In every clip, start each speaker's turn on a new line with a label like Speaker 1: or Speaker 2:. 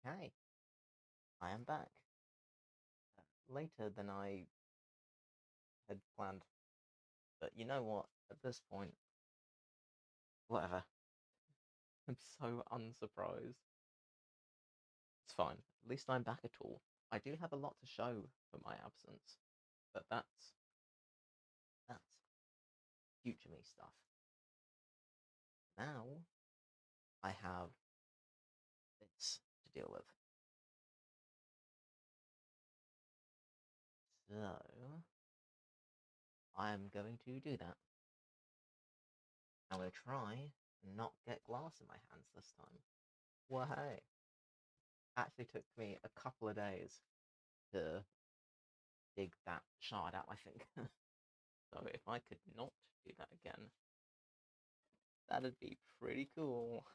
Speaker 1: Okay, I am back. Later than I had planned. But you know what? At this point, whatever. I'm so unsurprised. It's fine. At least I'm back at all. I do have a lot to show for my absence, but that's future me stuff. Now I have this to deal with. So I'm going to do that. I'm going to try and not get glass in my hands this time. Well, hey. Actually took me a couple of days to dig that shard out, I think. So if I could not do that again, that'd be pretty cool.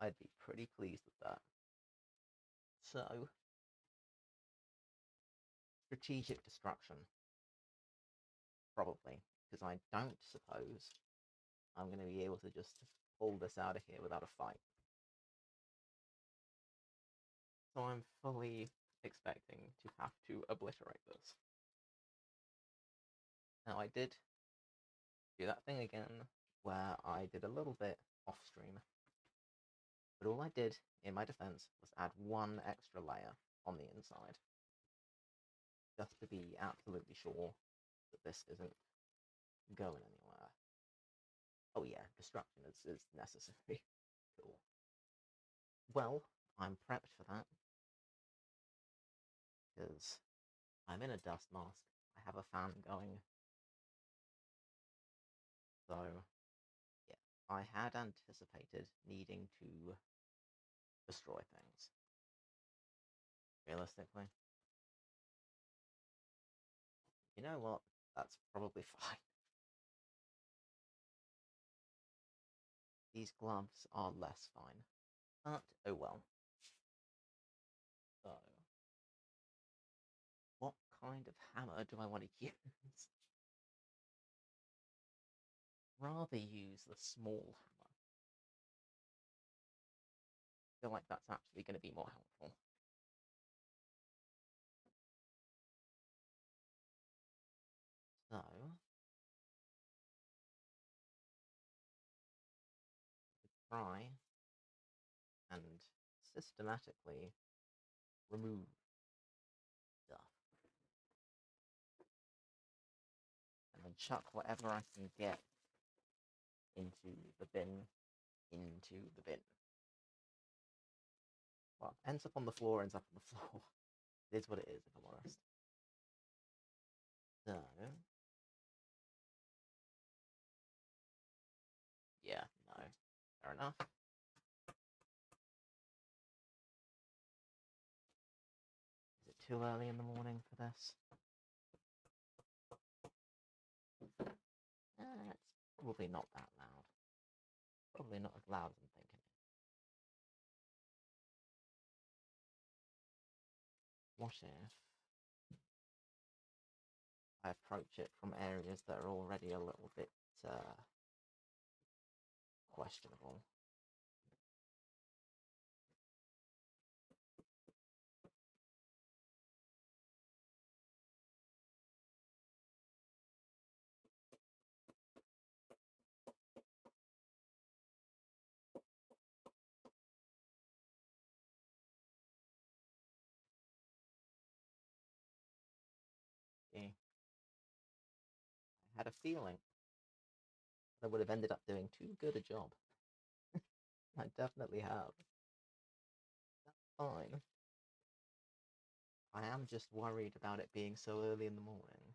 Speaker 1: I'd be pretty pleased with that. So, strategic destruction. Probably, because I don't suppose I'm going to be able to just pull this out of here without a fight. So I'm fully expecting to have to obliterate this. Now I did do that thing again where I did a little bit off stream, but all I did in my defense was add one extra layer on the inside, just to be absolutely sure that this isn't going anywhere. Oh yeah, destruction is necessary. Cool. Well, I'm prepped for that, because I'm in a dust mask, I have a fan going, so yeah, I had anticipated needing to destroy things. Realistically. You know what? That's probably fine. These gloves are less fine. But, oh well. So, what kind of hammer do I want to use? Rather use the small hammer. I feel like that's actually going to be more helpful. So, try and systematically remove stuff. And then chuck whatever I can get into the bin, into the bin. Well, ends up on the floor, ends up on the floor. It is what it is, if I'm honest. So, yeah, no, fair enough. Is it too early in the morning for this? It's probably not that loud. Probably not as loud as I'm thinking. What if I approach it from areas that are already a little bit questionable? See, I had a feeling that I would have ended up doing too good a job. I definitely have. That's fine. I am just worried about it being so early in the morning.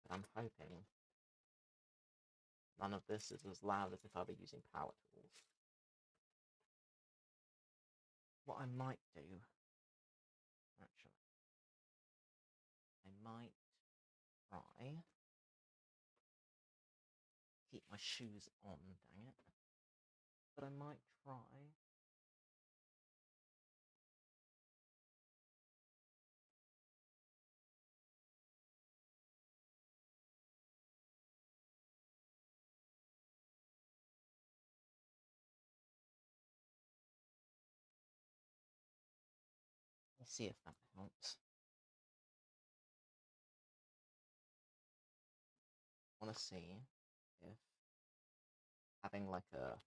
Speaker 1: But I'm hoping none of this is as loud as if I were using power tools. What I might do, actually, I might try keep my shoes on, dang it. But I might try see if that helps. I want to see if having like a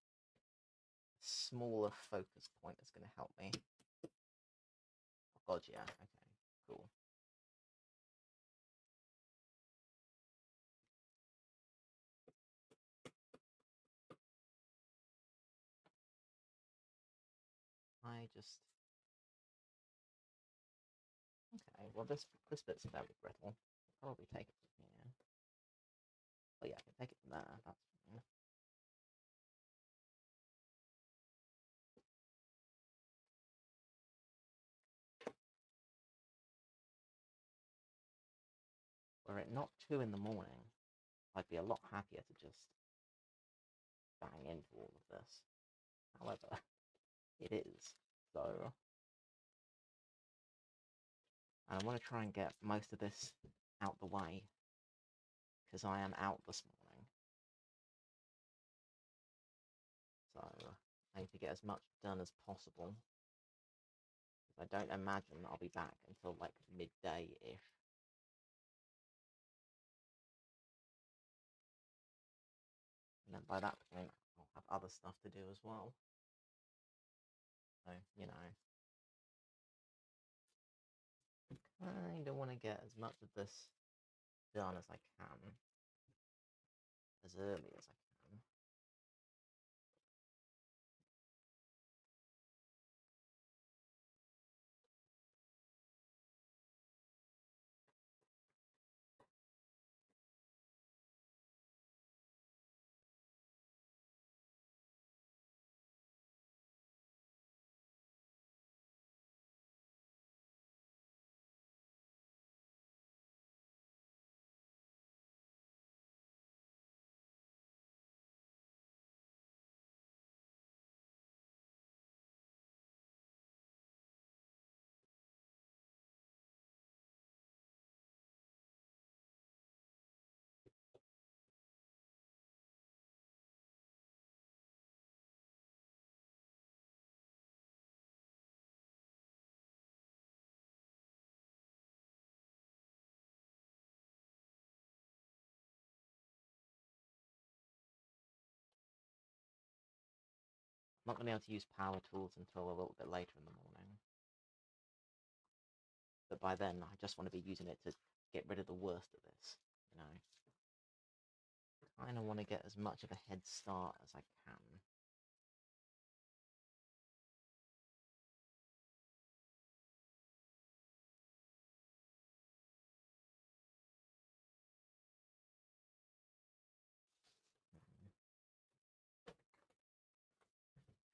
Speaker 1: smaller focus point is going to help me. Oh god, yeah, okay, cool. I just... Okay, well this bit's very brittle. I'll probably take it from here. Oh yeah, I can take it from there, that's fine. Were it not 2 in the morning, I'd be a lot happier to just bang into all of this. However, it is, so... And I want to try and get most of this out the way, because I am out this morning. So I need to get as much done as possible. I don't imagine I'll be back until like midday-ish. And then by that point, I'll have other stuff to do as well. So, you know, I kind of want to get as much of this done as I can, as early as I can. I'm not going to be able to use power tools until a little bit later in the morning. But by then, I just want to be using it to get rid of the worst of this, you know. I kind of want to get as much of a head start as I can.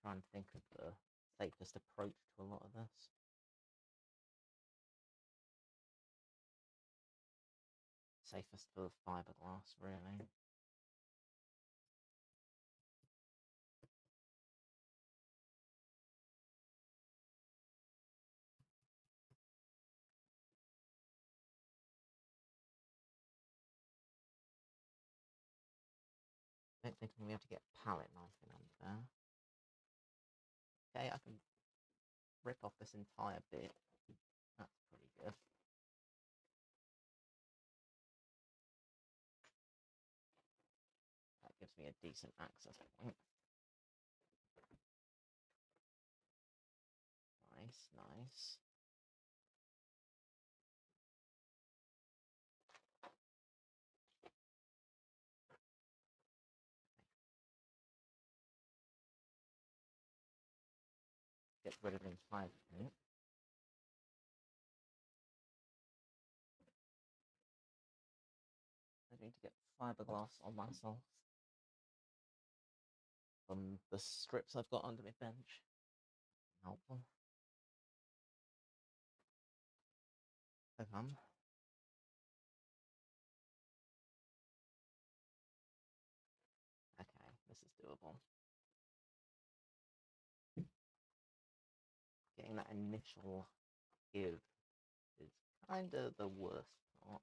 Speaker 1: Trying to think of the safest approach to a lot of this. Safest for the fiberglass, really. I don't think I'm going to be able to get palette knife in under there. Okay, I can rip off this entire bit. That's pretty good. That gives me a decent access point. Nice, nice. Get rid of the entire thing. I need to get fiberglass on myself from the strips I've got under my bench. Helpful. Okay, this is doable. Getting that initial give is kind of the worst part.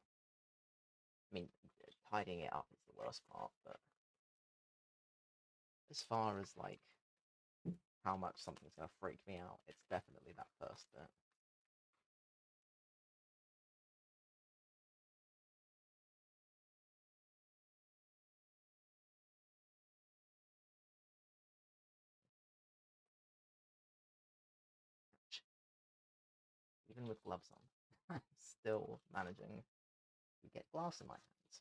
Speaker 1: I mean, tidying it up is the worst part, but as far as like how much something's gonna freak me out, it's definitely that first bit. Even with gloves on, I'm still managing to get glass in my hands.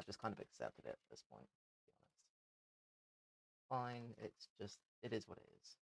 Speaker 1: I've just kind of accepted it at this point, to be honest. Fine, it's just, it is what it is.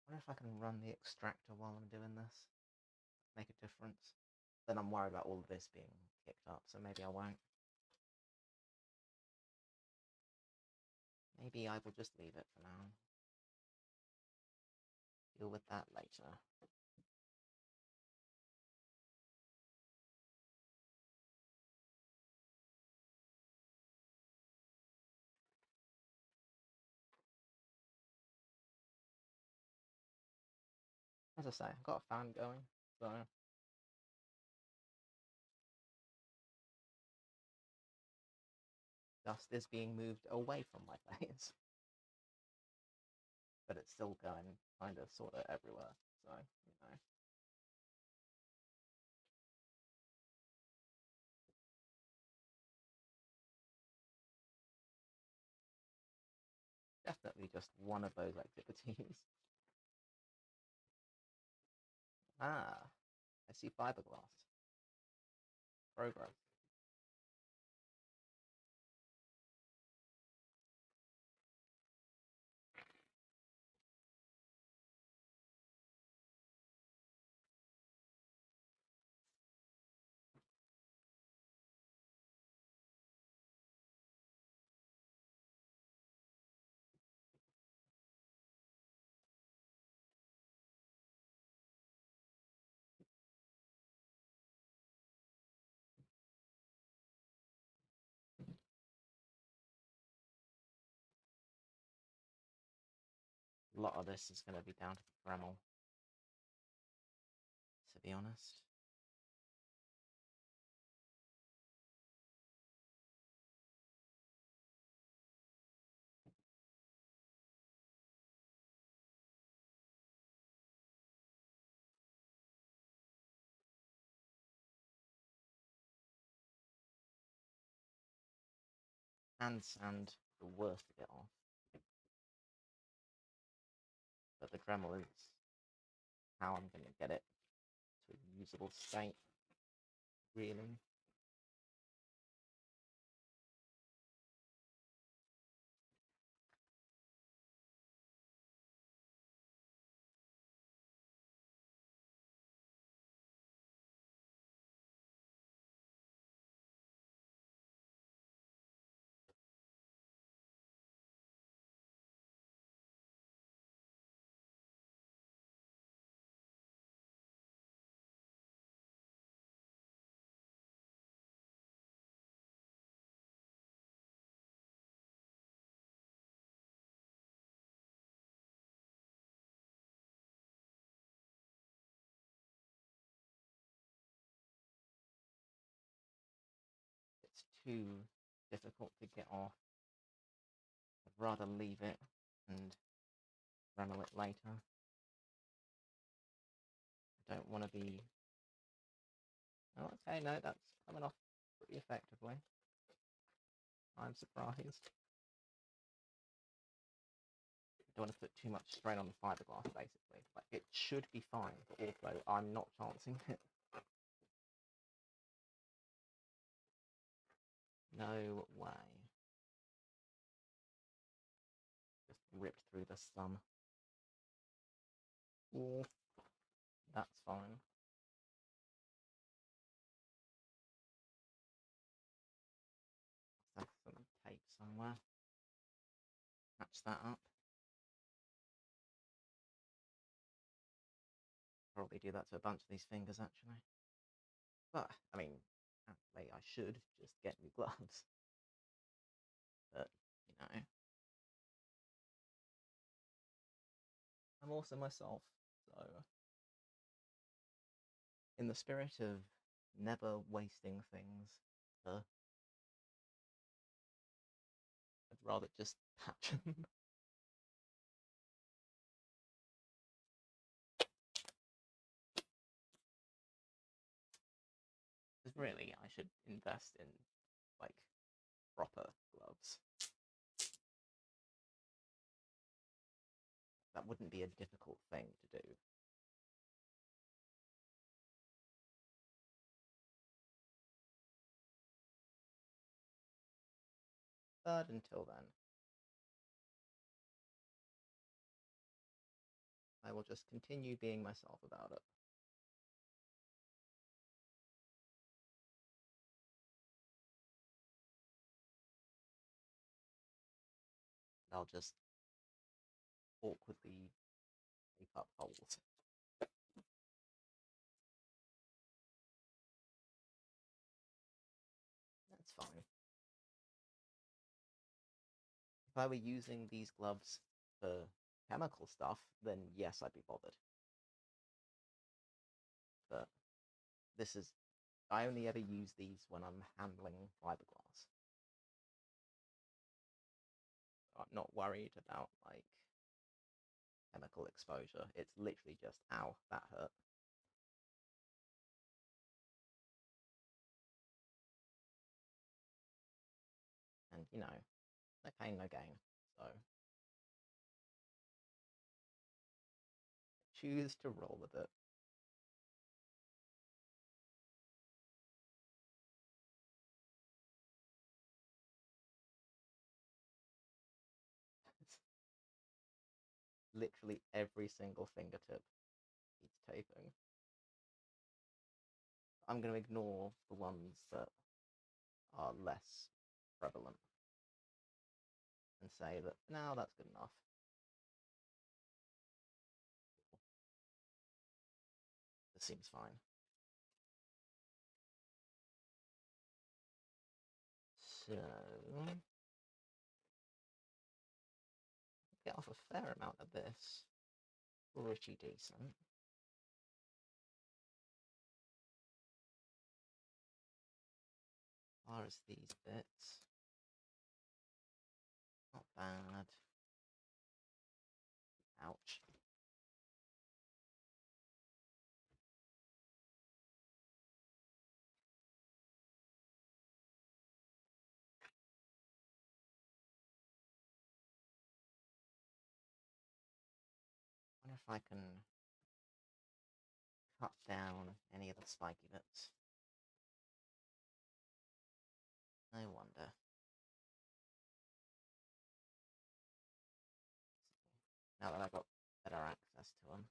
Speaker 1: I wonder if I can run the extractor while I'm doing this. Make a difference. Then I'm worried about all of this being kicked up, so maybe I won't. Maybe I will just leave it for now. Deal with that later. As I say, I've got a fan going, so dust is being moved away from my face. But it's still going kind of sort of everywhere, so, you know. Definitely just one of those activities. Ah, I see fiberglass. Progress. A lot of this is going to be down to the Dremel, to be honest. Hand sand, the worst to get off. But the Dremel is how I'm going to get it to a usable state, really. It's too difficult to get off. I'd rather leave it and Dremel it later. I don't want to be... Oh, okay, no, that's coming off pretty effectively. I'm surprised. Don't want to put too much strain on the fiberglass, basically. Like, it should be fine, but also I'm not chancing it. No way. Just ripped through the sun. Ooh, that's fine. Let's have some tape somewhere. Match that up. Probably do that to a bunch of these fingers, actually. But, I mean, actually, I should just get new gloves. But, I'm also myself, so in the spirit of never wasting things, I'd rather just patch them. Because really, I should invest in, like, proper gloves. That wouldn't be a difficult thing to do. But until then, I will just continue being myself about it. I'll just awkwardly take up holes. That's fine. If I were using these gloves for chemical stuff, then yes, I'd be bothered. But this is... I only ever use these when I'm handling fiberglass. I'm not worried about, like, chemical exposure. It's literally just, ow, that hurt. And, no pain, no gain. So, choose to roll with it. Literally every single fingertip needs taping. I'm going to ignore the ones that are less prevalent and say that, no, that's good enough. This seems fine. So, get off a fair amount of this. Pretty decent. As far as these bits, not bad. Ouch. I wonder if I can cut down any of the spiky bits. I wonder. Now that I've got better access to them.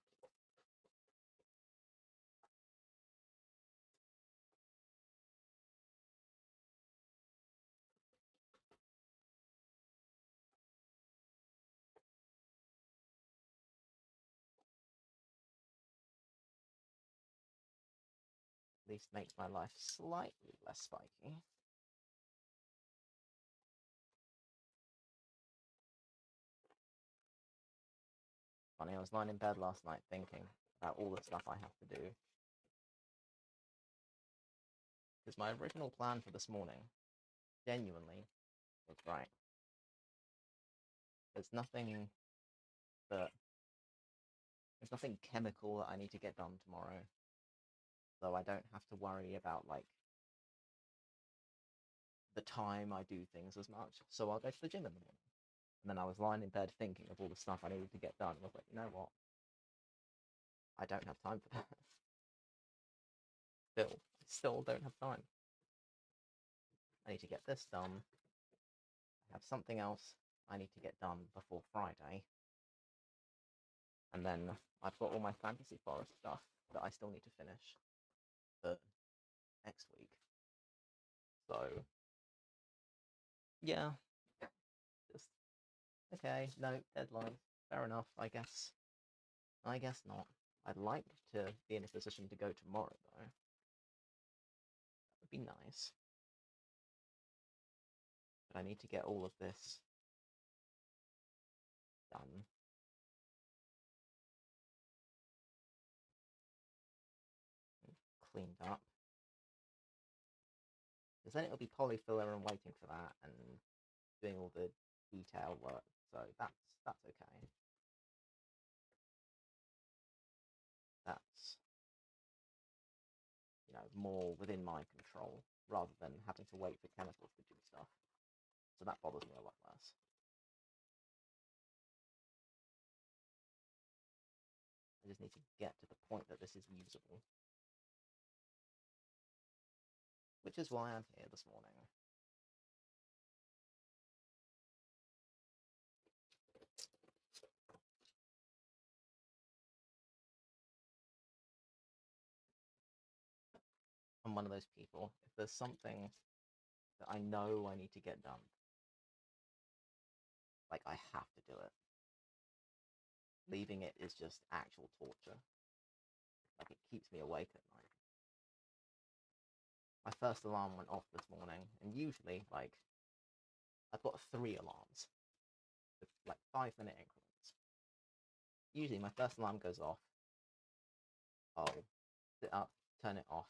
Speaker 1: At least makes my life slightly less spiky. Funny, I was lying in bed last night thinking about all the stuff I have to do. Because my original plan for this morning, genuinely, was right. There's nothing chemical that I need to get done tomorrow. So I don't have to worry about, like, the time I do things as much. So I'll go to the gym in the morning. And then I was lying in bed thinking of all the stuff I needed to get done. I was like, you know what? I don't have time for that. I still don't have time. I need to get this done. I have something else I need to get done before Friday. And then I've got all my Fantasy Forest stuff that I still need to finish for next week. So, yeah. Just, okay, no, deadline. Fair enough, I guess. I guess not. I'd like to be in a position to go tomorrow, though. That would be nice. I need to get all of this done. Cleaned up. Because then it'll be polyfiller and waiting for that and doing all the detail work. So that's okay. That's, you know, more within my control rather than having to wait for chemicals to do stuff. So that bothers me a lot less. I just need to get to the point that this is usable. Which is why I'm here this morning. I'm one of those people. If there's something that I know I need to get done, like, I have to do it. Leaving it is just actual torture. Like, it keeps me awake at night. My first alarm went off this morning, and usually, like, I've got 3 alarms with, like, 5-minute increments. Usually, my first alarm goes off, I'll sit up, turn it off,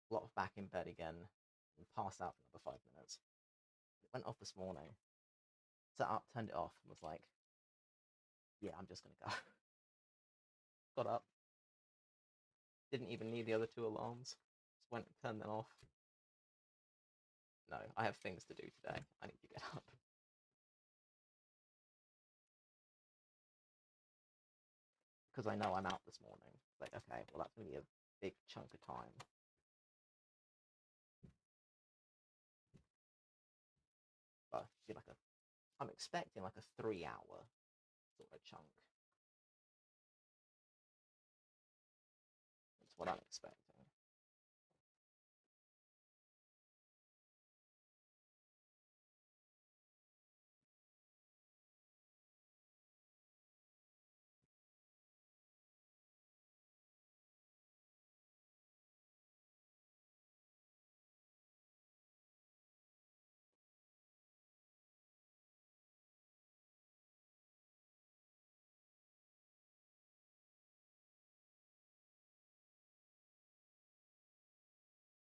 Speaker 1: flop back in bed again, and pass out for another 5 minutes. It went off this morning, sat up, turned it off, and was like, yeah, I'm just gonna go. Got up, didn't even need the other 2 alarms, just went and turned them off. No, I have things to do today. I need to get up. Because I know I'm out this morning. Like, okay, well, that's going to be a big chunk of time. But be like I'm expecting like a 3-hour sort of chunk. That's what I'm expecting.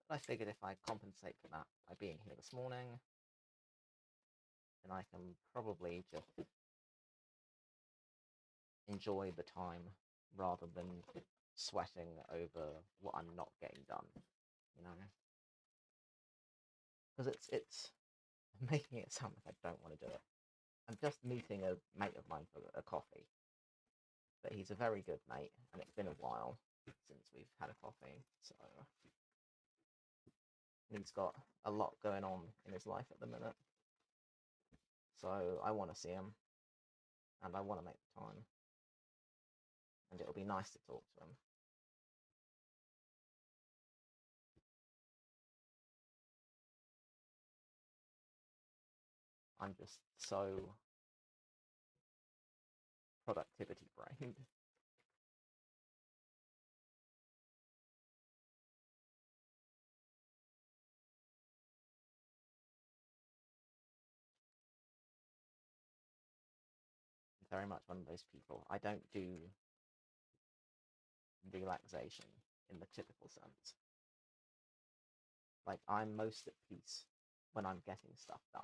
Speaker 1: But I figured if I compensate for that by being here this morning, then I can probably just enjoy the time rather than sweating over what I'm not getting done, you know? Because it's making it sound like I don't want to do it. I'm just meeting a mate of mine for a coffee, but he's a very good mate, and it's been a while since we've had a coffee, so he's got a lot going on in his life at the minute, so I want to see him, and I want to make the time, and it'll be nice to talk to him. I'm just so productivity brained. Very much one of those people. I don't do relaxation in the typical sense. Like, I'm most at peace when I'm getting stuff done.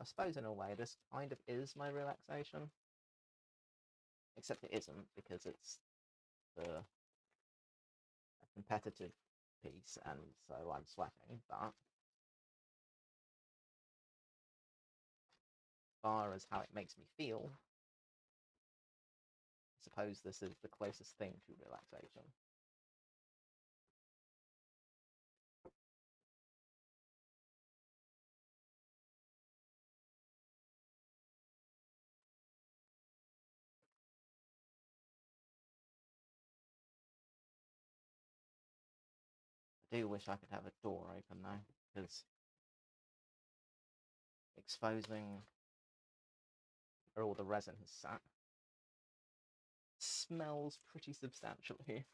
Speaker 1: I suppose in a way this kind of is my relaxation. Except it isn't, because it's the competitive piece, and so I'm sweating, but as far as how it makes me feel, I suppose this is the closest thing to relaxation. I do wish I could have a door open though, because exposing where all the resin has sat smells pretty substantial here.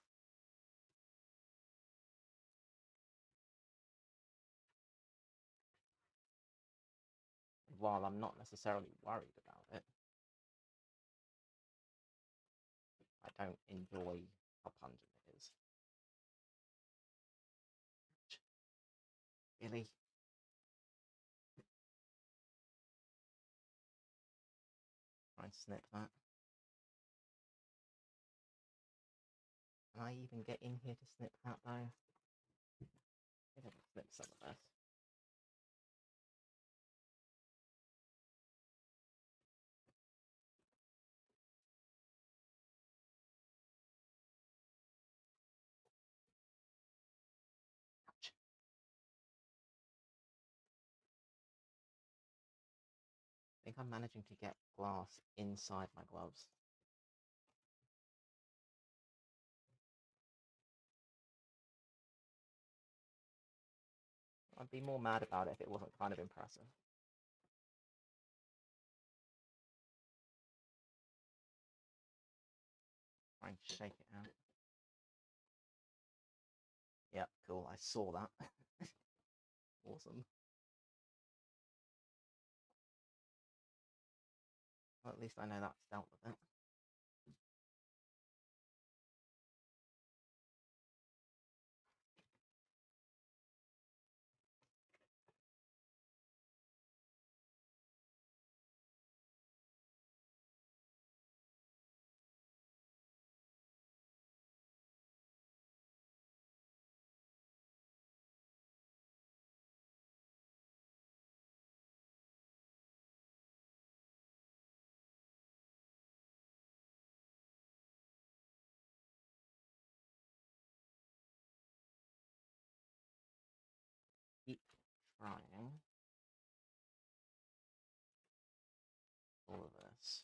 Speaker 1: While I'm not necessarily worried about it, I don't enjoy how pungent it is. Really? Try and snip that. Can I even get in here to snip that though? Maybe I can snip some of this. Ouch. I think I'm managing to get glass inside my gloves. I'd be more mad about it if it wasn't kind of impressive. Try and shake it out. Yep, cool, I saw that. Awesome. Well, at least I know that's dealt with it. Keep trying all of this.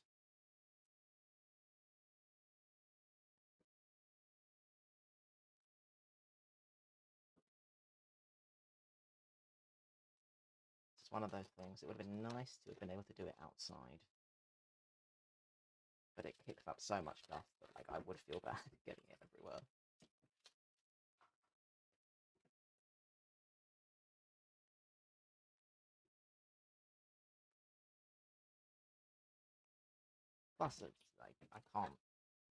Speaker 1: It's one of those things. It would have been nice to have been able to do it outside, but it kicks up so much dust that like I would feel bad getting it everywhere. Plus, it's like I can't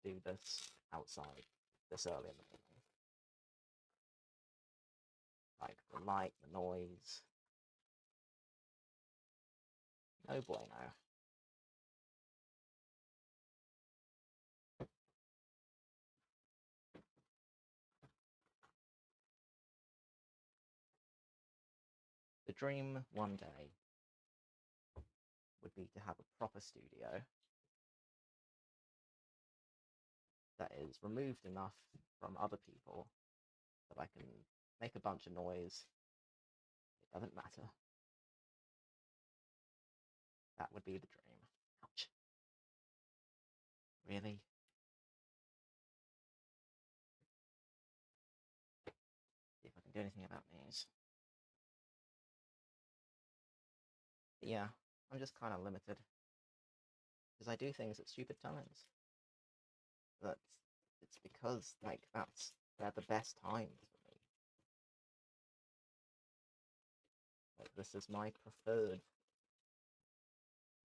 Speaker 1: do this outside this early in the morning. Like the light, the noise. No bueno. The dream one day would be to have a proper studio that is removed enough from other people that I can make a bunch of noise. It doesn't matter. That would be the dream. Ouch. Really? See if I can do anything about these. But yeah, I'm just kind of limited. Because I do things at stupid times. It's because, like, they're the best times for me. Like, this is my preferred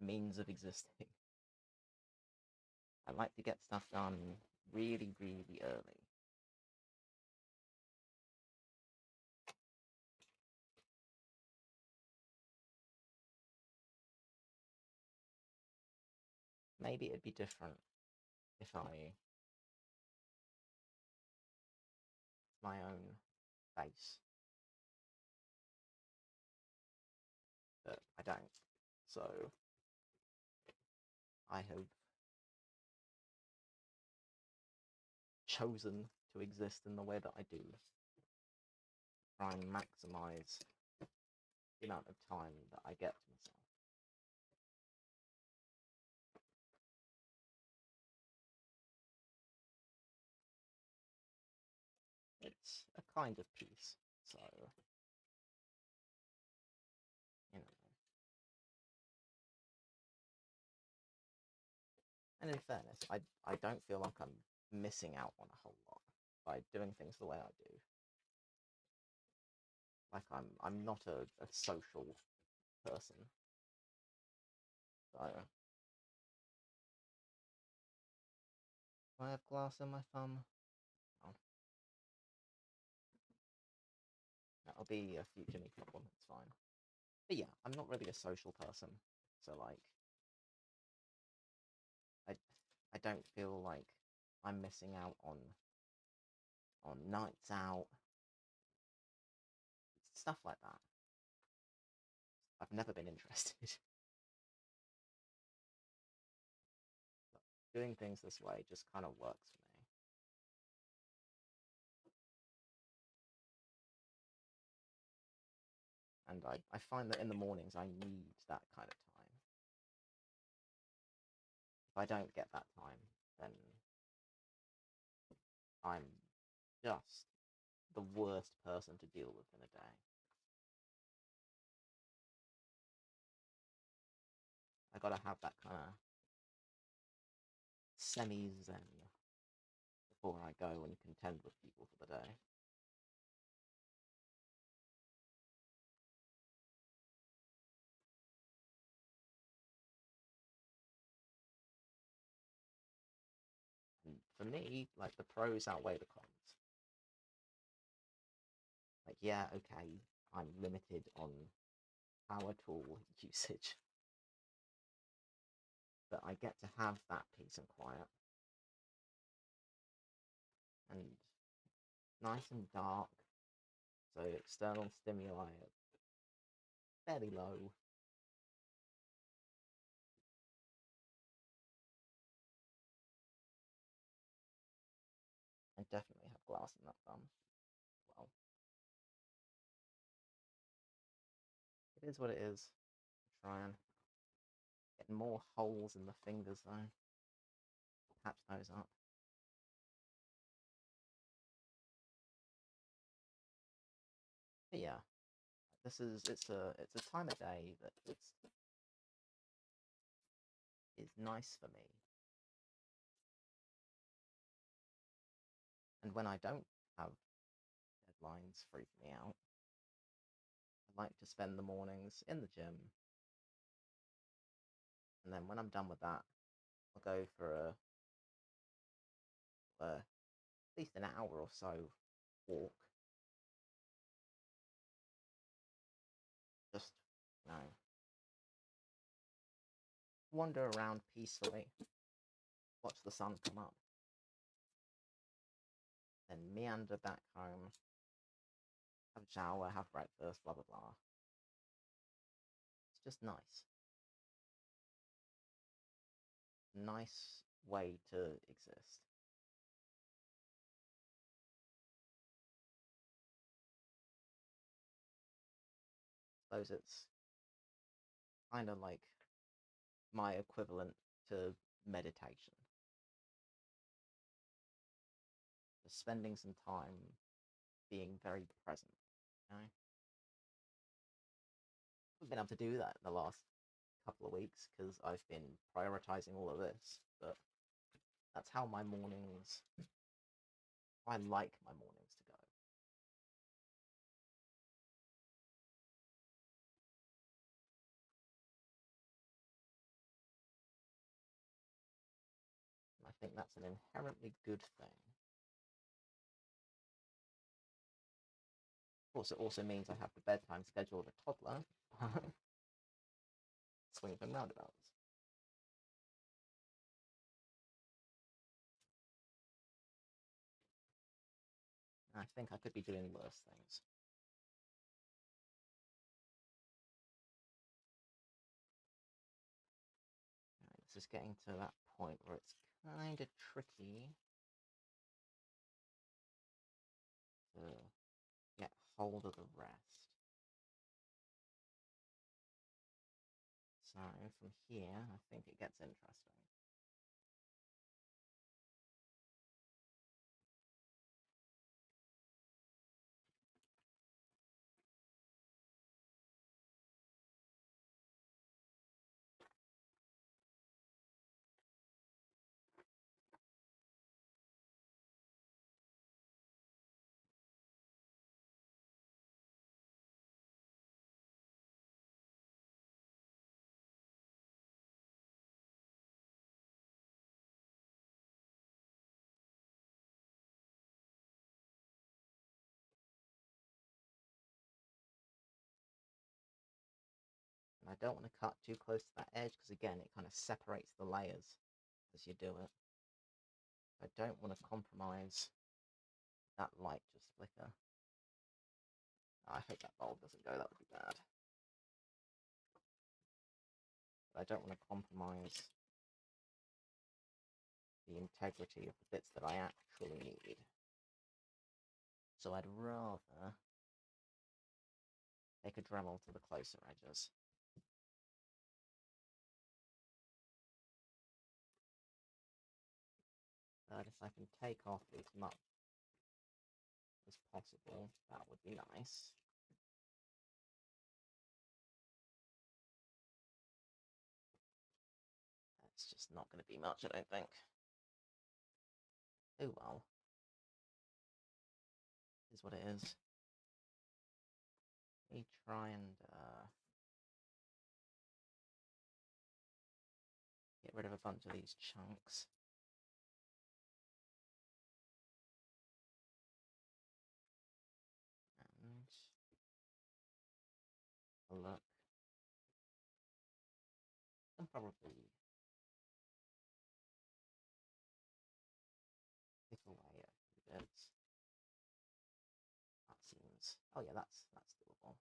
Speaker 1: means of existing. I like to get stuff done really, really early. Maybe it'd be different if I my own base. But I don't. So I have chosen to exist in the way that I do. Try and maximize the amount of time that I get to myself. it's a kind of piece, so you know. And in fairness, I don't feel like I'm missing out on a whole lot by doing things the way I do. Like I'm not a social person. So do I have glass in my thumb? Oh, that'll be a future me problem, it's fine. But yeah, I'm not really a social person. So like I I don't feel like I'm missing out on nights out, stuff like that. I've never been interested. Doing things this way just kind of works for me. And I find that in the mornings I need that kind of time. If I don't get that time, then I'm just the worst person to deal with in a day. I gotta have that kind of semi-zen before I go and contend with people for the day. And for me, like, the pros outweigh the cons. Like, yeah, okay, I'm limited on power tool usage, but I get to have that peace and quiet. And nice and dark, so external stimuli are fairly low. I definitely have glass in that thumb. Well, it is what it is. I'm trying. Getting more holes in the fingers though. Patch those up. But yeah, it's a time of day that is nice for me. And when I don't have deadlines freak me out, I like to spend the mornings in the gym. And then when I'm done with that, I'll go for at least an hour or so walk. Just, you know, wander around peacefully, watch the sun come up, then meander back home, have a shower, have breakfast, blah blah blah. It's just nice. Nice way to exist. I suppose it's kind of like my equivalent to meditation. Just spending some time being very present. You know? I've been able to do that in the last couple of weeks because I've been prioritizing all of this, but that's how my mornings. I like my mornings to go. And I think that's an inherently good thing. Of course, it also means I have the bedtime schedule of a toddler. Swings and roundabouts. I think I could be doing worse things. Right, this is getting to that point where it's kind of tricky to get hold of the rest. So from here, I think it gets interesting. don't want to cut too close to that edge because again it kind of separates the layers as you do it. I don't want to compromise that light just flicker. Oh, I hope that bulb doesn't go, that would be bad. But I don't want to compromise the integrity of the bits that I actually need. So I'd rather take a Dremel to the closer edges. But if I can take off as much as possible, that would be nice. That's just not going to be much, I don't think. Oh well. Is what it is. Let me try and get rid of a bunch of these chunks. And look. And probably pick away a few bits. That seems. Oh yeah, that's doable.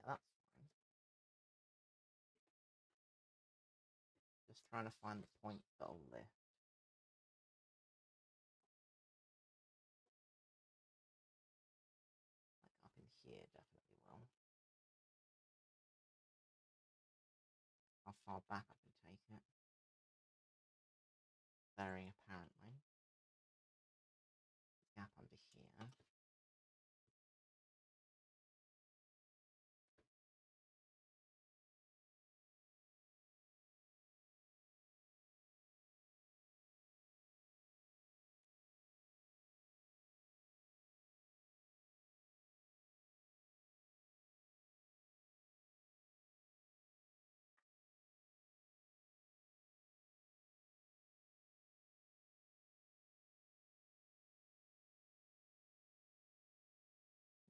Speaker 1: Yeah, that's fine. Just trying to find the point that'll lift. Like up in here, definitely will. How far back I can take it. Very apparently. Gap under here.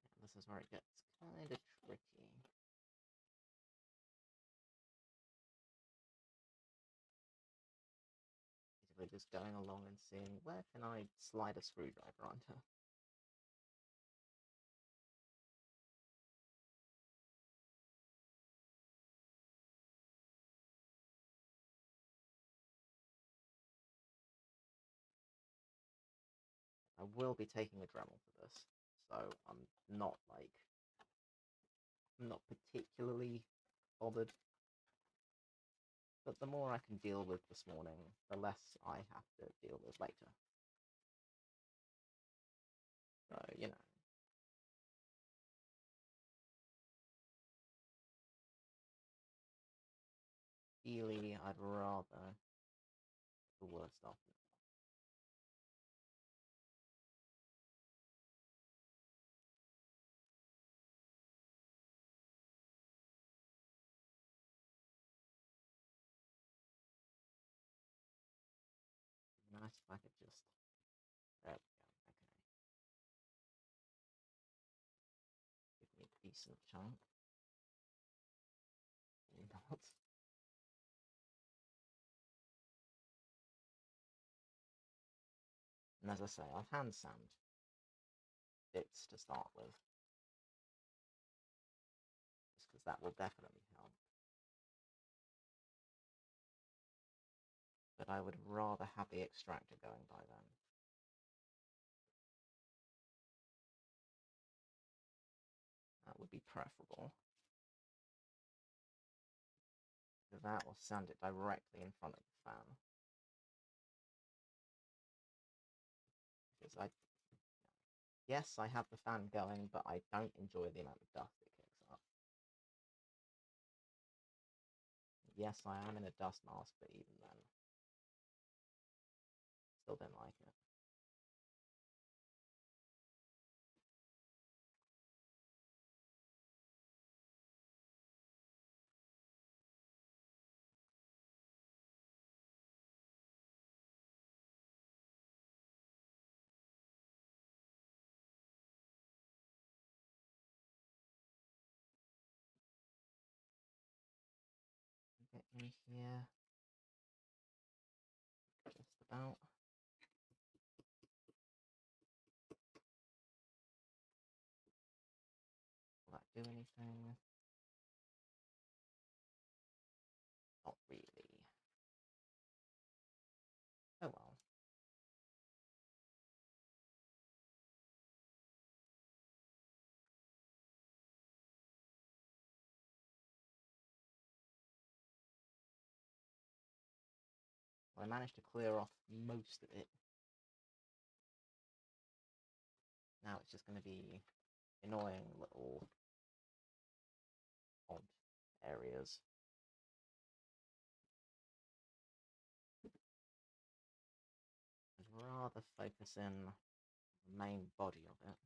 Speaker 1: Yeah, this is where it gets kind of tricky. Basically just going along and seeing where can I slide a screwdriver onto. I will be taking a Dremel for this, so I'm not particularly bothered. But the more I can deal with this morning, the less I have to deal with later. So, you know. Ideally, I'd rather the worst off. Nice if I could just. There we go. Okay. Give me a decent chunk. Not. And as I say, I'll hand sand bits to start with. Just because that will definitely help. But I would rather have the extractor going by then. That would be preferable. That will sand it directly in front of the fan. Because yes, I have the fan going, but I don't enjoy the amount of dust it kicks up. Yes, I am in a dust mask, but even then, still don't like it. in here. Just about. Will that do anything? Not really. Oh well. I managed to clear off most of it. Now it's just going to be annoying little odd areas. I'd rather focus in the main body of it.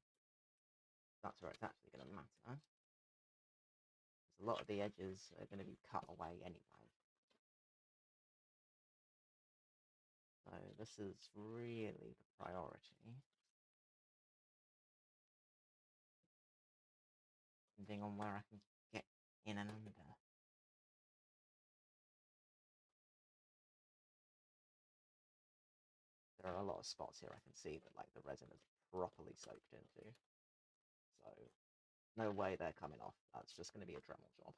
Speaker 1: That's where it's actually going to matter. Because a lot of the edges are going to be cut away anyway. So this is really the priority. Depending on where I can get in and under. There are a lot of spots here I can see that like the resin is properly soaked into. So no way they're coming off. That's just going to be a Dremel job.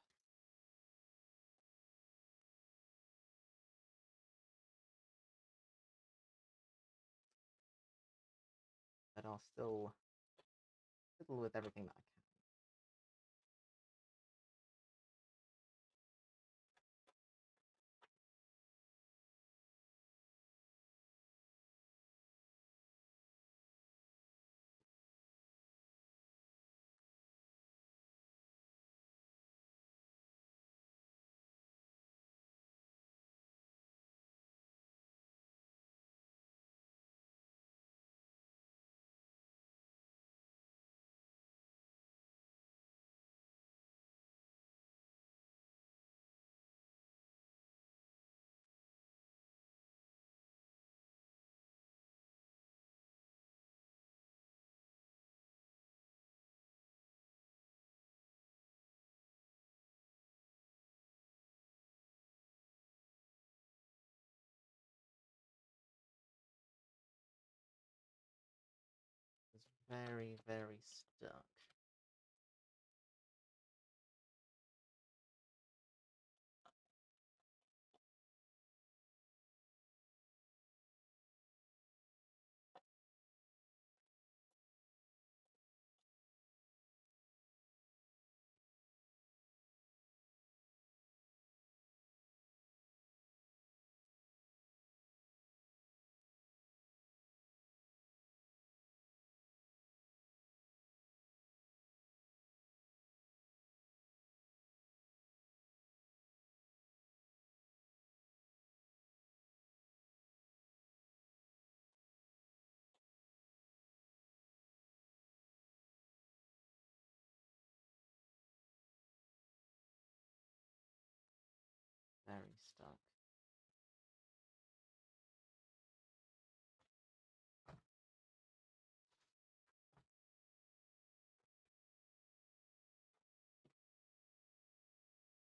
Speaker 1: But I'll still fiddle with everything that I can. It's very, very stuck. Very stuck.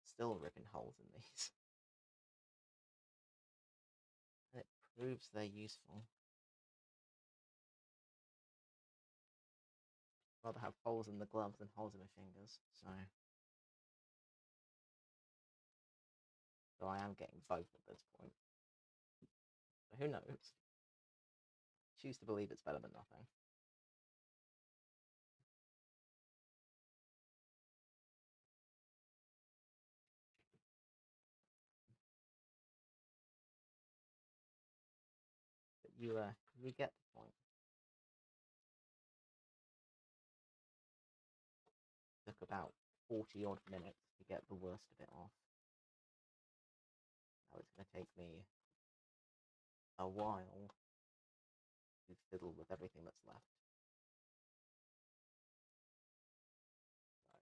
Speaker 1: Still ripping holes in these. It proves they're useful. Rather have holes in the gloves than holes in my fingers, so I am getting both at this point. But who knows? Choose to believe it's better than nothing. But you get the point. Took about 40 odd minutes to get the worst of it off. Now it's going to take me a while to fiddle with everything that's left. So,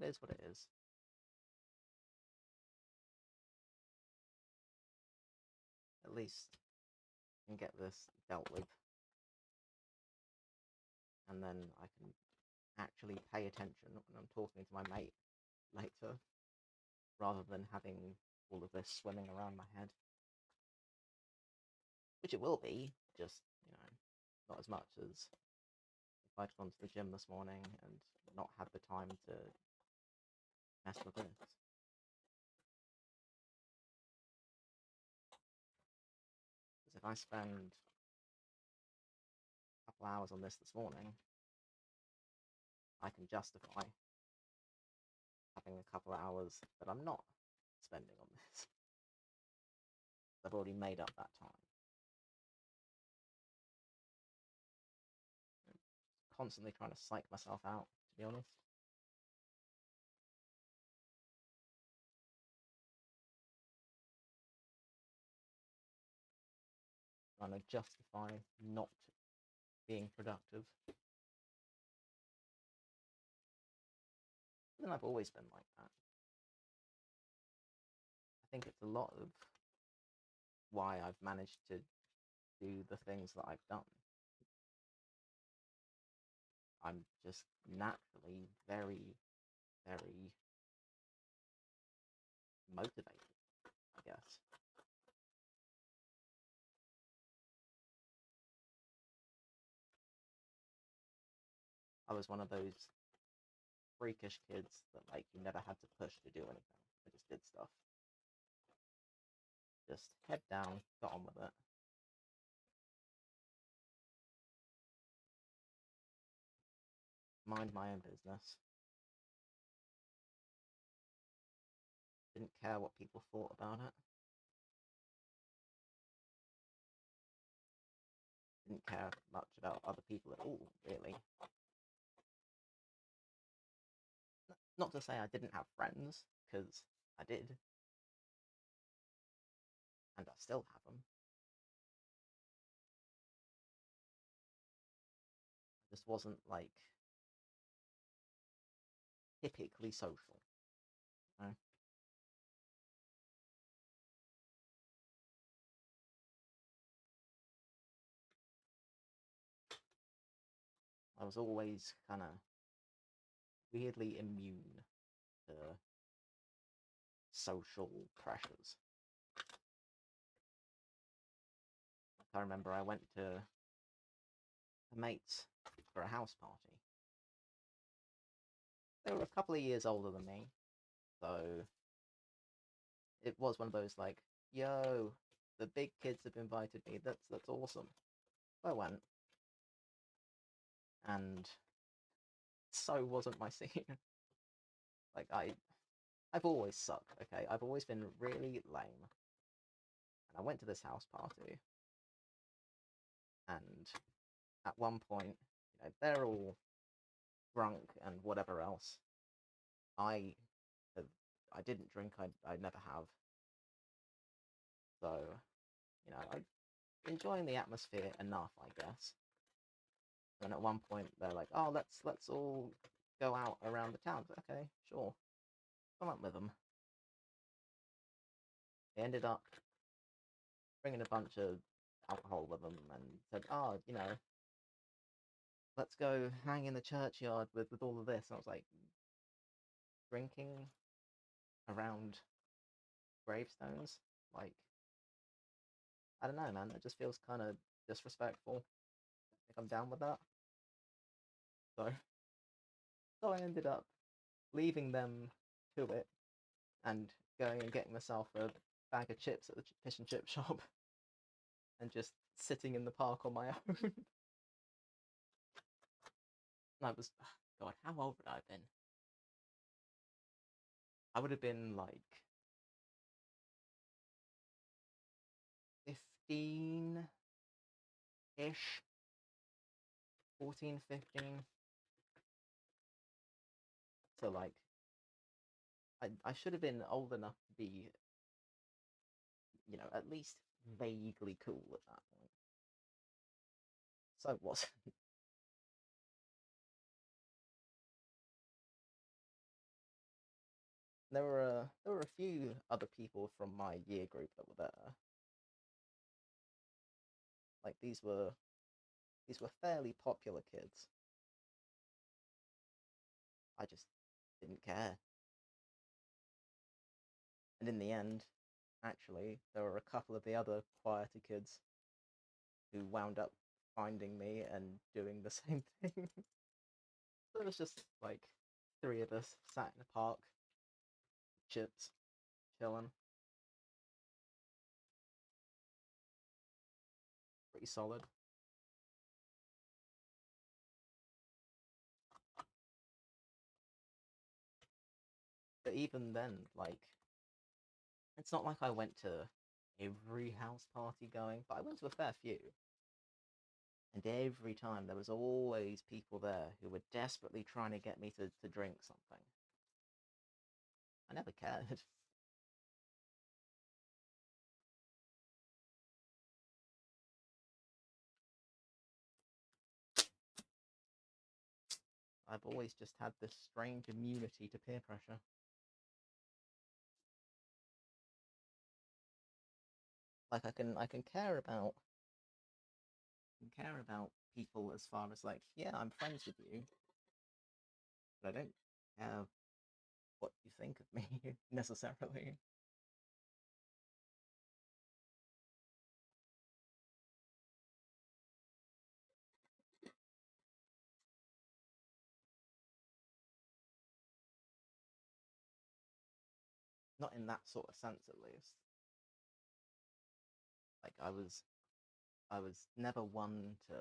Speaker 1: it is what it is. At least I can get this dealt with. And then I can actually pay attention when I'm talking to my mate later, rather than having all of this swimming around my head. Which it will be, just, not as much as if I'd gone to the gym this morning and not had the time to mess with this. Because if I spend a couple hours on this morning, I can justify having a couple of hours that I'm not spending on this. I've already made up that time. I'm constantly trying to psych myself out, to be honest. Trying to justify not being productive. And I've always been like that. I think it's a lot of why I've managed to do the things that I've done. I'm just naturally very, very motivated, I guess. I was one of those freakish kids that, like, you never had to push to do anything. I just did stuff. Just head down, got on with it. Mind my own business. Didn't care what people thought about it. Didn't care much about other people at all, really. Not to say I didn't have friends, because I did. And I still have them. I just wasn't, like, typically social. You know? I was always kind of weirdly immune to social pressures. I remember I went to a mate's for a house party. They were a couple of years older than me, so it was one of those, like, yo, the big kids have invited me. That's awesome. I went, and so wasn't my scene. Like, I've always sucked. Okay, I've always been really lame. And I went to this house party, and at one point, they're all drunk and whatever else. I I didn't drink. I never have. So, I'm enjoying the atmosphere enough, I guess. And at one point, they're like, "Oh, let's all go out around the town." Okay, sure. Come up with them. They ended up bringing a bunch of alcohol with them and said, "Oh, let's go hang in the churchyard with all of this." And I was like, drinking around gravestones? Like, I don't know, man. That just feels kind of disrespectful. I think I'm down with that. So, so I ended up leaving them to it and going and getting myself a bag of chips at the fish and chip shop and just sitting in the park on my own. And I was, God, how old would I have been? I would have been like 15 ish, 14, 15. So, like, I should have been old enough to be, at least vaguely cool at that point. So it wasn't. There were a few other people from my year group that were there. Like, these were fairly popular kids. I just didn't care. And in the end, actually, there were a couple of the other quieter kids who wound up finding me and doing the same thing. So it was just like three of us sat in a park, chips, chilling. Pretty solid. But even then, like, it's not like I went to every house party going, but I went to a fair few. And every time there was always people there who were desperately trying to get me to drink something. I never cared. I've always just had this strange immunity to peer pressure. Like I can care about people as far as like, yeah, I'm friends with you, but I don't care what you think of me necessarily. Not in that sort of sense, at least. Like I was never one to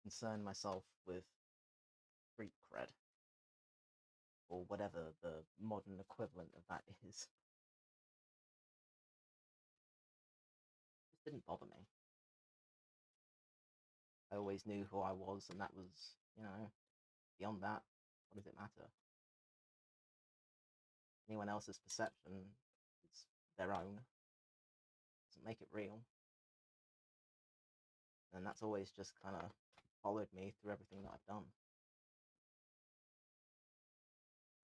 Speaker 1: concern myself with street cred or whatever the modern equivalent of that is. It just didn't bother me. I always knew who I was, and that was, beyond that, what does it matter? Anyone else's perception is their own, doesn't make it real. And that's always just kind of followed me through everything that I've done.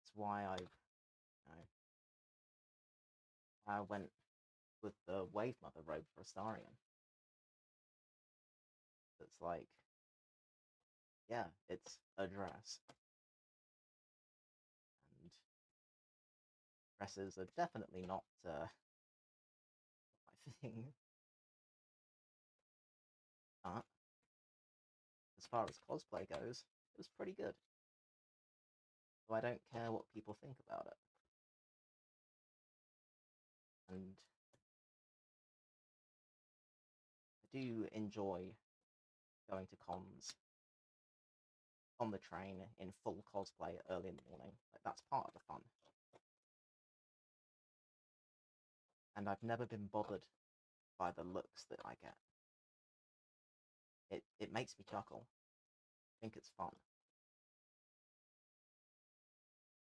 Speaker 1: It's why I went with the Wave Mother robe for Astarion. It's like, yeah, it's a dress. And dresses are definitely not my thing. But as far as cosplay goes, it was pretty good. So I don't care what people think about it. And I do enjoy going to cons on the train in full cosplay early in the morning. Like, that's part of the fun. And I've never been bothered by the looks that I get. It makes me chuckle. I think it's fun.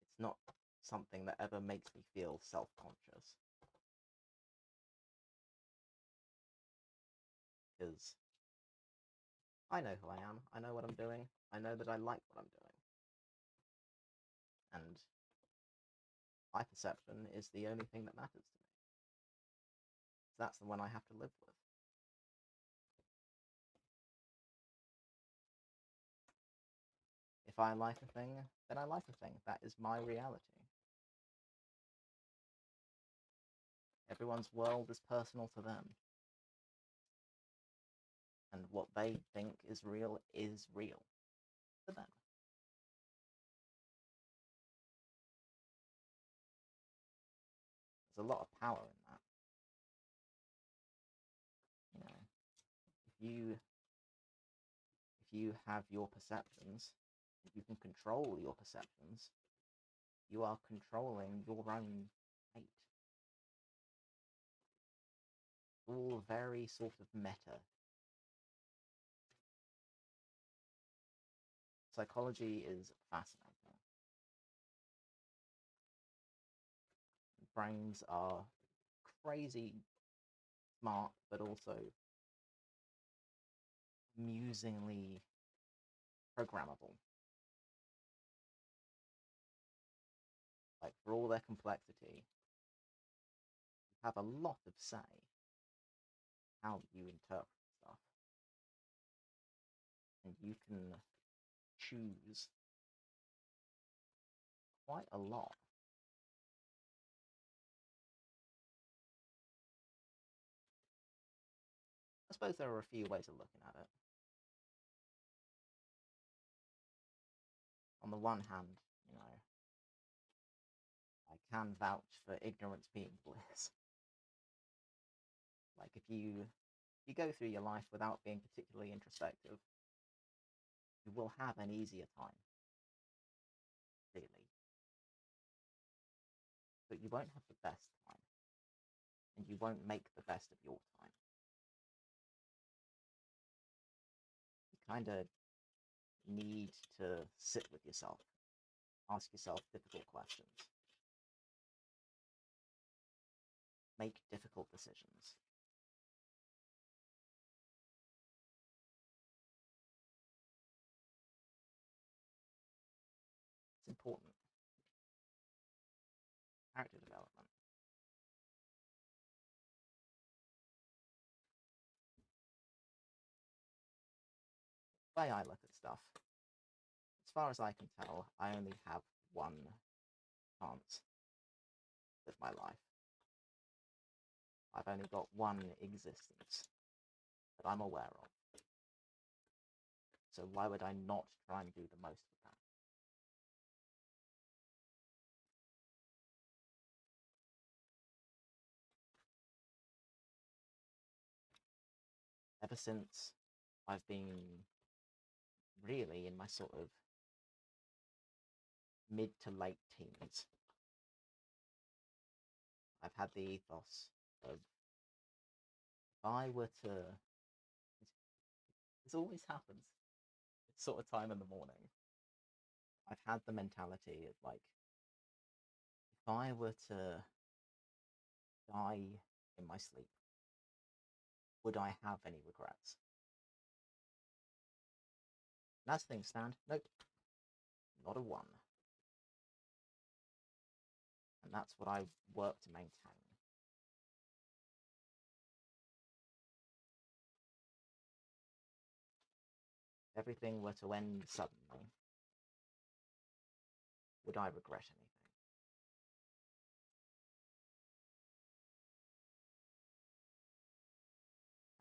Speaker 1: It's not something that ever makes me feel self-conscious. Because I know who I am, I know what I'm doing, I know that I like what I'm doing. And my perception is the only thing that matters to me. So that's the one I have to live with. If I like a thing, then I like a thing. That is my reality. Everyone's world is personal to them. And what they think is real to them. There's a lot of power in that. You know, if you have your perceptions, if you can control your perceptions, you are controlling your own fate. All very sort of meta. Psychology is fascinating. Brains are crazy smart, but also amusingly programmable. Like, for all their complexity, you have a lot of say how you interpret stuff. And you can choose quite a lot. I suppose there are a few ways of looking at it. On the one hand, you know, I can vouch for ignorance being bliss. Like, if you go through your life without being particularly introspective, you will have an easier time, really. But you won't have the best time, and you won't make the best of your time. You kind of need to sit with yourself, ask yourself difficult questions, make difficult decisions. It's important. Character development. The way I look at stuff, as far as I can tell, I only have one chance with my life. I've only got one existence that I'm aware of. So why would I not try and do the most with that? Ever since I've been really in my sort of mid to late teens, I've had the ethos of, if I were to, this always happens, it's sort of time in the morning. I've had the mentality of like, if I were to die in my sleep, would I have any regrets? And as things stand, nope, not a one. And that's what I work to maintain. If everything were to end suddenly, would I regret anything?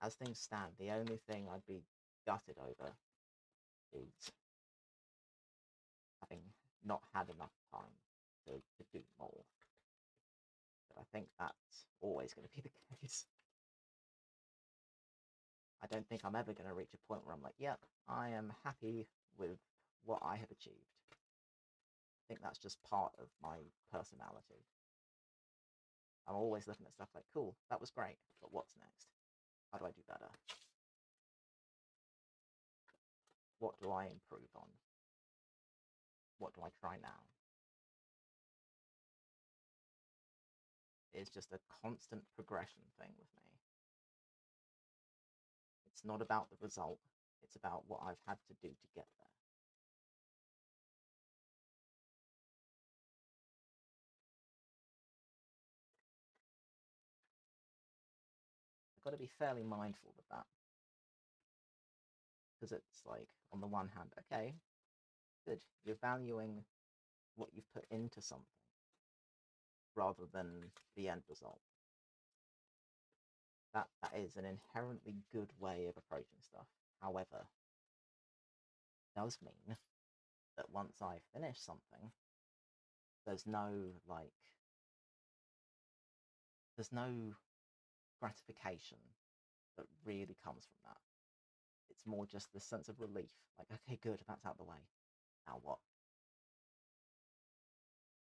Speaker 1: As things stand, the only thing I'd be gutted over is having not had enough time to do more. But I think that's always going to be the case. I don't think I'm ever going to reach a point where I'm like, yep, I am happy with what I have achieved. I think that's just part of my personality. I'm always looking at stuff like, cool, that was great, but what's next? How do I do better? What do I improve on? What do I try now? It's just a constant progression thing with me. It's not about the result, it's about what I've had to do to get there. I've got to be fairly mindful of that. Because it's like, on the one hand, okay, good, you're valuing what you've put into something rather than the end result. That is an inherently good way of approaching stuff. However, it does mean that once I finish something, there's no gratification that really comes from that. It's more just the sense of relief. Like, okay, good, that's out of the way. Now what?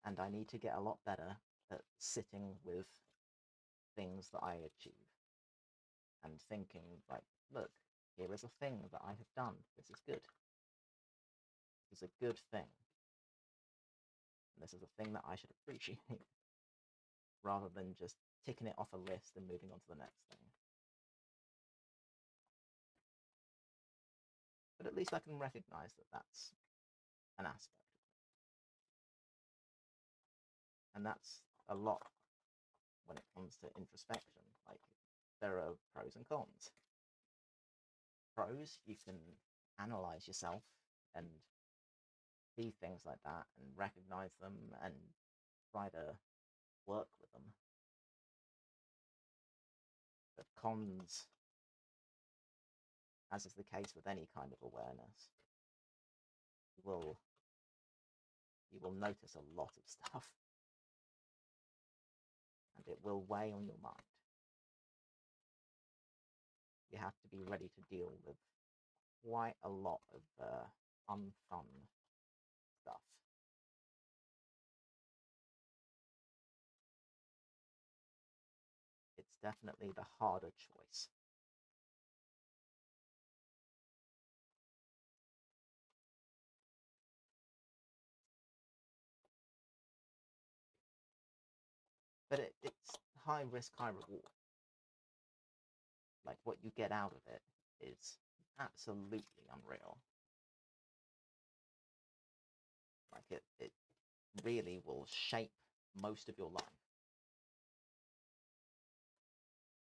Speaker 1: And I need to get a lot better at sitting with things that I achieve and thinking, like, look, here is a thing that I have done. This is good. This is a good thing. And this is a thing that I should appreciate rather than just ticking it off a list and moving on to the next thing. But at least I can recognize that that's an aspect of it. And that's a lot when it comes to introspection. Like, there are pros and cons. Pros, you can analyze yourself and see things like that and recognize them and try to work with them. But cons, as is the case with any kind of awareness, you will notice a lot of stuff, and it will weigh on your mind. You have to be ready to deal with quite a lot of unfun stuff. It's definitely the harder choice. But it's high risk, high reward. Like, what you get out of it is absolutely unreal. Like, it really will shape most of your life.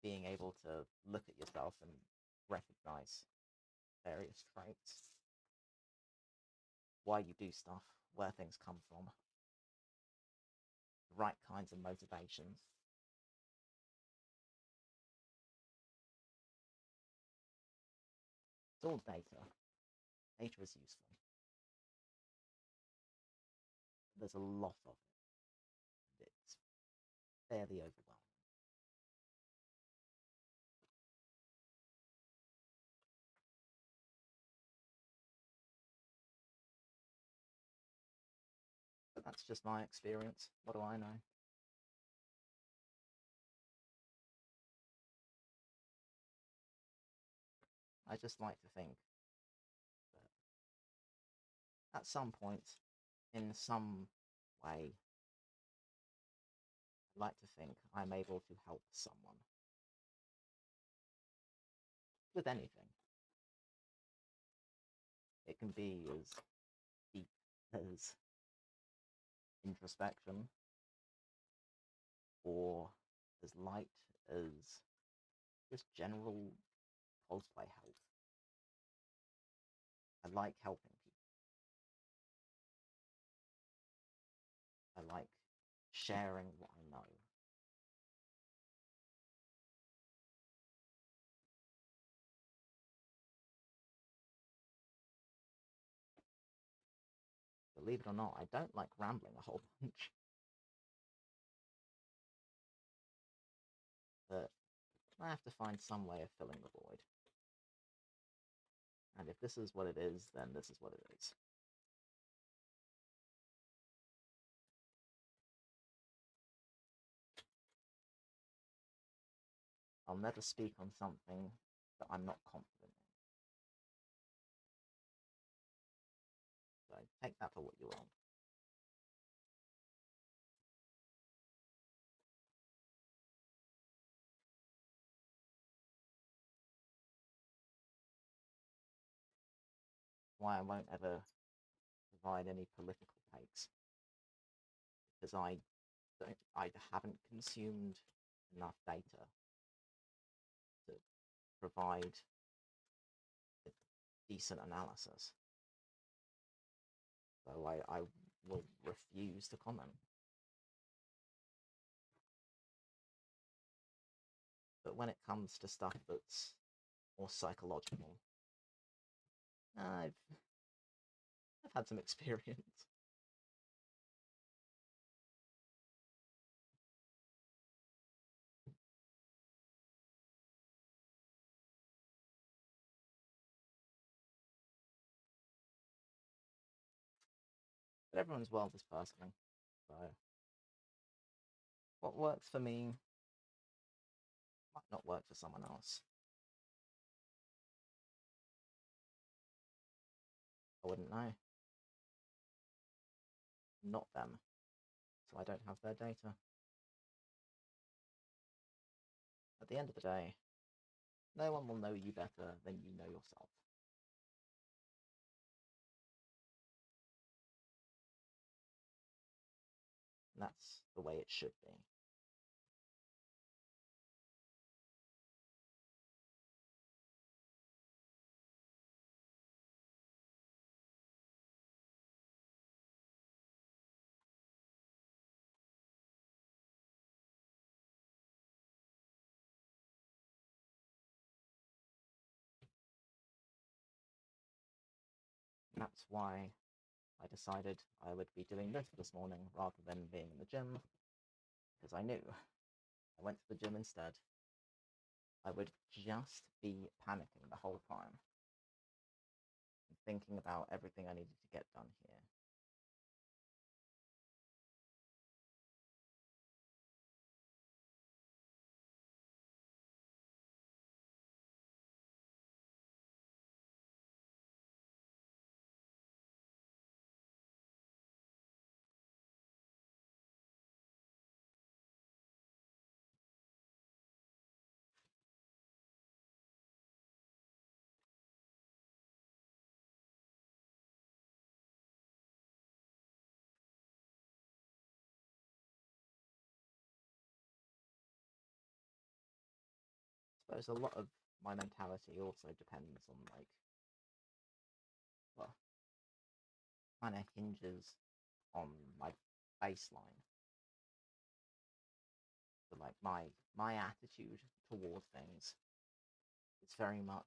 Speaker 1: Being able to look at yourself and recognize various traits, why you do stuff, where things come from, the right kinds of motivations. It's all data. Data is useful. There's a lot of it, and it's fairly overwhelming. But that's just my experience. What do I know? I just like to think that at some point, in some way, I like to think I'm able to help someone with anything. It can be as deep as introspection, or as light as just general cosplay help. I like helping people. I like sharing what I know. Believe it or not, I don't like rambling a whole bunch. But I have to find some way of filling the void. And if this is what it is, then this is what it is. I'll never speak on something that I'm not confident in. So take that for what you will. Why I won't ever provide any political takes, because I haven't consumed enough data to provide a decent analysis. So I will refuse to comment. But when it comes to stuff that's more psychological, I've had some experience. But everyone's world is personal. So what works for me might not work for someone else. I wouldn't know. Not them. So I don't have their data. At the end of the day, no one will know you better than you know yourself. And that's the way it should be. That's why I decided I would be doing this morning rather than being in the gym, because I knew I went to the gym instead, I would just be panicking the whole time and thinking about everything I needed to get done here. I suppose a lot of my mentality also depends on, like, well, kind of hinges on my baseline. So, like, my attitude toward things is very much,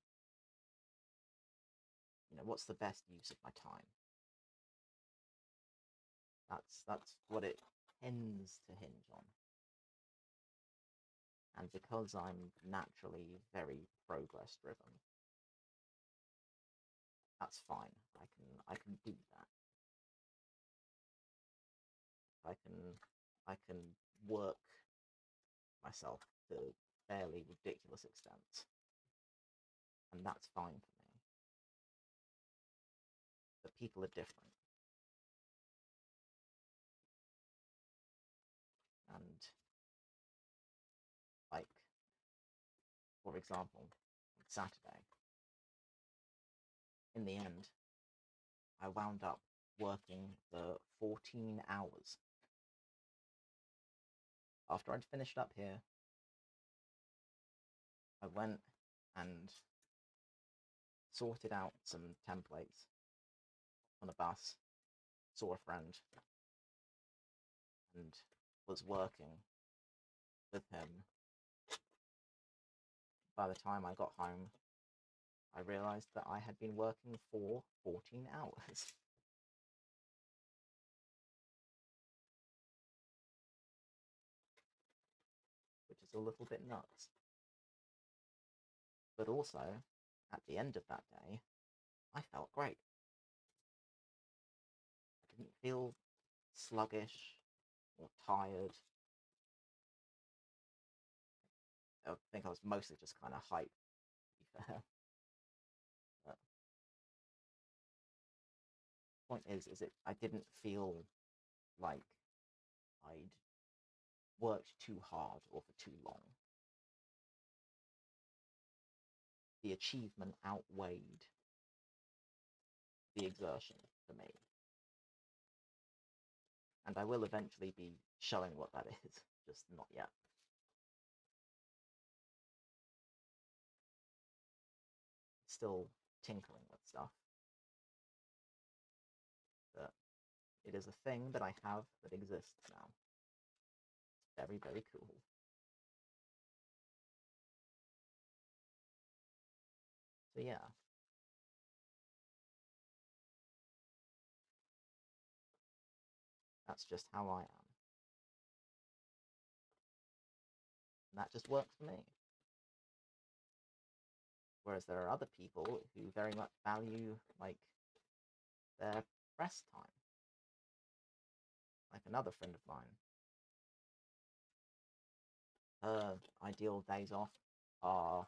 Speaker 1: what's the best use of my time? That's what it tends to hinge on. And because I'm naturally very progress driven, that's fine. I can do that. I can work myself to fairly ridiculous extents, and that's fine for me. But people are different, and, like, for example, on Saturday, in the end, I wound up working for 14 hours. After I'd finished up here, I went and sorted out some templates on a bus, saw a friend, and was working with him. By the time I got home, I realized that I had been working for 14 hours. Which is a little bit nuts. But also, at the end of that day, I felt great. I didn't feel sluggish or tired. I think I was mostly just kind of hyped, to be fair. But the point is I didn't feel like I'd worked too hard or for too long. The achievement outweighed the exertion for me. And I will eventually be showing what that is, just not yet. Still tinkering with stuff. But it is a thing that I have that exists now. Very, very cool. So yeah. That's just how I am. And that just works for me. Whereas there are other people who very much value, like, their rest time. Like another friend of mine. Her ideal days off are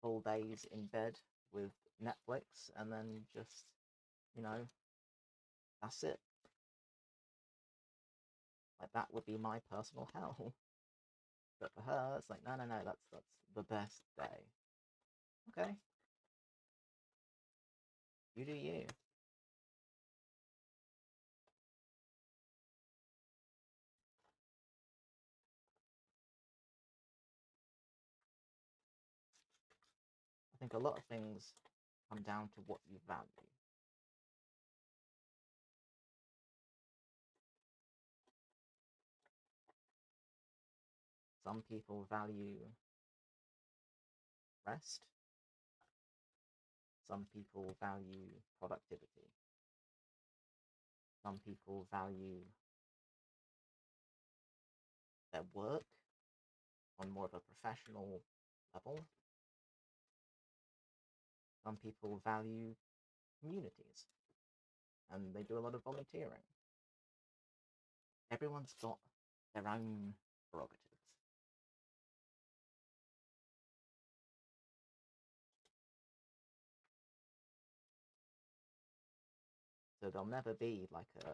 Speaker 1: full days in bed with Netflix, and then just, that's it. Like, that would be my personal hell. But for her, it's like, no, that's the best day. Okay. You do you. I think a lot of things come down to what you value. Some people value rest. Some people value productivity. Some people value their work on more of a professional level. Some people value communities and they do a lot of volunteering. Everyone's got their own prerogatives. So there'll never be like a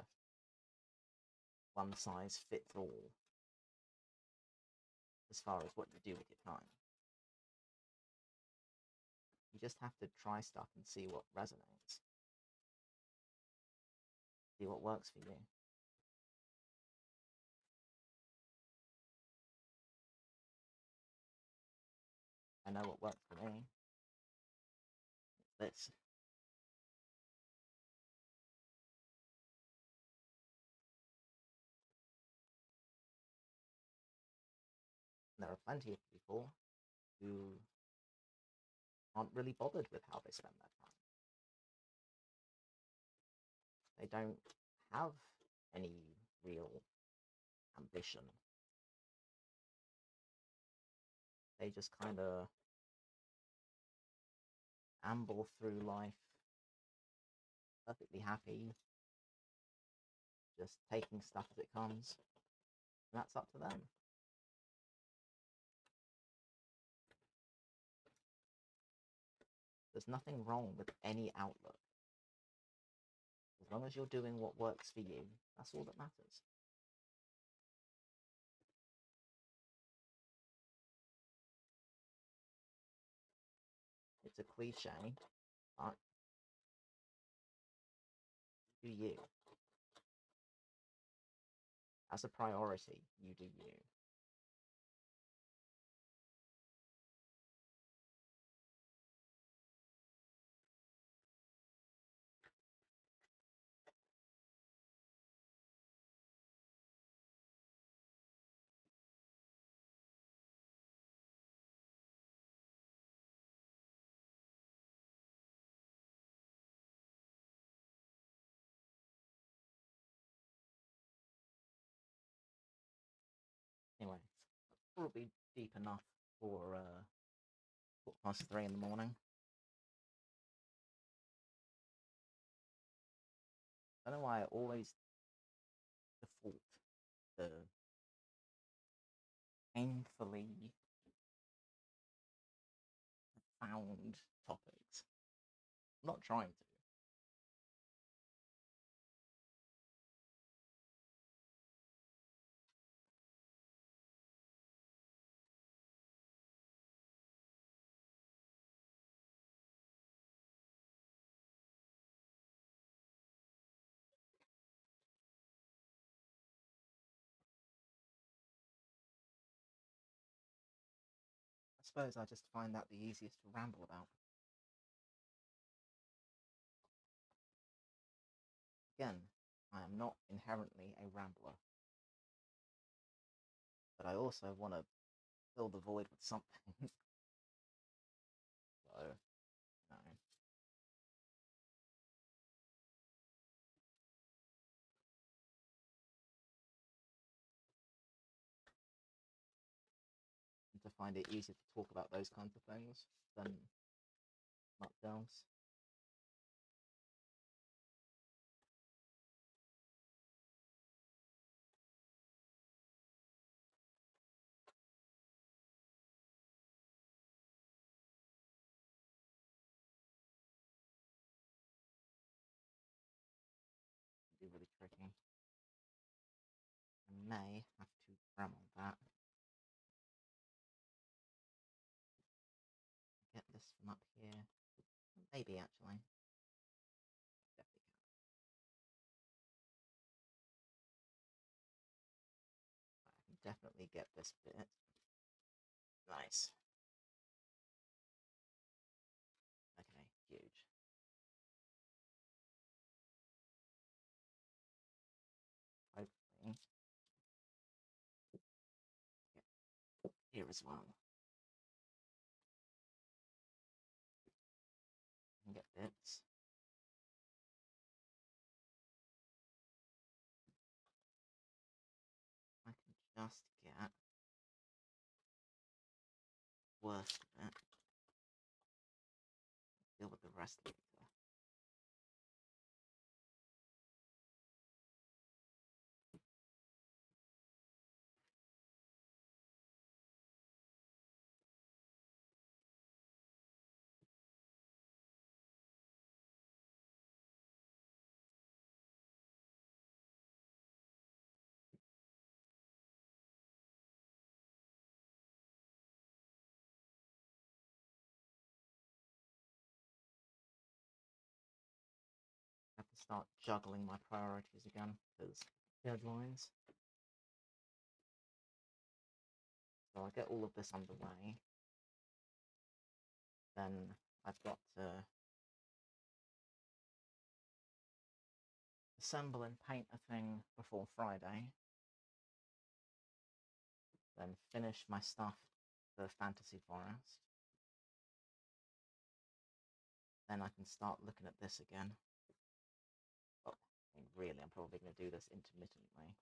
Speaker 1: one-size-fits-all as far as what you do with your time. You just have to try stuff and see what resonates. See what works for you. I know what works for me. It's this. There are plenty of people who aren't really bothered with how they spend their time. They don't have any real ambition. They just kind of amble through life perfectly happy, just taking stuff as it comes, and that's up to them. There's nothing wrong with any outlook. As long as you're doing what works for you, that's all that matters. It's a cliche, but do you. As a priority, you do you. Anyway, probably deep enough for 3:15 in the morning. I don't know why I always default to painfully profound topics. I'm not trying to. I suppose I just find that the easiest to ramble about. Again, I am not inherently a rambler, but I also want to fill the void with something. So, you know. And to find it easier to talk about those kinds of things than much else. It'd be really tricky. I may have to Dremel that. Get this from up here. Maybe actually. Definitely can. I can definitely get this bit. Nice. Okay, huge. Hopefully. Get here as well. And get bits. I can just get worst of it. Deal with the rest later. I have to start juggling my priorities again, because deadlines. So I'll get all of this underway. Then I've got to assemble and paint a thing before Friday. Then finish my stuff for Fantasy Forest. Then I can start looking at this again. Well, I mean, really, I'm probably going to do this intermittently.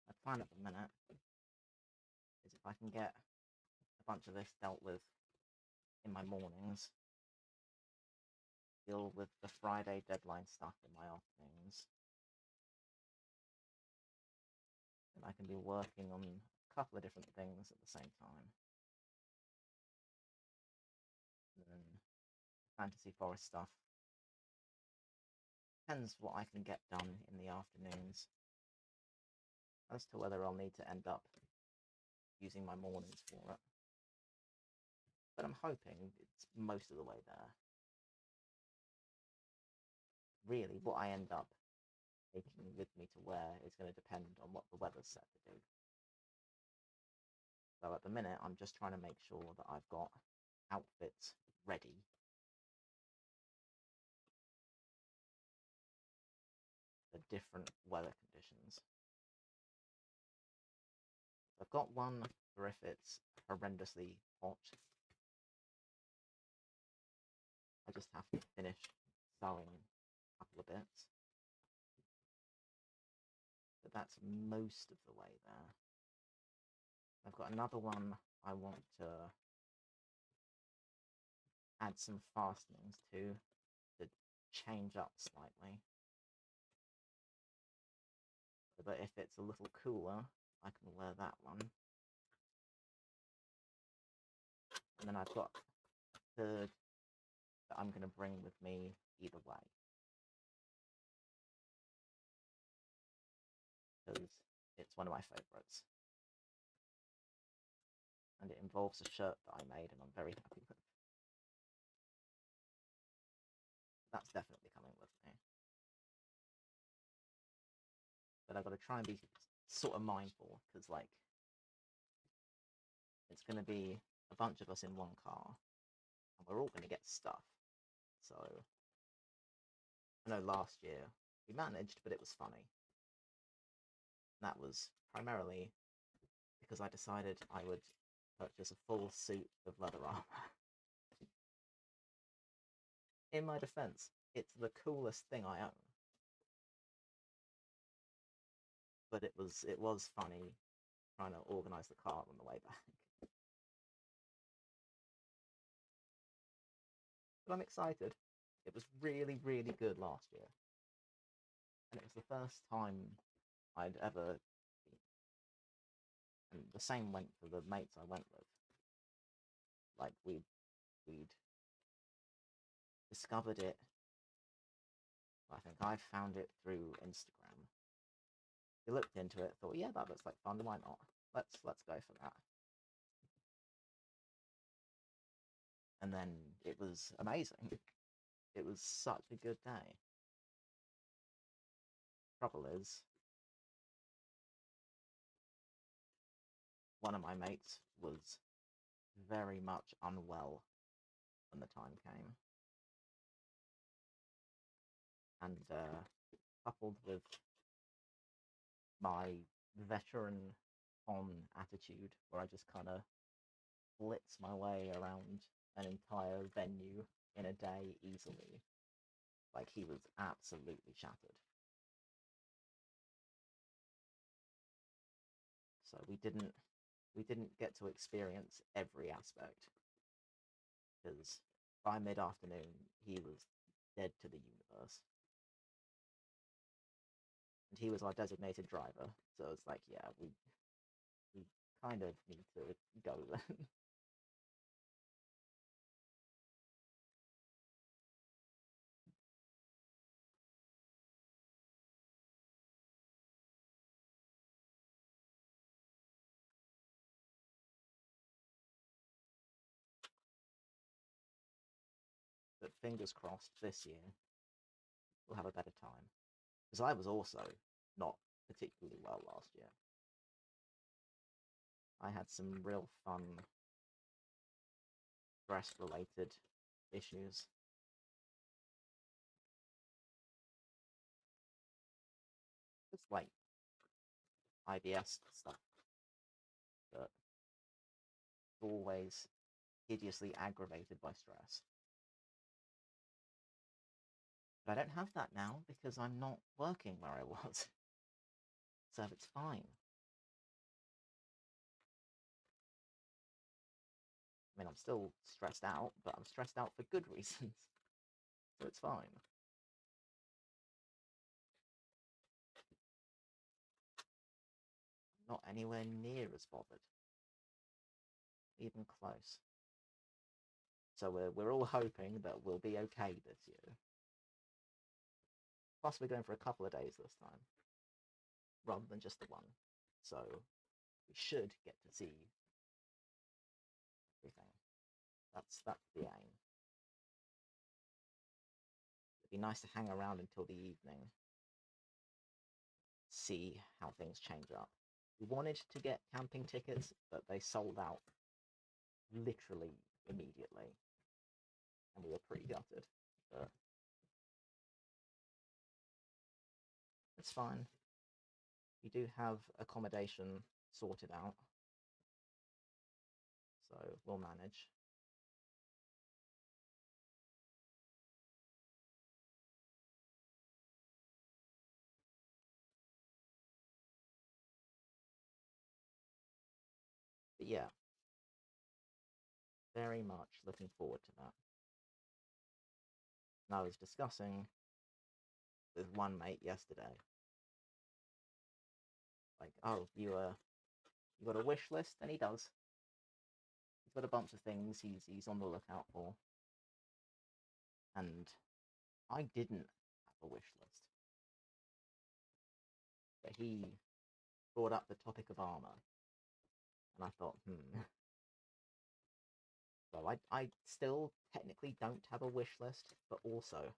Speaker 1: My plan at the minute is if I can get a bunch of this dealt with in my mornings, deal with the Friday deadline stuff in my afternoons, then I can be working on a couple of different things at the same time. And then Fantasy Forest stuff depends what I can get done in the afternoons as to whether I'll need to end up using my mornings for it. But I'm hoping it's most of the way there. Really, what I end up taking with me to wear is going to depend on what the weather's set to do. So at the minute, I'm just trying to make sure that I've got outfits ready for different weather conditions. I've got one for if it's horrendously hot. I just have to finish sewing a couple of bits. But that's most of the way there. I've got another one I want to add some fastenings to change up slightly. But if it's a little cooler, I can wear that one. And then I've got a third that I'm going to bring with me either way. Because it's one of my favourites. And it involves a shirt that I made and I'm very happy with. That's definitely coming with me. But I've got to try and be sort of mindful, because, like, it's going to be a bunch of us in one car, and we're all going to get stuff. So, I know last year we managed, but it was funny. And that was primarily because I decided I would purchase a full suit of leather armor. In my defense, it's the coolest thing I own. But it was funny trying to organise the car on the way back. But I'm excited. It was really, really good last year. And it was the first time I'd ever been. And the same went for the mates I went with. Like, we'd discovered it. I think I found it through Instagram. We looked into it, thought, yeah, that looks like fun, why not? Let's go for that. And then it was amazing. It was such a good day. Trouble is, one of my mates was very much unwell when the time came. And coupled with my veteran on attitude, where I just kind of blitz my way around an entire venue in a day easily. Like, he was absolutely shattered. So we didn't get to experience every aspect, because by mid-afternoon he was dead to the universe. And he was our designated driver, so it's like, yeah, we kind of need to go then. But fingers crossed this year we'll have a better time. Because I was also not particularly well last year. I had some real fun stress-related issues. It's like IBS stuff that always hideously aggravated by stress. But I don't have that now because I'm not working where I was. So it's fine. I mean, I'm still stressed out, but I'm stressed out for good reasons. So it's fine. Not anywhere near as bothered. Even close. So we're all hoping that we'll be okay this year. Plus, we're going for a couple of days this time, rather than just the one. So we should get to see everything. That's the aim. It'd be nice to hang around until the evening, see how things change up. We wanted to get camping tickets, but they sold out literally immediately, and we were pretty gutted. But it's fine. We do have accommodation sorted out, so we'll manage. But yeah, very much looking forward to that. And I was discussing with one mate yesterday, like, oh, you got a wish list? And he does. He's got a bunch of things he's on the lookout for. And I didn't have a wish list. But he brought up the topic of armor. And I thought, Well, I still technically don't have a wish list, but also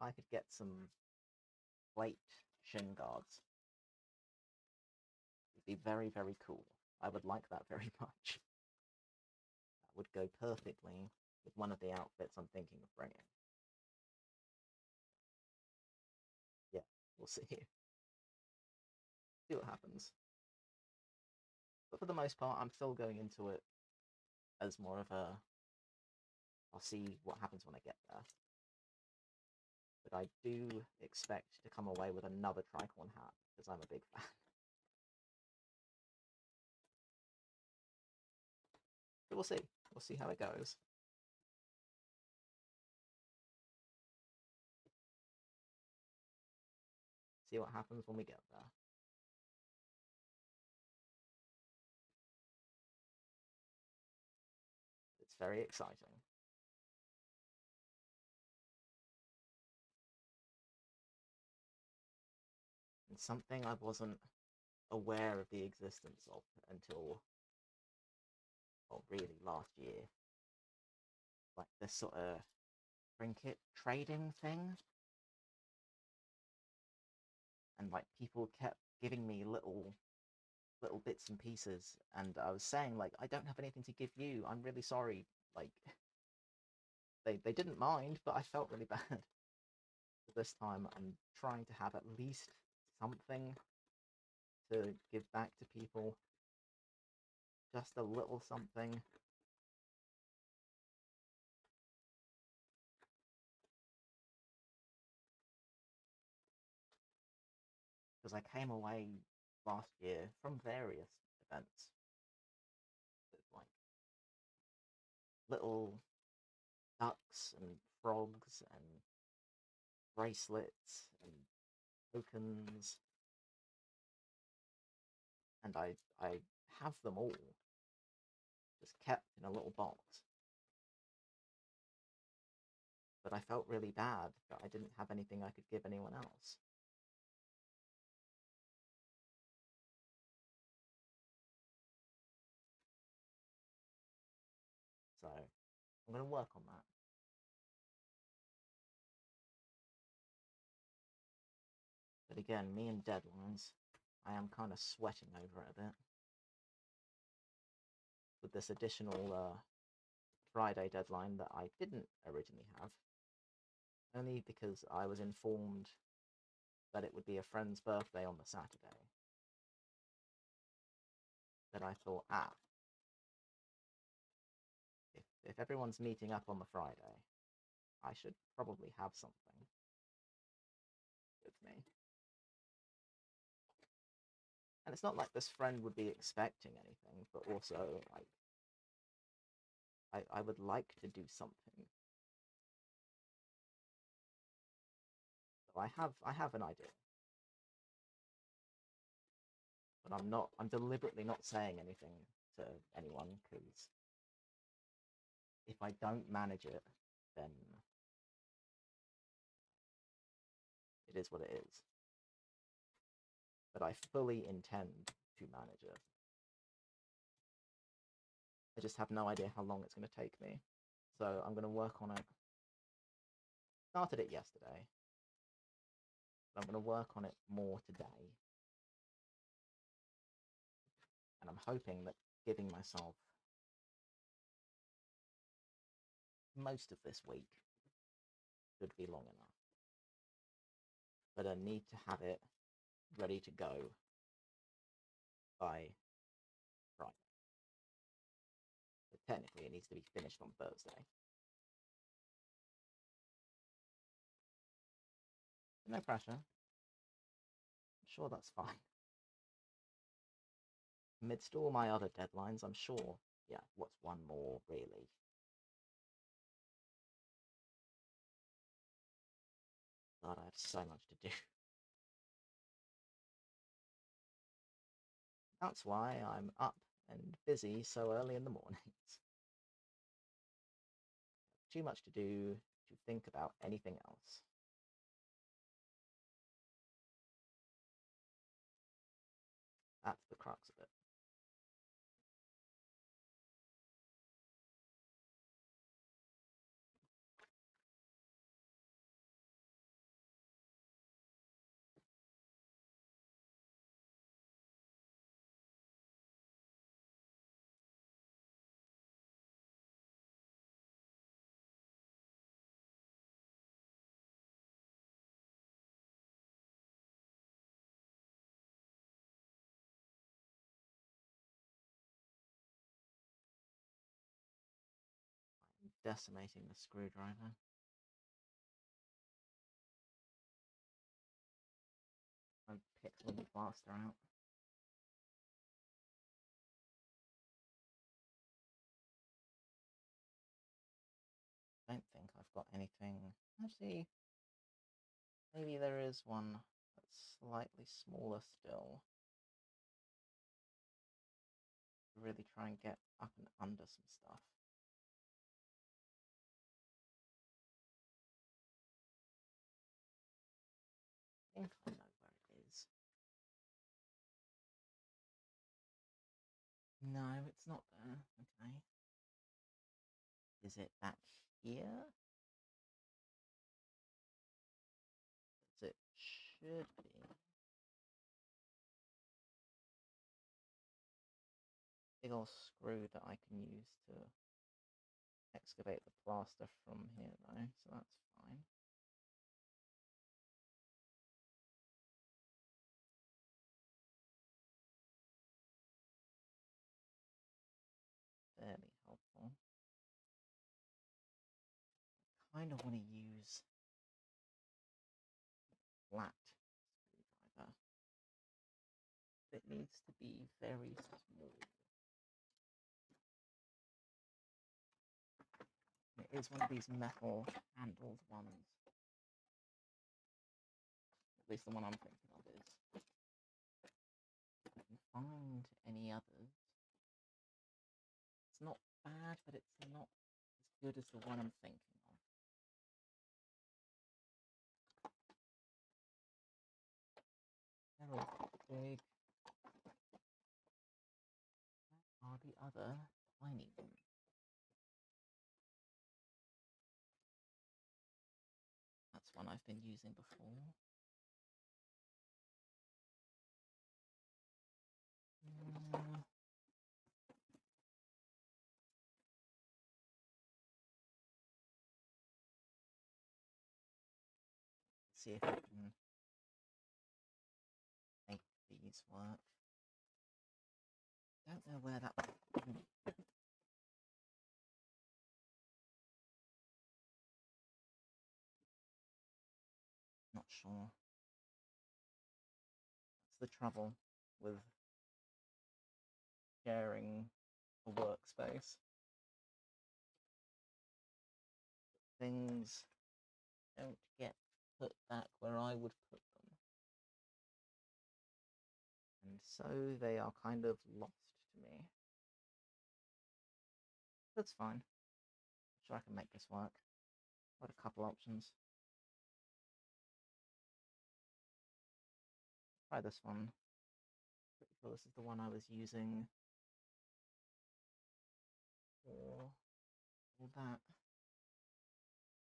Speaker 1: I could get some plate shin guards. It'd be very, very cool. I would like that very much. That would go perfectly with one of the outfits I'm thinking of bringing. Yeah, we'll see. See what happens. But for the most part, I'm still going into it as more of a, I'll see what happens when I get there. But I do expect to come away with another tricorn hat, because I'm a big fan. But we'll see. We'll see how it goes. See what happens when we get there. It's very exciting. And something I wasn't aware of the existence of until, well, really last year. Like this sort of trinket trading thing. And like people kept giving me little bits and pieces, and I was saying, like, I don't have anything to give you, I'm really sorry. Like, they didn't mind, but I felt really bad. This time I'm trying to have at least something to give back to people. just a little something. Because I came away last year from various events with like little ducks and frogs and bracelets and tokens, and I have them all just kept in a little box. But I felt really bad that I didn't have anything I could give anyone else. So I'm going to work on that. But again, me and deadlines, I am kind of sweating over it a bit. With this additional Friday deadline that I didn't originally have. Only because I was informed that it would be a friend's birthday on the Saturday. That I thought, if everyone's meeting up on the Friday, I should probably have something with me. And it's not like this friend would be expecting anything, but also, like, I would like to do something. So I have an idea. But I'm deliberately not saying anything to anyone, because if I don't manage it, then it is what it is. But I fully intend to manage it. I just have no idea how long it's going to take me. So I'm going to work on it. Started it yesterday. But I'm going to work on it more today. And I'm hoping that giving myself most of this week should be long enough. But I need to have it ready to go by Friday. But technically it needs to be finished on Thursday. No pressure. I'm sure that's fine. Amidst all my other deadlines, I'm sure, yeah, what's one more, really? God, I have so much to do. That's why I'm up and busy so early in the mornings. Too much to do to think about anything else. That's the crux of it. I'm decimating the screwdriver. I'm pixeling the plaster out. I don't think I've got anything. Actually, maybe there is one that's slightly smaller still. Really try and get up and under some stuff. I think I know where it is. No, it's not there. Okay. Is it back here? As it should be. Big old screw that I can use to excavate the plaster from here though, so that's fine. helpful. I kind of want to use flat screwdriver. It needs to be very small. It is one of these metal handled ones. At least the one I'm thinking of is. If I can find any others. It's not bad, but it's not as good as the one I'm thinking of. They're all big. Where are the other tiny ones? That's one I've been using before. See if I can make these work. Don't know where that. Not sure. That's the trouble with sharing a workspace. Things don't get put back where I would put them. And so they are kind of lost to me. That's fine. I'm sure I can make this work. Got a couple options. Try this one. Pretty sure this is the one I was using for all that.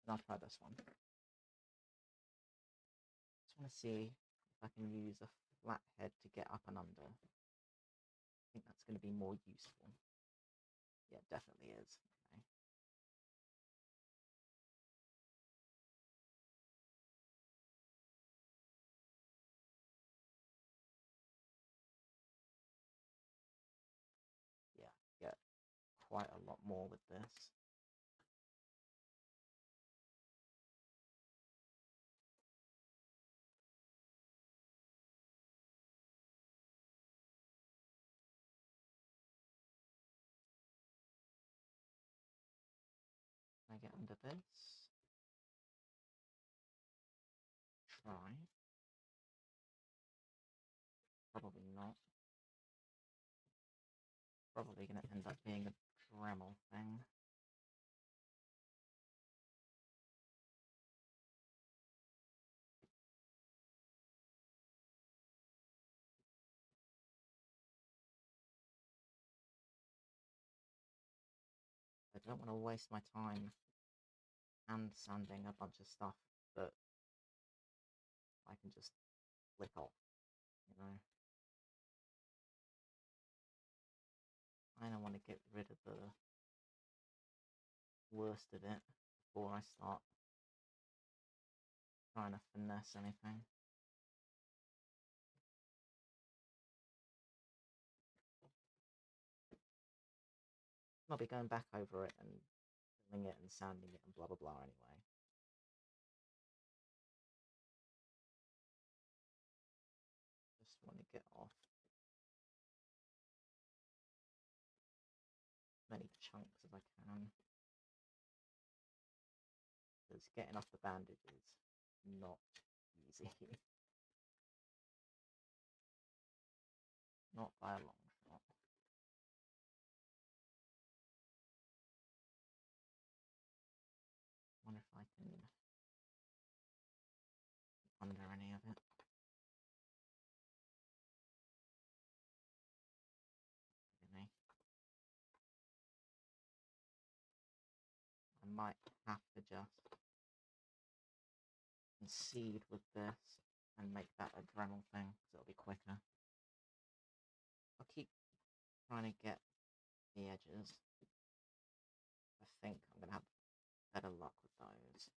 Speaker 1: And I'll try this one. Just want to see if I can use a flat head to get up and under. I think that's going to be more useful. Yeah, it definitely is. Okay. Yeah, get quite a lot more with this. Can I get under this? Try. Probably not. Probably going to end up being a Dremel thing. I don't want to waste my time hand sanding a bunch of stuff that I can just flick off, you know. I don't want to get rid of the worst of it before I start trying to finesse anything. I'll be going back over it and filling it and sanding it and blah blah blah anyway. Just want to get off as many chunks as I can. Because getting off the bandage is not easy. Not by a long shot. Wonder if I can under any of it. Really. I might have to just concede with this and make that a Dremel thing, because it'll be quicker. I'll keep trying to get the edges. I think I'm going to have better luck with those.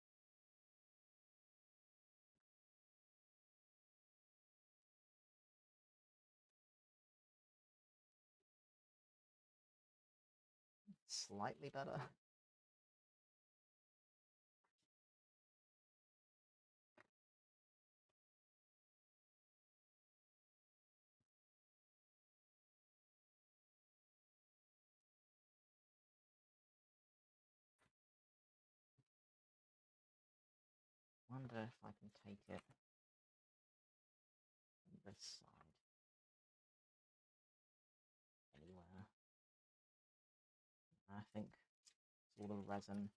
Speaker 1: slightly better. Wonder if I can take it from this side anywhere. I think it's all the resin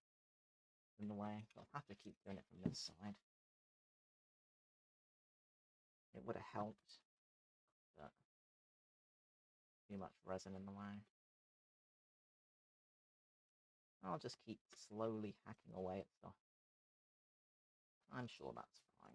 Speaker 1: in the way, but I'll have to keep doing it from this side. It would have helped, but too much resin in the way. I'll just keep slowly hacking away at stuff. I'm sure that's fine.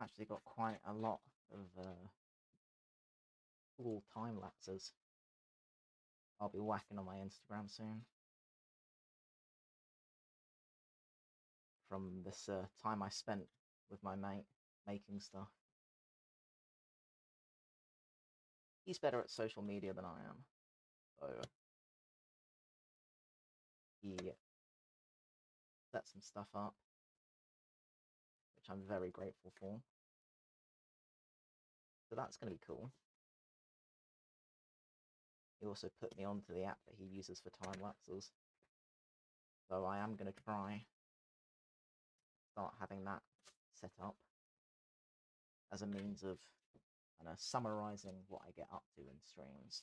Speaker 1: Actually got quite a lot of cool time lapses I'll be whacking on my Instagram soon. From this time I spent with my mate making stuff. He's better at social media than I am, so he set some stuff up, which I'm very grateful for. So that's going to be cool. He also put me onto the app that he uses for time lapses. So I am going to try start having that set up as a means of summarizing what I get up to in streams.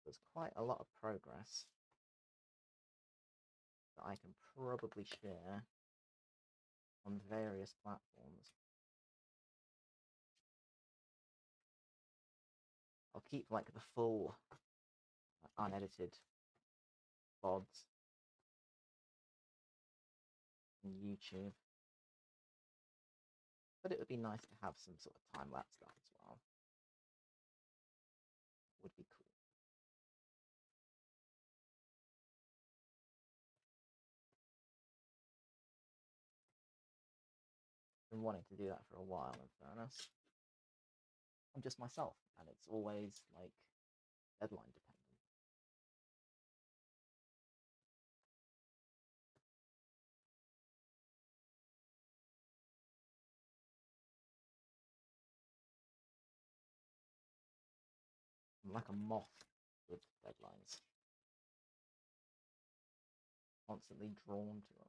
Speaker 1: There's quite a lot of progress that I can probably share on various platforms. I'll keep like the full unedited VODs on YouTube, but it would be nice to have some sort of time-lapse stuff as well. Would be cool. Been wanting to do that for a while, in fairness. I'm just myself, and it's always like deadline dependent. I'm like a moth with deadlines. Constantly drawn to them.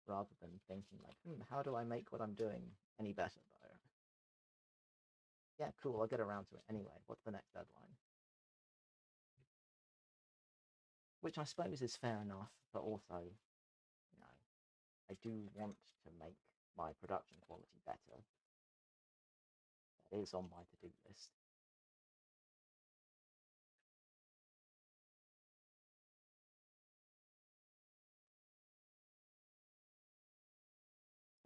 Speaker 1: Rather than thinking like, how do I make what I'm doing any better though? Yeah, cool, I'll get around to it anyway. What's the next deadline? Which I suppose is fair enough, but also, you know, I do want to make my production quality better. That is on my to-do list.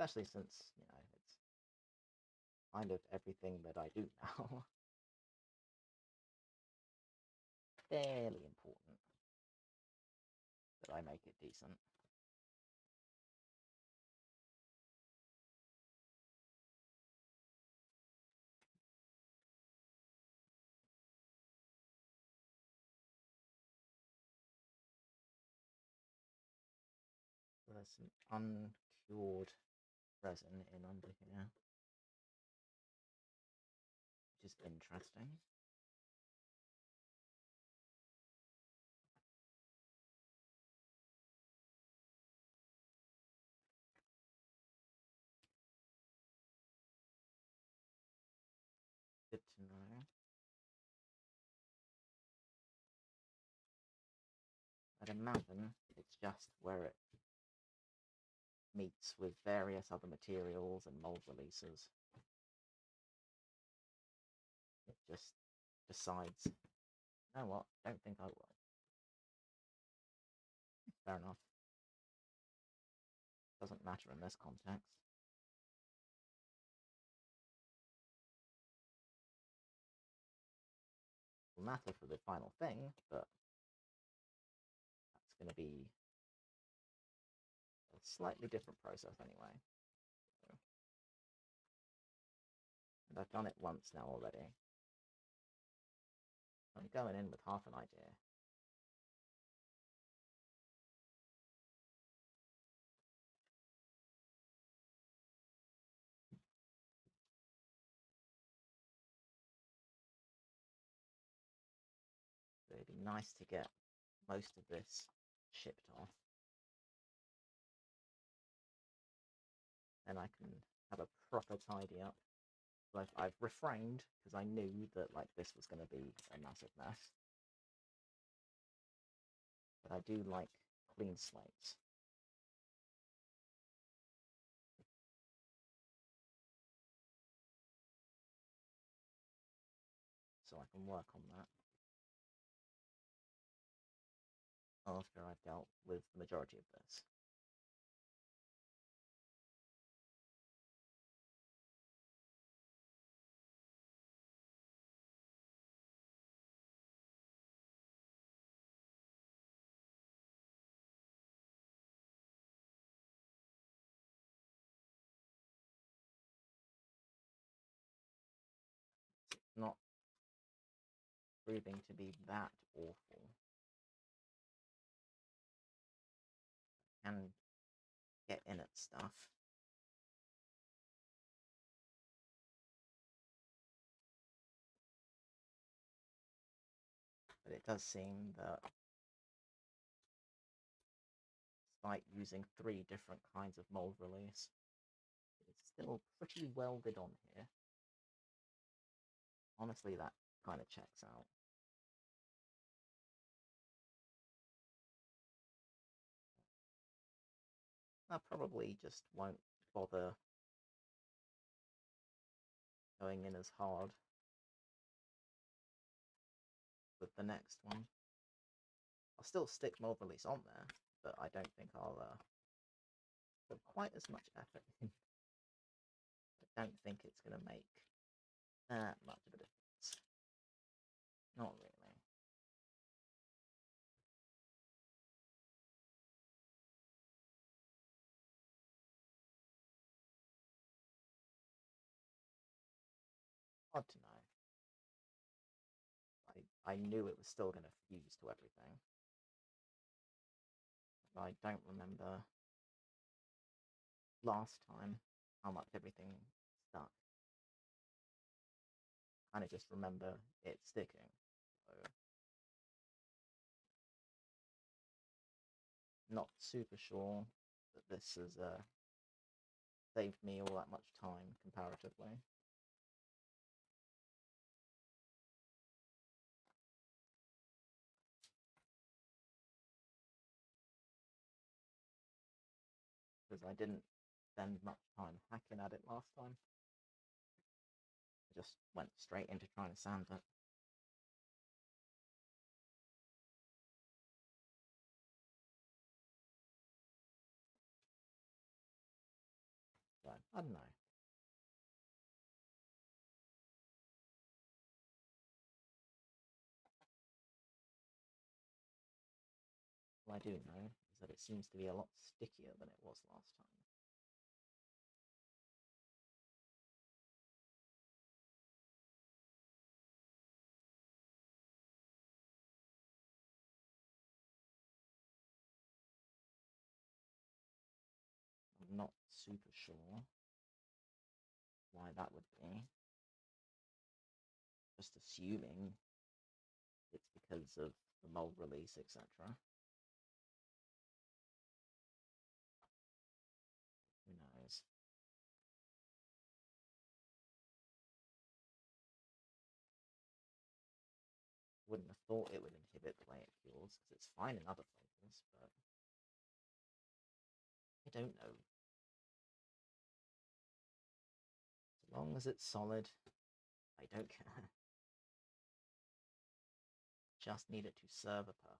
Speaker 1: Especially since, you know, it's kind of everything that I do now. Fairly important that I make it decent. There's some uncured resin in under here, which is interesting. I'd imagine it's just where it meets with various other materials and mold releases. It just decides, you know what, don't think I will. Fair enough. Doesn't matter in this context. Will matter for the final thing, but that's going to be a slightly different process anyway. So, and I've done it once now already. I'm going in with half an idea. So it'd be nice to get most of this shipped off. Then I can have a proper tidy up. So I've refrained because I knew that like this was going to be a massive mess. But I do like clean slates. So I can work on that after I've dealt with the majority of this. It's not proving to be that awful. I can get in at stuff. But it does seem that despite using 3 different kinds of mold release, it's still pretty welded on here. Honestly, that kind of checks out. I probably just won't bother going in as hard with the next one. I'll still stick mold release on there, but I don't think I'll put quite as much effort in. I don't think it's going to make that much of a difference. Not really. Hard to know. I knew it was still going to fuse to everything. But I don't remember last time how much everything stuck. I kind of just remember it sticking. So not super sure that this has saved me all that much time comparatively. Because I didn't spend much time hacking at it last time. I just went straight into trying to sand it. So, I don't know. What I do know is that it seems to be a lot stickier than it was last time. I'm not super sure why that would be. Just assuming it's because of the mold release, etc. Who knows? Wouldn't have thought it would inhibit the way it cures, because it's fine in other places. things, but I don't know. As long as it's solid, I don't care. Just need it to serve a purpose.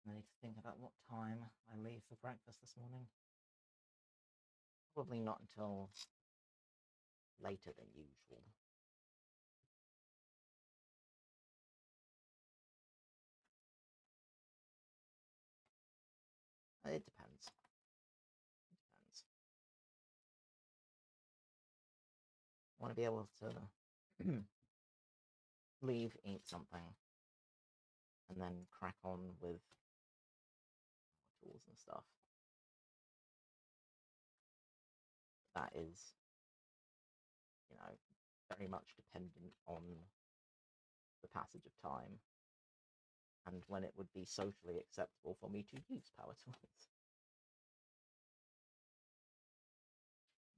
Speaker 1: I need to think about what time I leave for breakfast this morning. Probably not until later than usual. It depends. It depends. I want to be able to leave, eat something, and then crack on with tools and stuff. That is, very much dependent on the passage of time and when it would be socially acceptable for me to use power tools.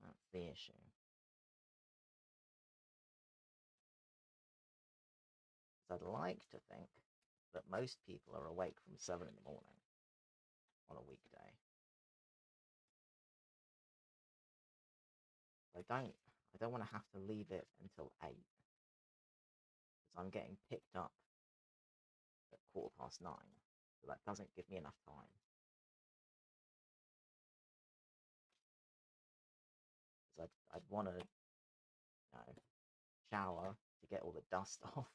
Speaker 1: That's the issue. Because I'd like to think that most people are awake from 7 in the morning on a weekday. I don't want to have to leave it until 8 because I'm getting picked up at 9:15, so that doesn't give me enough time. Because I'd want to, shower to get all the dust off.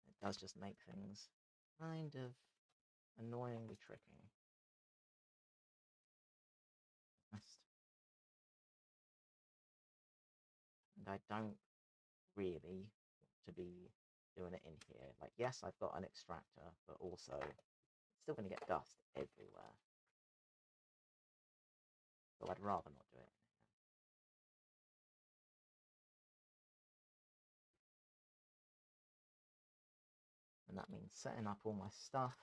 Speaker 1: It does just make things kind of annoyingly tricky. And I don't really want to be doing it in here. Like, yes, I've got an extractor, but also it's still going to get dust everywhere. So I'd rather not do it in here. And that means setting up all my stuff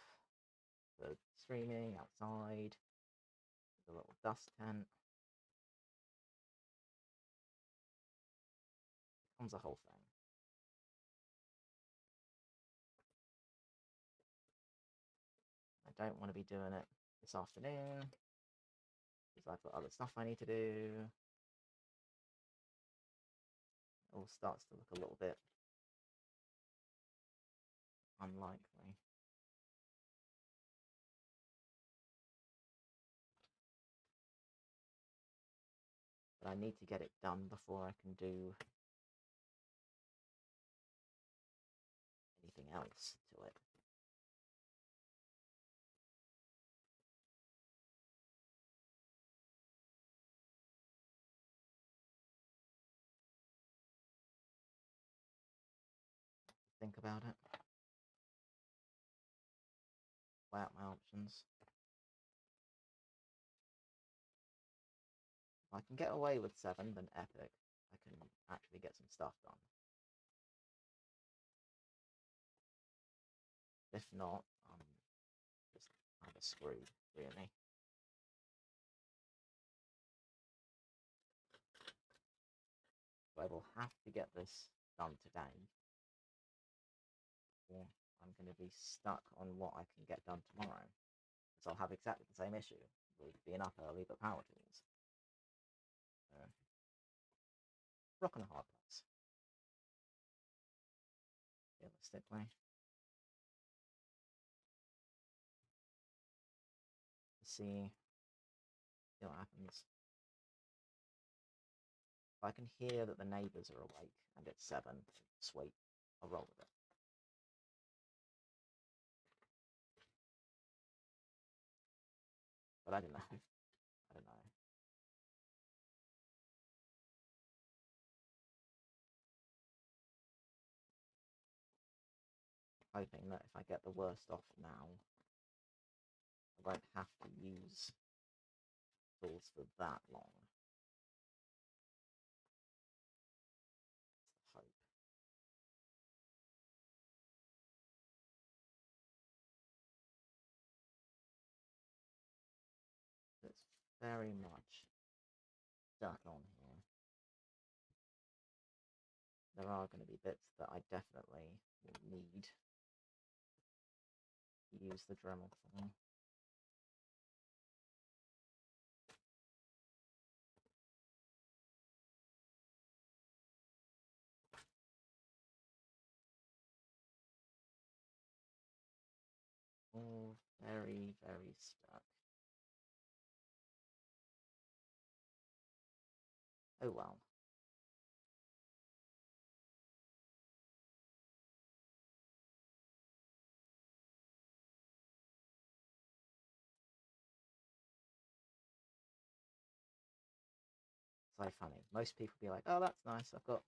Speaker 1: for streaming outside, the little dust tent. Becomes a whole thing. I don't want to be doing it this afternoon because I've got other stuff I need to do. It all starts to look a little bit unlikely. But I need to get it done before I can do anything else to it. Think about it. Weigh out my options. If I can get away with 7, then epic. I can actually get some stuff done. If not, I'm just kind of screwed, really. So I will have to get this done today, or I'm going to be stuck on what I can get done tomorrow. Because I'll have exactly the same issue with being up early but power tools. Rock and a hard place. Realistically. See what happens. If I can hear that the neighbours are awake and it's 7, sweet, I'll roll with it. But I don't know. I don't know. Hoping that if I get the worst off now, I won't have to use stalls for that long. That's the hope. It's very much stuck on here. There are going to be bits that I definitely will need to use the Dremel for. All very, very stuck. Oh well. So funny. Most people be like, "Oh, that's nice. I've got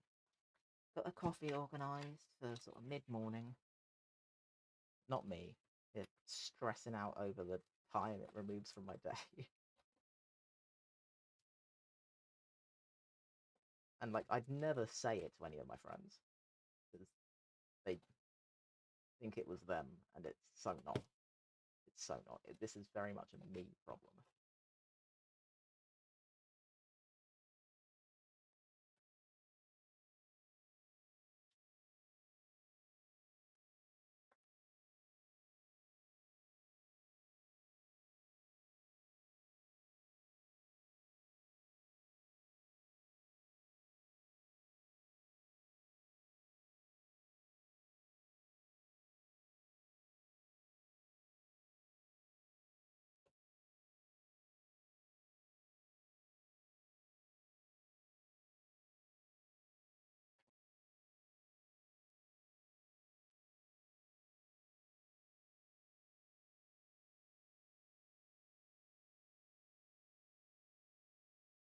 Speaker 1: a coffee organised for sort of mid-morning." Not me. It's stressing out over the time it removes from my day. And like, I'd never say it to any of my friends because they think it was them, and it's so not. It's so not. This is very much a me problem.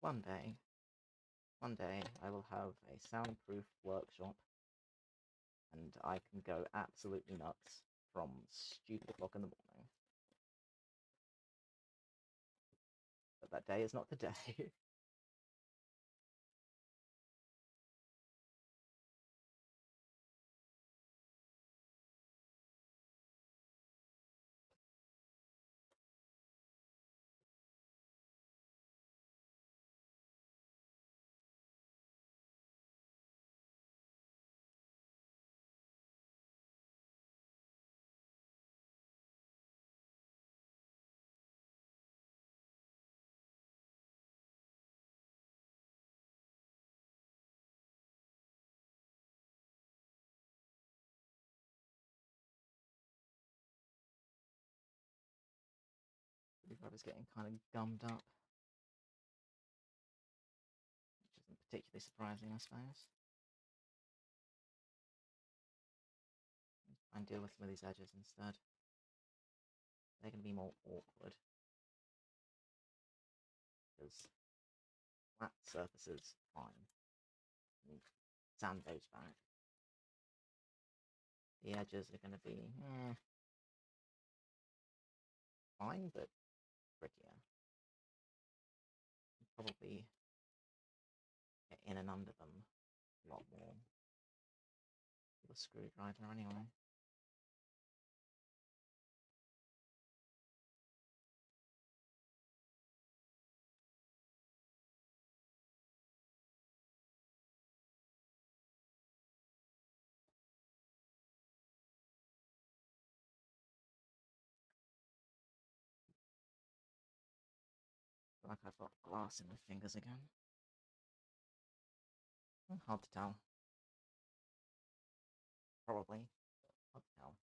Speaker 1: One day, I will have a soundproof workshop, and I can go absolutely nuts from stupid o'clock in the morning. But that day is not the day. I was getting kind of gummed up, which isn't particularly surprising, I suppose. Try and deal with some of these edges instead. They're going to be more awkward because flat surfaces fine, and sand goes back. The edges are going to be fine, but trickier. Probably get in and under them a lot more with a screwdriver anyway. Like I've got glass in my fingers again. Hard to tell. Probably. Hard to tell.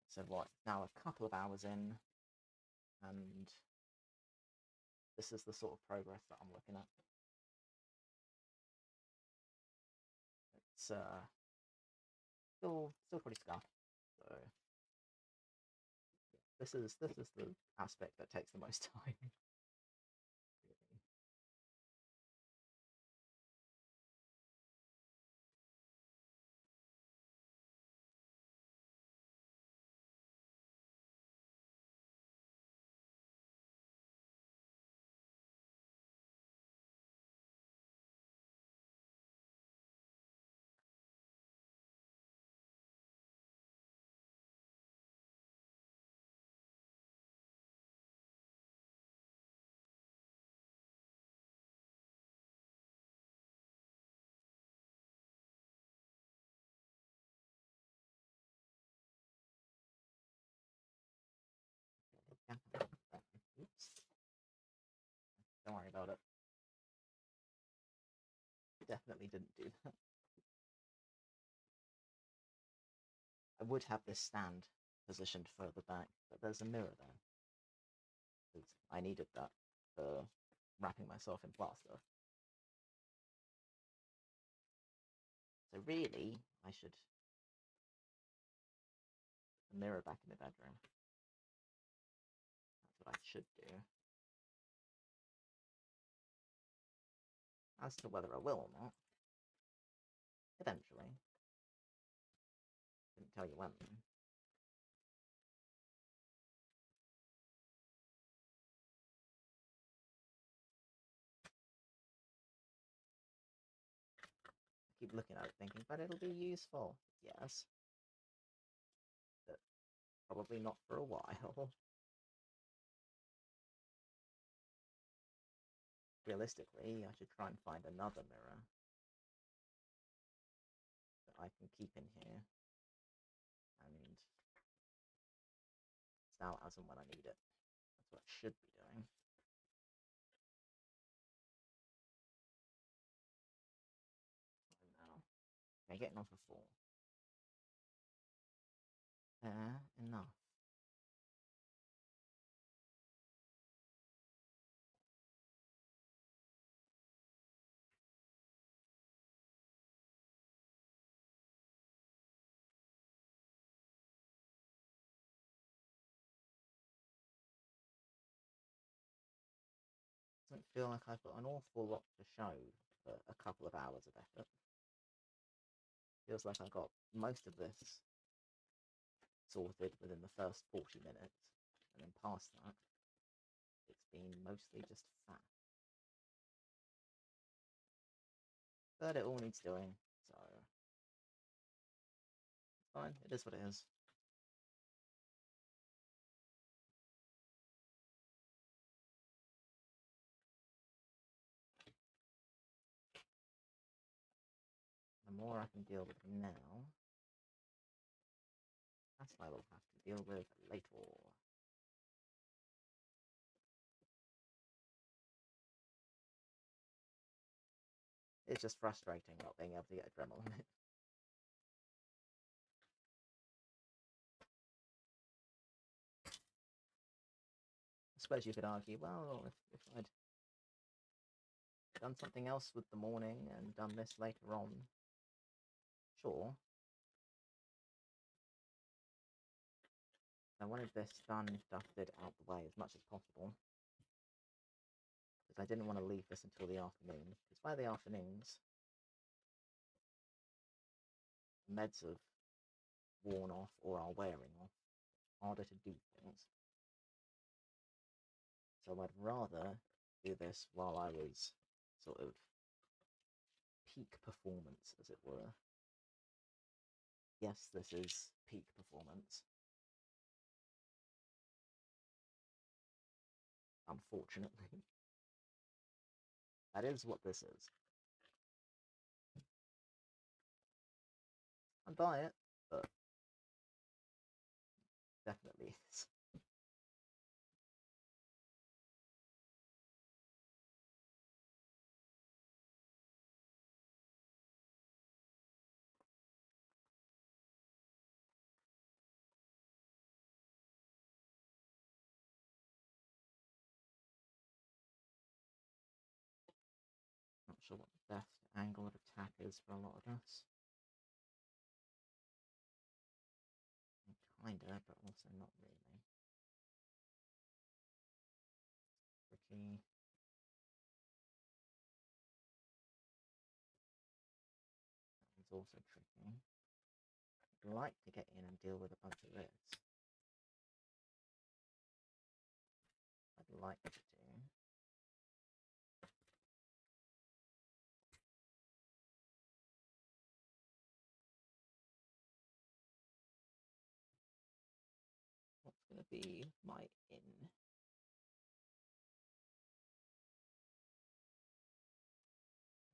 Speaker 1: So what? Now a couple of hours in, and this is the sort of progress that I'm looking at. It's still pretty scuffed. So this is the aspect that takes the most time. Really. happening. Oops. Don't worry about it. Definitely didn't do that. I would have this stand positioned further back, but there's a mirror there. Because I needed that for wrapping myself in plaster. So really, I should put the mirror back in the bedroom. That's what I should do. As to whether I will or not, eventually. Didn't tell you when. I keep looking at it thinking, but it'll be useful. Yes. But probably not for a while. Realistically, I should try and find another mirror that I can keep in here and style as and when I need it. That's what I should be doing. Now, okay, getting on for 4. Fair enough. Doesn't feel like I've got an awful lot to show for a couple of hours of effort. Feels like I got most of this sorted within the first 40 minutes, and then past that, it's been mostly just fat. But it all needs doing, so it's fine. It is what it is. The more I can deal with now, that's what I will have to deal with later. It's just frustrating not being able to get a Dremel on it. I suppose you could argue, well, if I'd done something else with the morning and done this later on, sure. I wanted this done, dusted, out the way as much as possible. Because I didn't want to leave this until the afternoon. Because by the afternoons, meds have worn off or are wearing off. Harder to do things. So I'd rather do this while I was sort of peak performance, as it were. Yes, this is peak performance. Unfortunately. That is what this is. I'd buy it, but definitely is. Not sure what the best angle of attack is for a lot of us. Kinda, but also not really. Tricky. That one's also tricky. I'd like to get in and deal with a bunch of this. I'd like to do. What's going to be my in?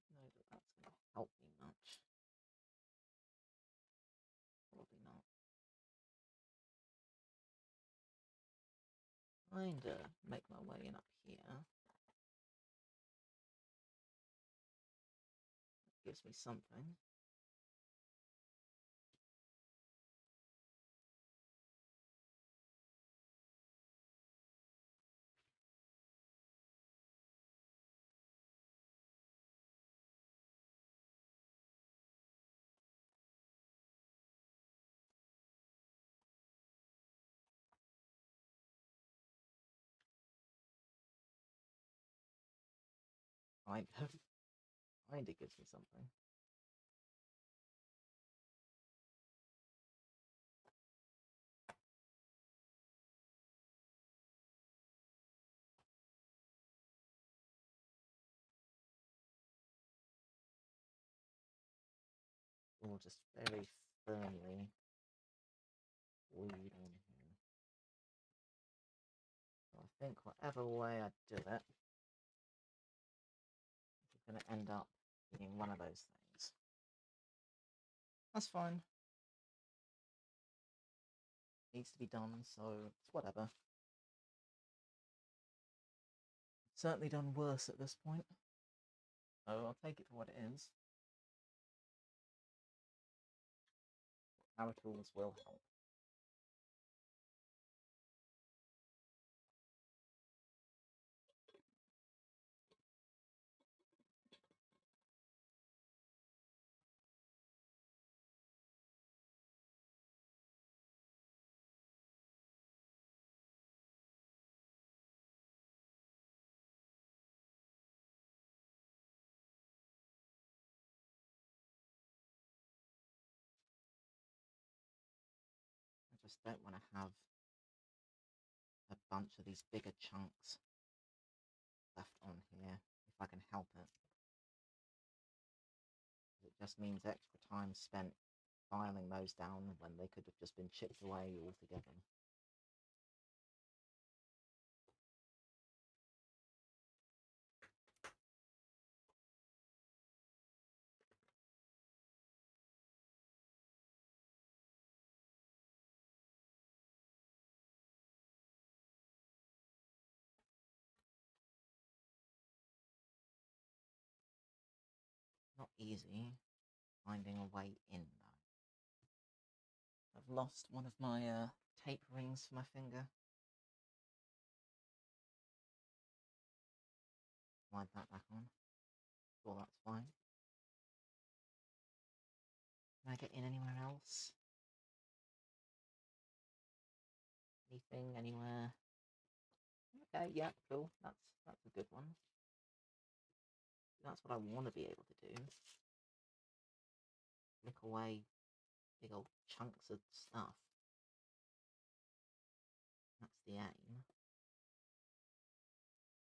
Speaker 1: I know that that's going to help me much. Probably not. kinda make my way in up here. That gives me something. Kinda gives me something. We'll just very firmly lead on here. So I think whatever way I do it, it's going to end up being one of those things. That's fine. Needs to be done, so it's whatever. Certainly done worse at this point. So I'll take it for what it is. Power tools will help. I just don't want to have a bunch of these bigger chunks left on here, if I can help it. It just means extra time spent filing those down when they could have just been chipped away altogether. Not easy finding a way in, though. I've lost one of my tape rings for my finger. Slide that back on. Sure, that's fine. Can I get in anywhere else? Anything, anywhere? Okay, yeah, cool. That's a good one. That's what I want to be able to do. Nick away big old chunks of stuff. That's the aim.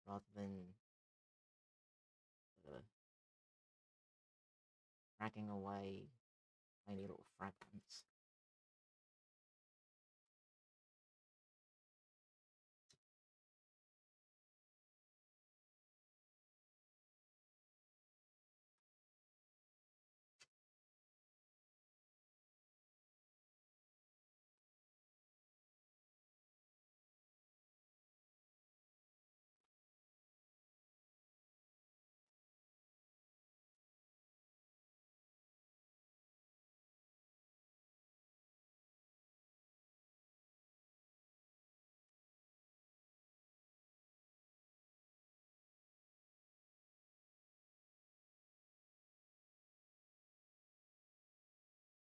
Speaker 1: Rather than dragging away tiny little fragments.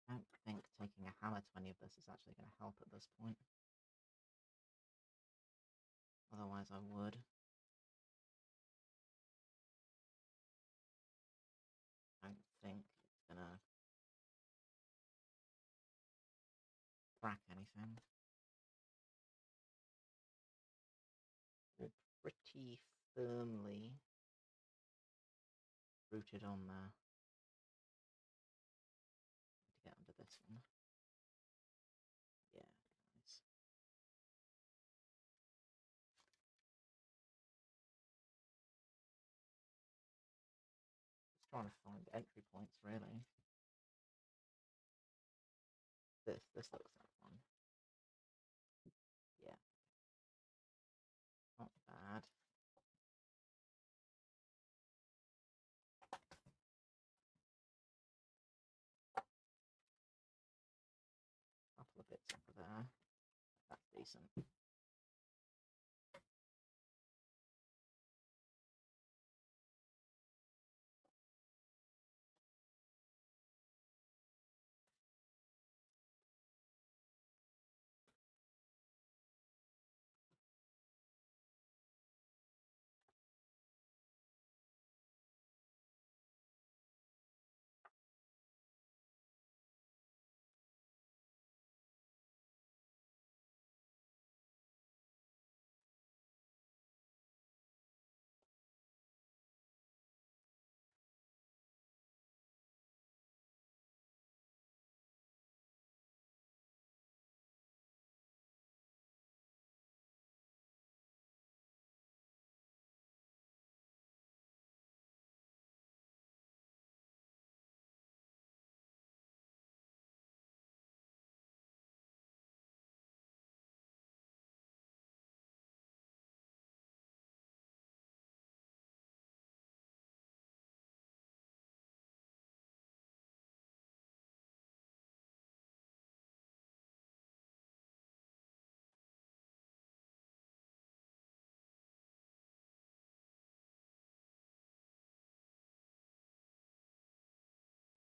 Speaker 1: I don't think taking a hammer to any of this is actually going to help at this point. Otherwise I would. I don't think it's going to crack anything. We're pretty firmly rooted on there. To get under this one. Yeah, nice. Just trying to find entry points, really. This looks like one. Yeah. decent.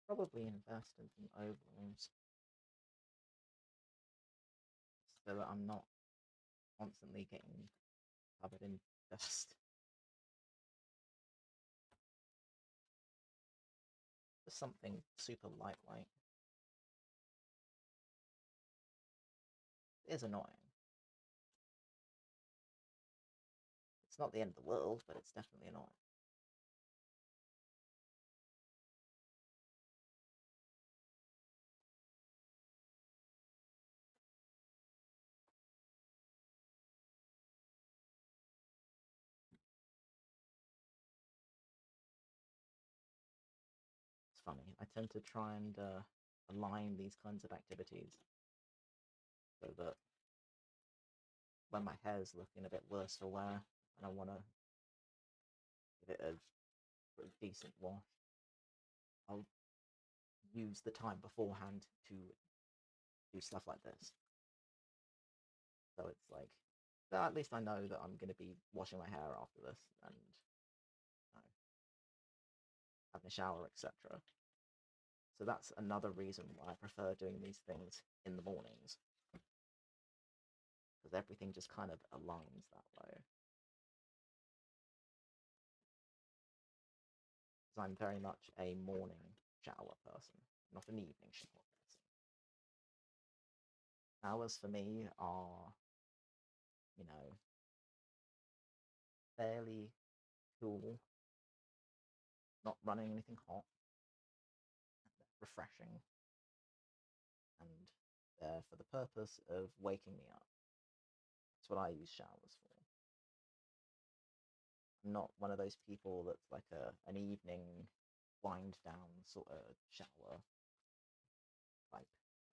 Speaker 1: Probably invest in some overalls so that I'm not constantly getting covered in dust. Just something super lightweight. It is annoying. It's not the end of the world, but it's definitely annoying. It's funny. I tend to try and align these kinds of activities so that when my hair's looking a bit worse for wear and I want to give it a pretty decent wash, I'll use the time beforehand to do stuff like this. So it's like, well, at least I know that I'm going to be washing my hair after this and having a shower, etc. So that's another reason why I prefer doing these things in the mornings, because everything just kind of aligns that way. Because I'm very much a morning shower person, not an evening shower person. Hours for me are, you know, fairly cool, not running anything hot, refreshing, and they're for the purpose of waking me up. That's what I use showers for. I'm not one of those people that's like an evening wind down sort of shower type.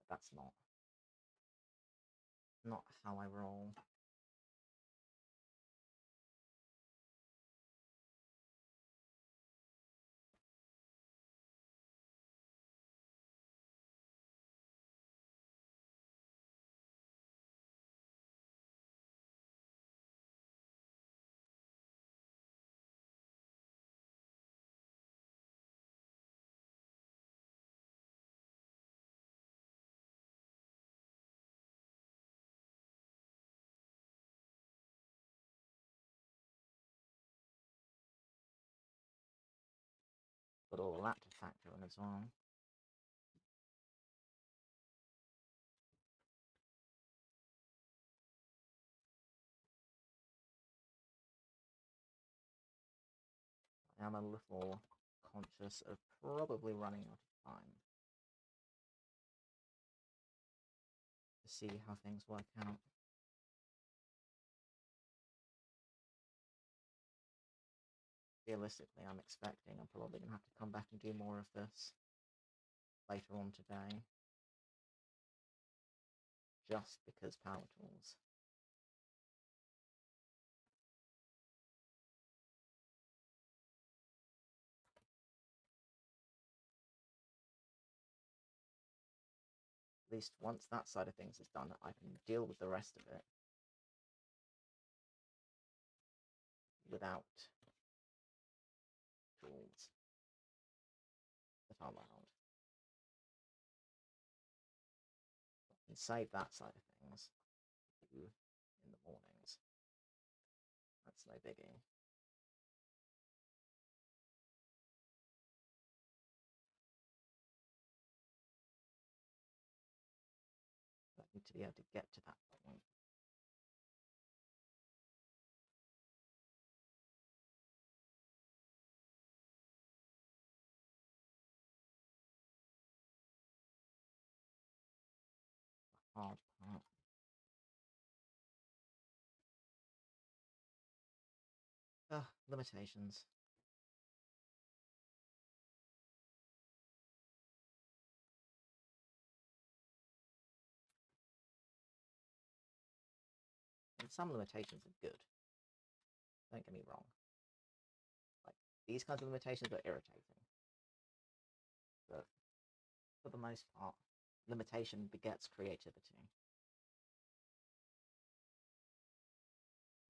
Speaker 1: That's not how I roll. Got all that to factor in as well. I am a little conscious of probably running out of time to see how things work out. Realistically, I'm expecting I'm probably going to have to come back and do more of this later on today, just because power tools. At least once that side of things is done, I can deal with the rest of it without tools that are allowed. And save that side of things in the mornings. That's no biggie. I need to be able to get to that point. The hard part. Limitations. And some limitations are good. Don't get me wrong. Like, these kinds of limitations are irritating. But for the most part, limitation begets creativity.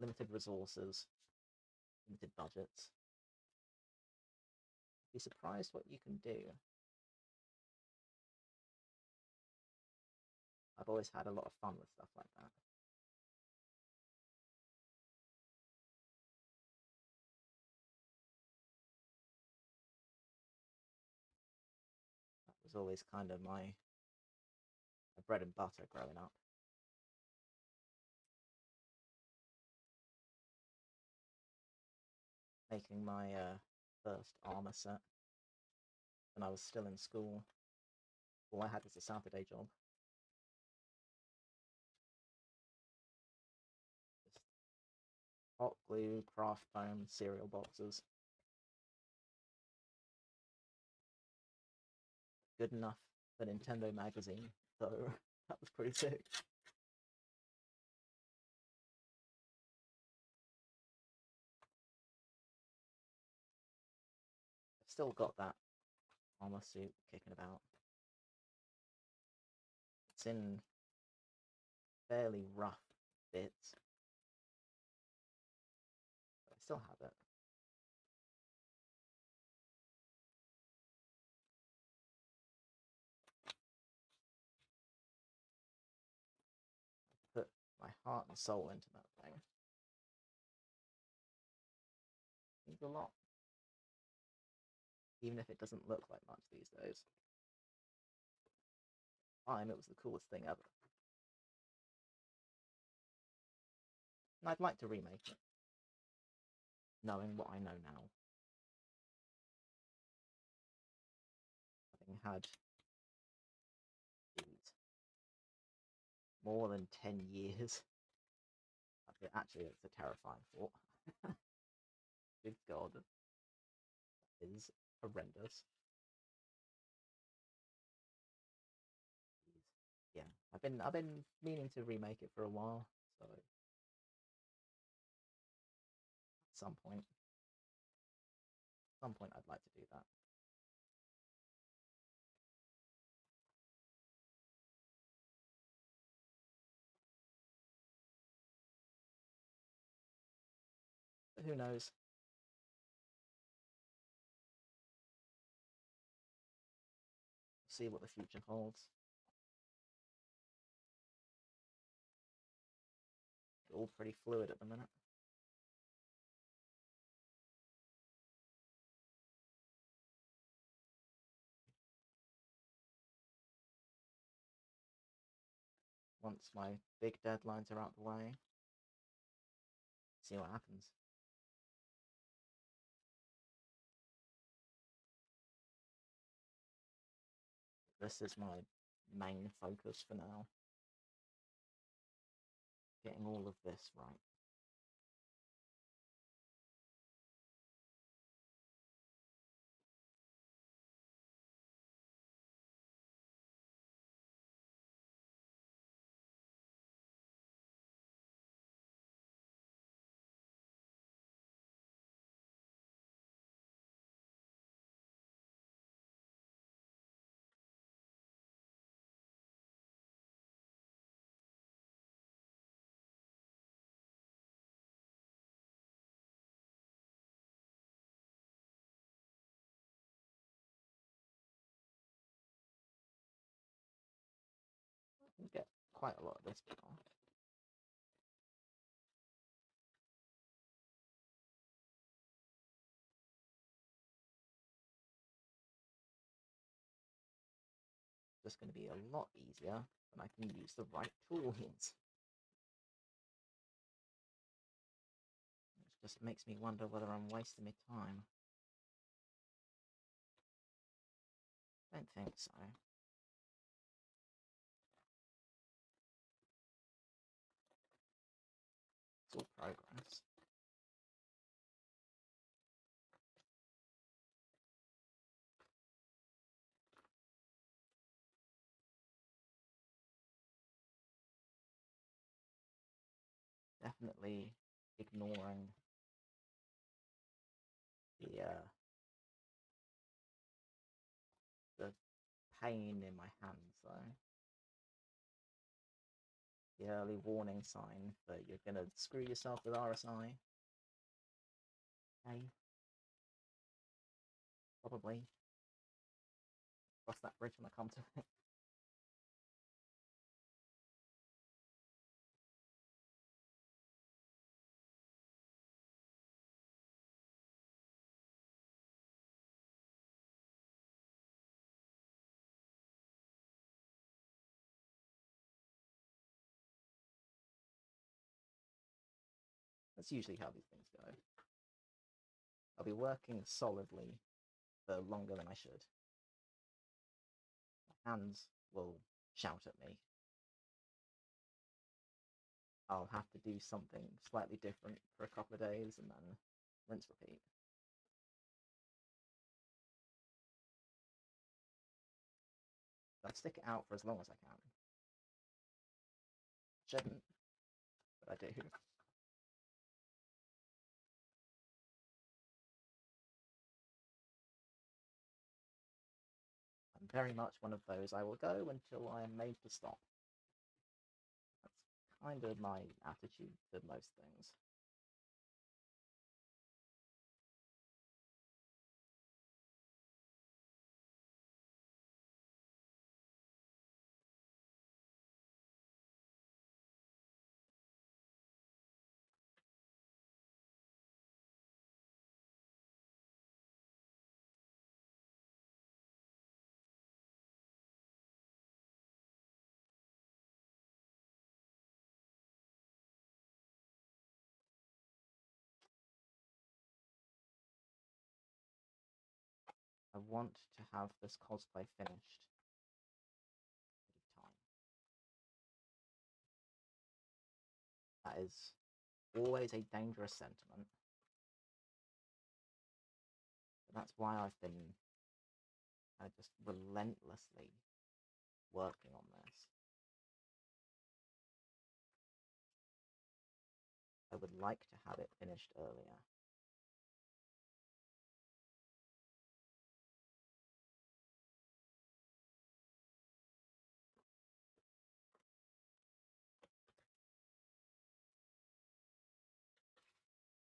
Speaker 1: Limited resources, limited budgets. Be surprised what you can do. I've always had a lot of fun with stuff like that. That was always kind of my bread and butter growing up. Making my first armor set when I was still in school. All I had was a Saturday job. Just hot glue, craft foam, cereal boxes. Good enough for Nintendo Magazine, so that was pretty sick. I've still got that armor suit kicking about. It's in fairly rough bits, but I still have it. I put my heart and soul into that thing. It means a lot. Even if it doesn't look like much these days. At the time, it was the coolest thing ever. And I'd like to remake it, knowing what I know now. Having had these more than 10 years. Actually, it's a terrifying thought. Good God. That is horrendous. Yeah, I've been meaning to remake it for a while, so at some point I'd like to do that. But who knows? See what the future holds. It's all pretty fluid at the minute. Once my big deadlines are out the way, see what happens. This is my main focus for now. Getting all of this right. You get quite a lot of this bit off. Just going to be a lot easier when I can use the right tools. It just makes me wonder whether I'm wasting my time. Don't think so. It's all progress. Definitely ignoring the pain in my hands though. The early warning sign that you're gonna screw yourself with RSI. Okay. Probably. Cross that bridge when I come to it. That's usually how these things go. I'll be working solidly for longer than I should. My hands will shout at me. I'll have to do something slightly different for a couple of days and then rinse repeat. I stick it out for as long as I can. Shouldn't, but I do. I'm very much one of those, I will go until I am made to stop. That's kind of my attitude to most things. I want to have this cosplay finished. Time. That is always a dangerous sentiment. But that's why I've been just relentlessly working on this. I would like to have it finished earlier.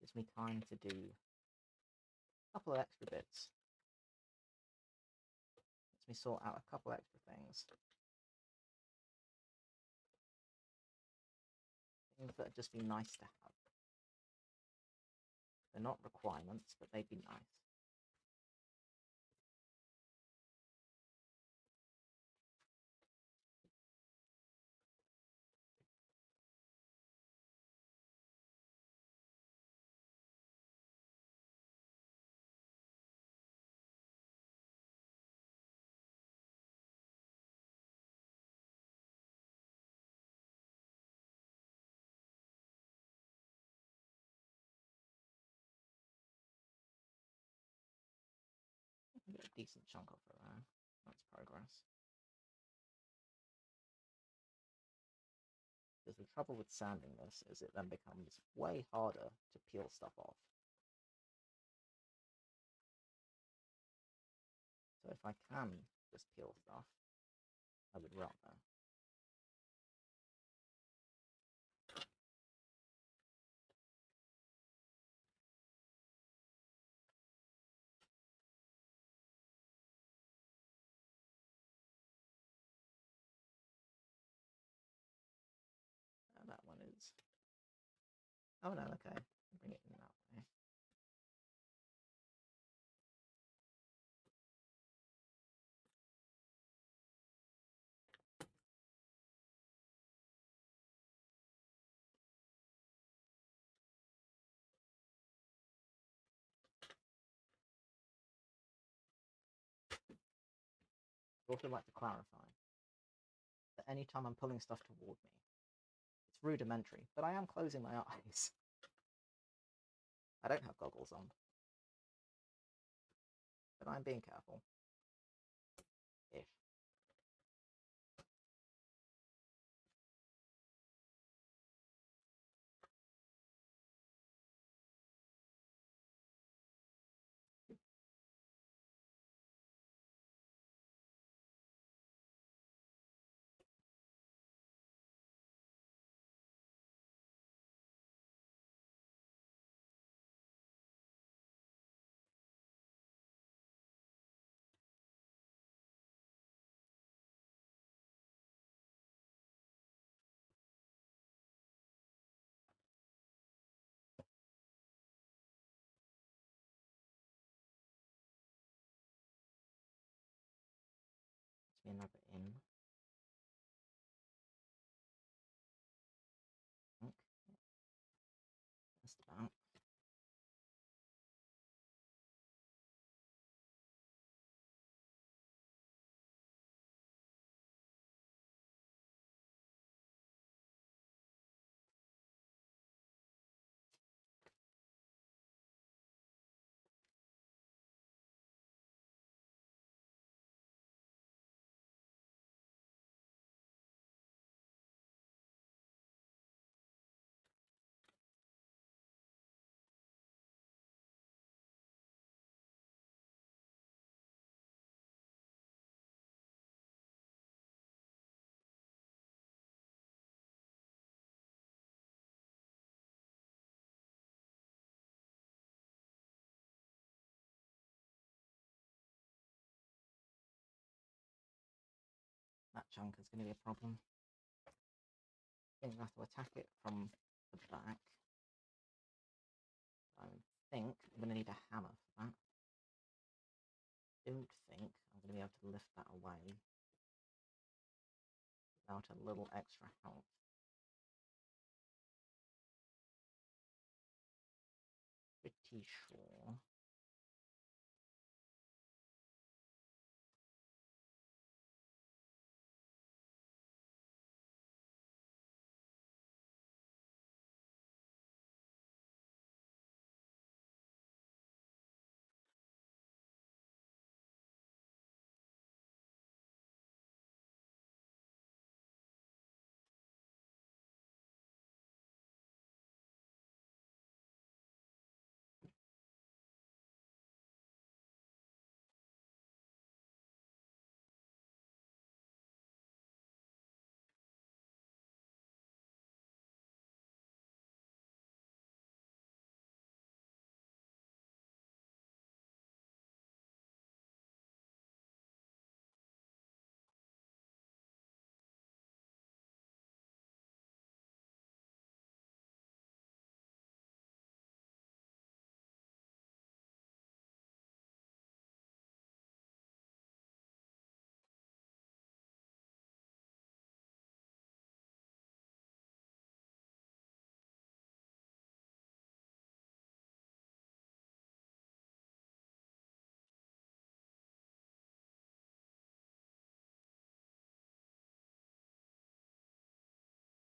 Speaker 1: Gives me time to do a couple of extra bits. Lets me sort out a couple extra things. Things that'd just be nice to have. They're not requirements, but they'd be nice. Get a decent chunk off it there. That's progress. Because the trouble with sanding this is it then becomes way harder to peel stuff off. So if I can just peel stuff, I would rather. hands. Oh no, okay. Bring it in that way. I'd also like to clarify that any time I'm pulling stuff toward me, it's rudimentary, but I am closing my eyes. I don't have goggles on, but I'm being careful. Ish. Let's be another in. Okay. Just about. That chunk is going to be a problem. I'm going to have to attack it from the back. I think I'm going to need a hammer for that. Don't think I'm going to be able to lift that away without a little extra help. Pretty sure.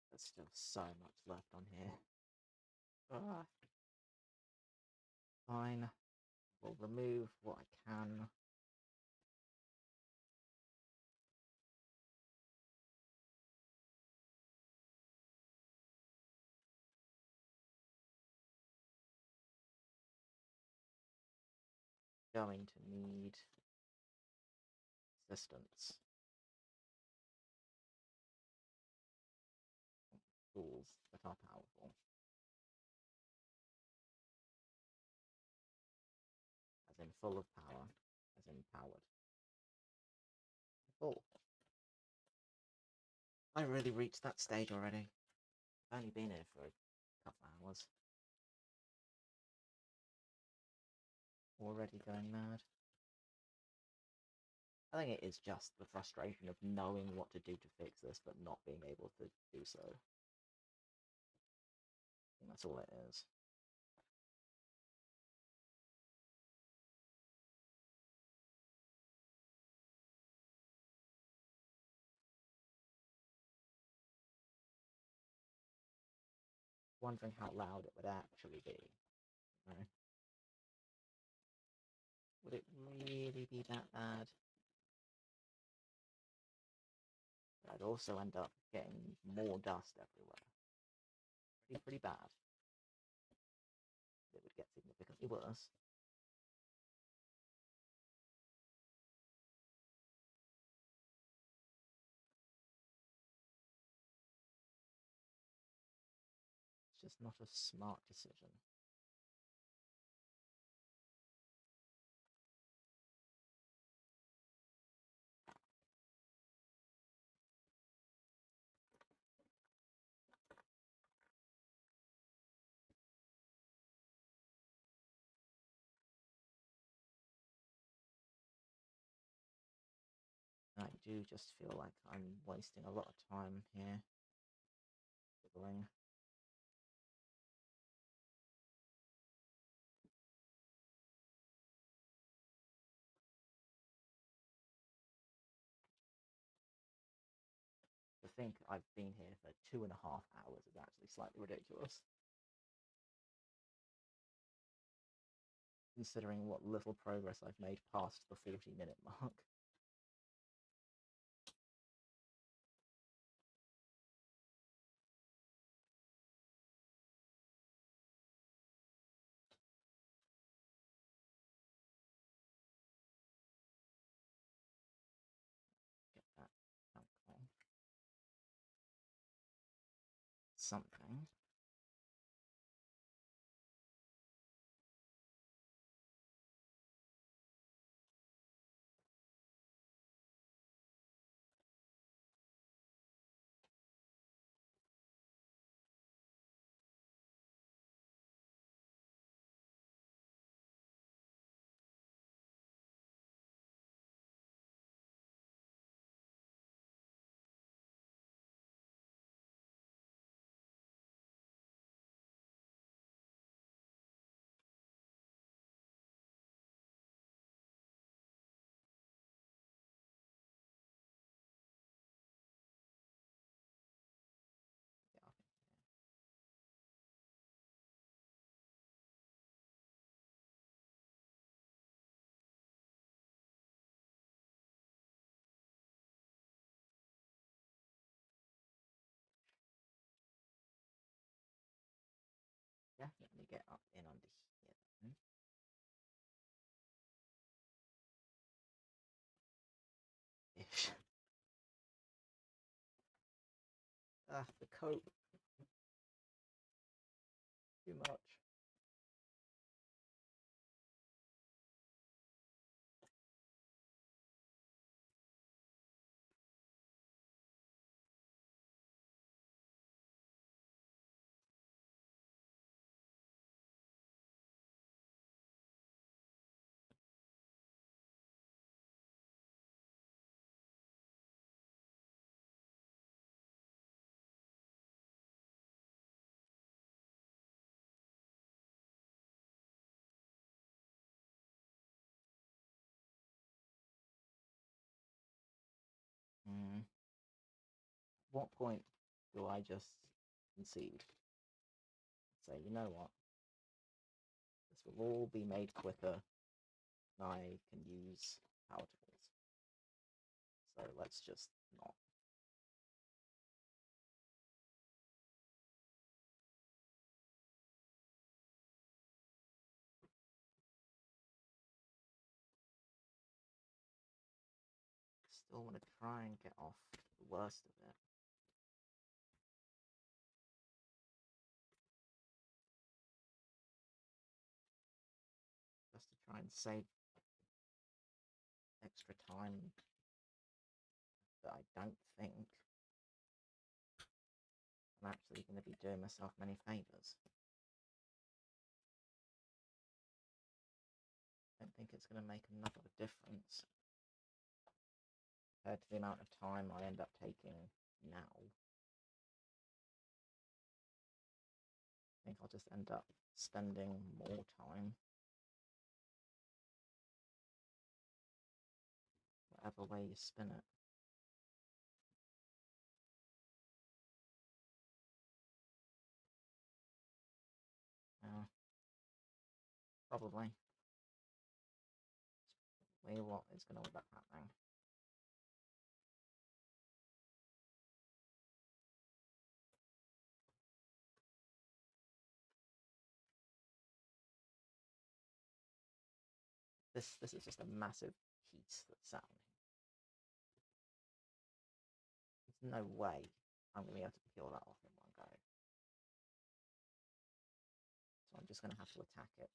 Speaker 1: There's still so much left on here. Fine. We'll remove what I can. Going to need assistance. Tools that are powerful. As in full of power. As in powered. Full. I really reached that stage already. I've only been here for a couple hours. Already going mad. I think it is just the frustration of knowing what to do to fix this, but not being able to do so. I think that's all it is. Wondering how loud it would actually be. You know? Would it really be that bad? But I'd also end up getting more dust everywhere. Pretty bad. It would get significantly worse. It's just not a smart decision. I do just feel like I'm wasting a lot of time here. Fiddling. To think I've been here for 2.5 hours is actually slightly ridiculous. Considering what little progress I've made past the 40-minute mark. Get that alcohol. Something. Yeah, definitely get up in under here then. Ish. The coat. Too much. Mm. What point do I just concede? Say, you know what? This will all be made quicker. I can use power tools. So let's just not. Still want to try and get off the worst of it. Just to try and save extra time that I don't think. I'm actually going to be doing myself many favours. I don't think it's going to make enough of a difference compared to the amount of time I end up taking now. I think I'll just end up spending more time. Whatever way you spin it. Probably. What is going to end up happening. This is just a massive piece that's sound. There's no way I'm going to be able to peel that off in one go. So I'm just going to have to attack it.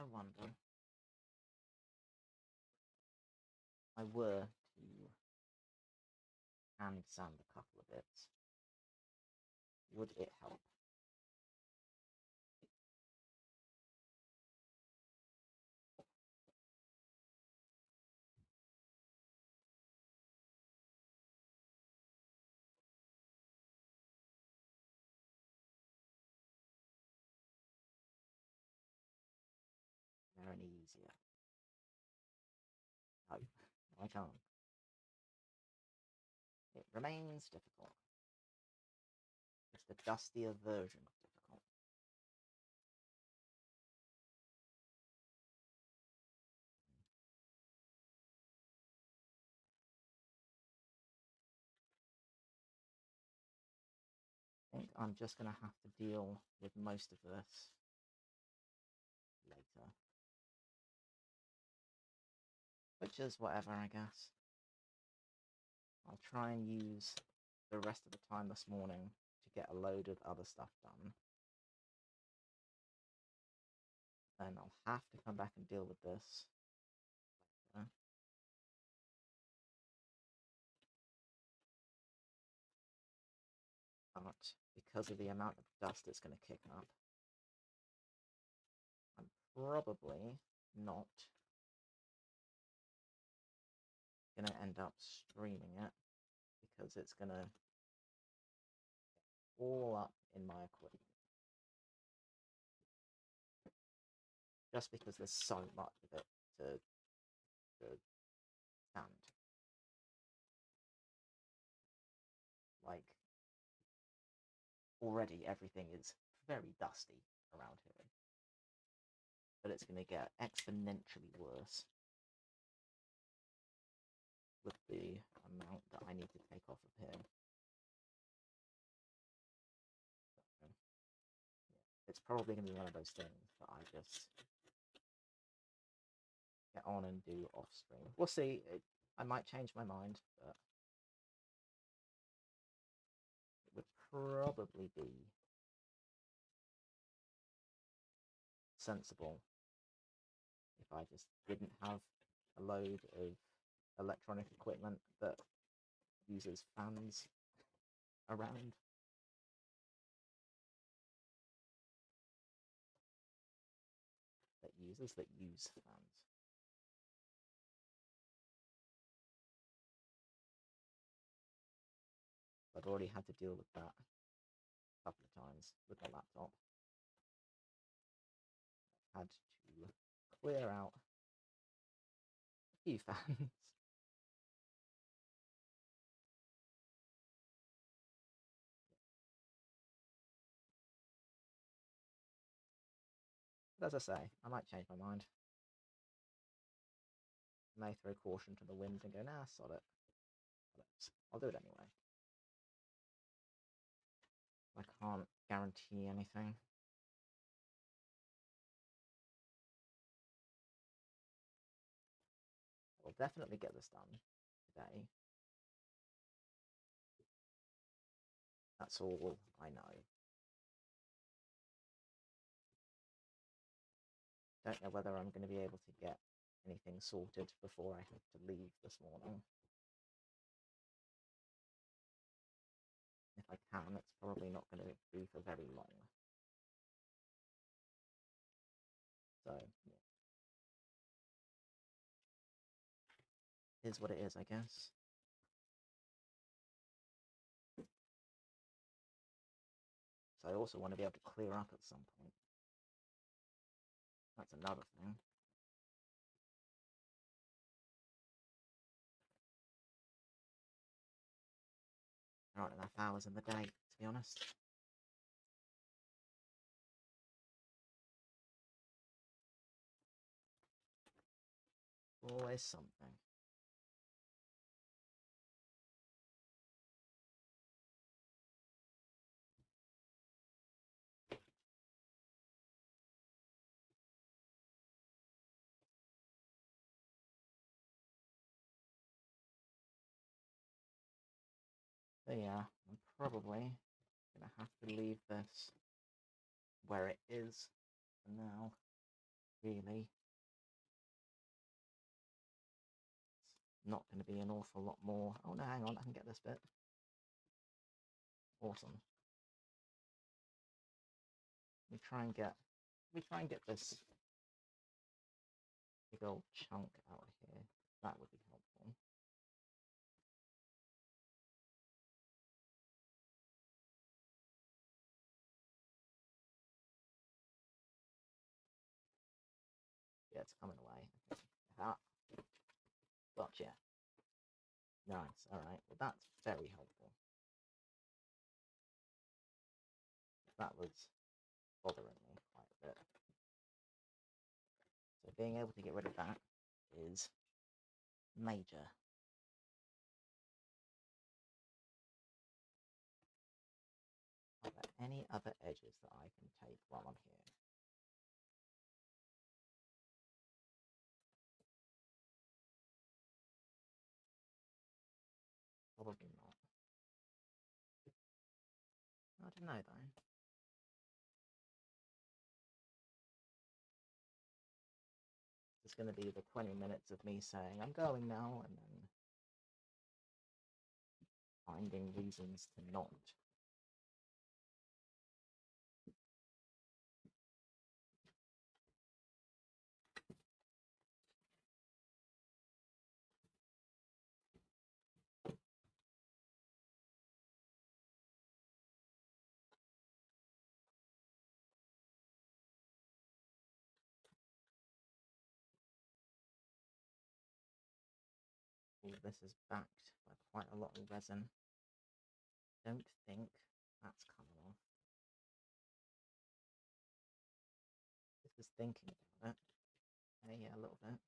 Speaker 1: I wonder. I were to hand sand a couple of bits. Would it help? They're any easier? No, I can't. It remains difficult. It's the dustier version of difficult. I think I'm just going to have to deal with most of this later. Which is whatever, I guess. I'll try and use the rest of the time this morning to get a load of other stuff done. Then I'll have to come back and deal with this later. But because of the amount of dust it's going to kick up, I'm probably not going to end up streaming it because it's going to all up in my equipment. Just because there's so much of it to stand. Like, already everything is very dusty around here. But it's going to get exponentially worse with the amount that I need to take off of here. So, yeah, it's probably going to be one of those things that I just get on and do off stream. We'll see. I might change my mind, but it would probably be sensible if I just didn't have a load of electronic equipment that uses fans around. That use fans. I've already had to deal with that a couple of times with my laptop. I've had to clear out a few fans. But as I say, I might change my mind. I may throw caution to the wind and go, nah, sod it. I'll do it anyway. I can't guarantee anything. I'll definitely get this done today. That's all I know. Don't know whether I'm going to be able to get anything sorted before I have to leave this morning. If I can, it's probably not going to be for very long. So, yeah. Is what it is, I guess. So I also want to be able to clear up at some point. That's another thing. There aren't enough hours in the day, to be honest. Always something. So yeah, I'm probably gonna have to leave this where it is for now, really. It's not going to be an awful lot more. Oh no, hang on, I can get this bit. Awesome. We try and get this big old chunk out here. That would be helpful. Yeah, it's coming away. Okay. Ah, gotcha. Nice. All right. Well, that's very helpful. That was bothering me quite a bit. So being able to get rid of that is major. Are there any other edges that I can take while I'm here? Probably not. I don't know though. It's going to be the 20 minutes of me saying I'm going now and then finding reasons to not. All this is backed by quite a lot of resin. Don't think that's coming off. This is thinking about it. Yeah, a little bit.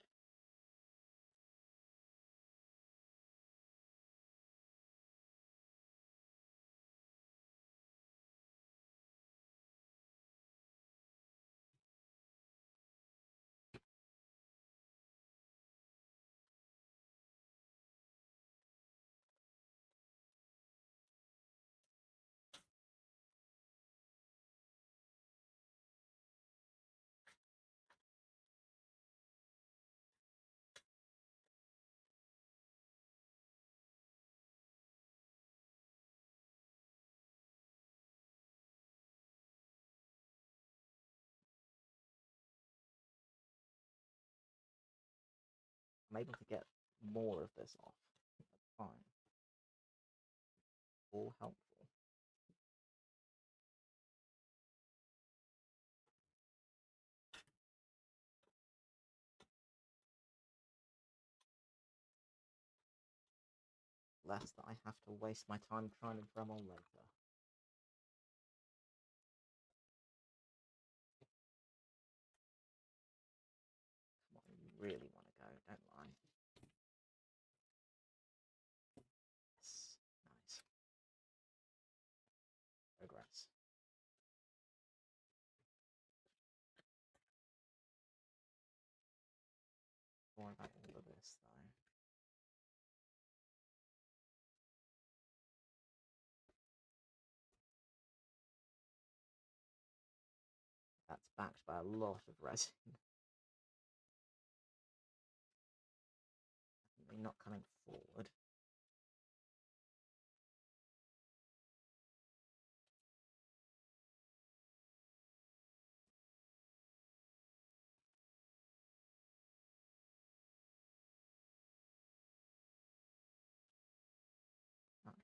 Speaker 1: I'm able to get more of this off. That's fine. All helpful. Less that I have to waste my time trying to Dremel later. Come on, you really want to go, don't lie. Yes, nice. Progress. More about all of this though. That's backed by a lot of resin. not coming forward. Okay.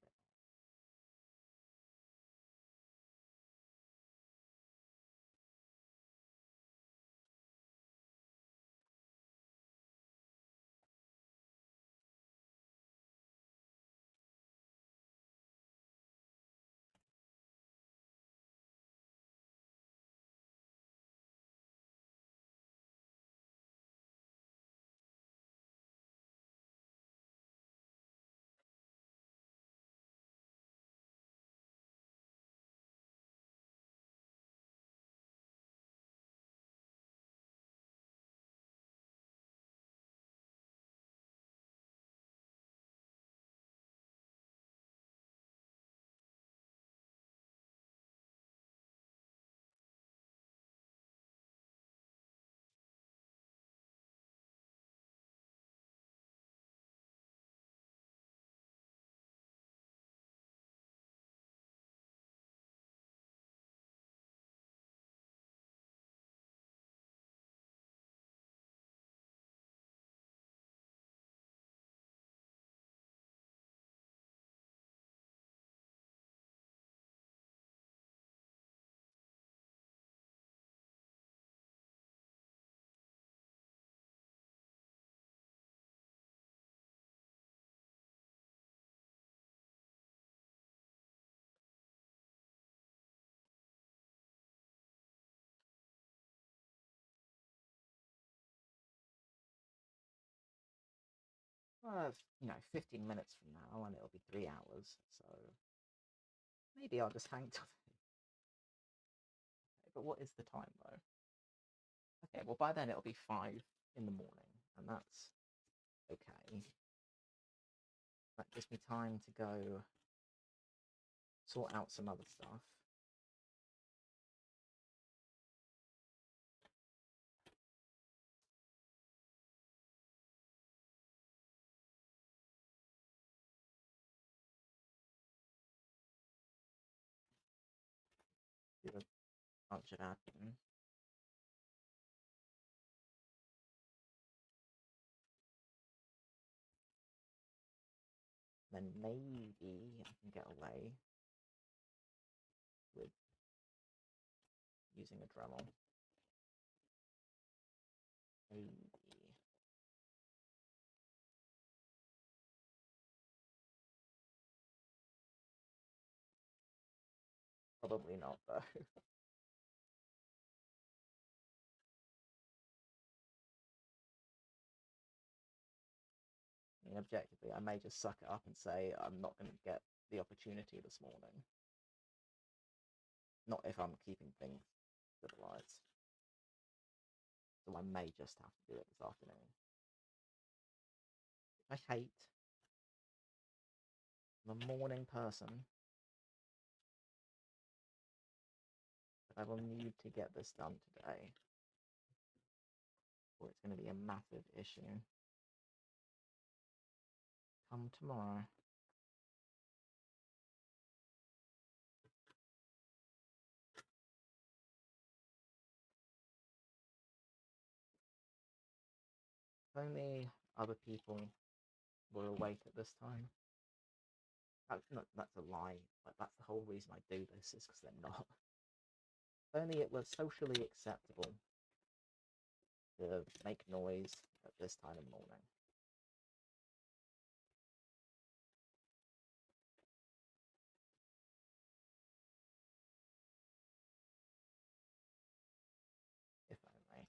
Speaker 1: Well, 15 minutes from now, and it'll be 3 hours, so maybe I'll just hang till then. Okay, but what is the time, though? Okay, well, by then it'll be 5 in the morning, and that's okay. That gives me time to go sort out some other stuff. Do a bunch of admin. Then maybe I can get away with using a Dremel. Maybe. Probably not, though. I mean, objectively, I may just suck it up and say I'm not going to get the opportunity this morning. Not if I'm keeping things civilized. So I may just have to do it this afternoon. I hate. I'm a morning person. But I will need to get this done today. Or it's going to be a massive issue. Come tomorrow. If only other people were awake at this time. That's a lie. Like, that's the whole reason I do this, is because they're not. If only it was socially acceptable to make noise at this time of morning. If only.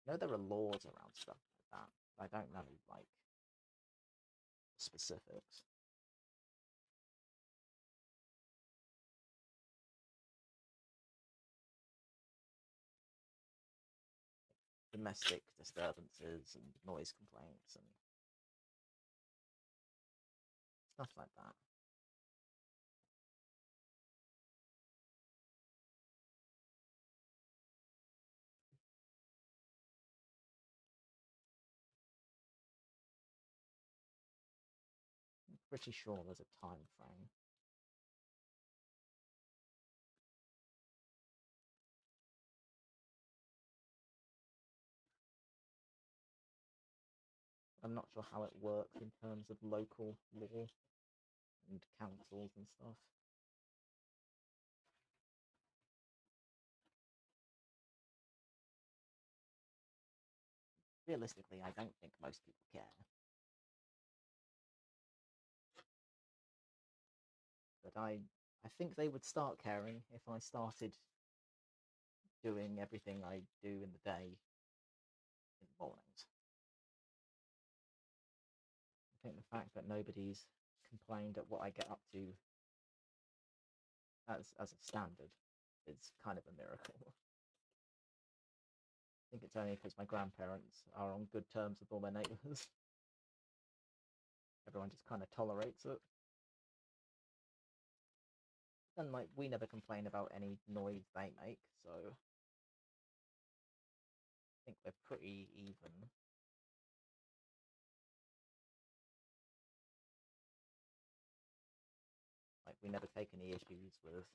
Speaker 1: I know there are laws around stuff like that, but I don't know, like, specifics. domestic disturbances and noise complaints and stuff like that. I'm pretty sure there's a time frame. I'm not sure how it works in terms of local law and councils and stuff. Realistically, I don't think most people care. But I think they would start caring if I started doing everything I do in the day in the mornings. I think the fact that nobody's complained at what I get up to as a standard is kind of a miracle. I think it's only because my grandparents are on good terms with all their neighbours. Everyone just kind of tolerates it. And like, we never complain about any noise they make, so I think we're pretty even. Like, we never take any issues with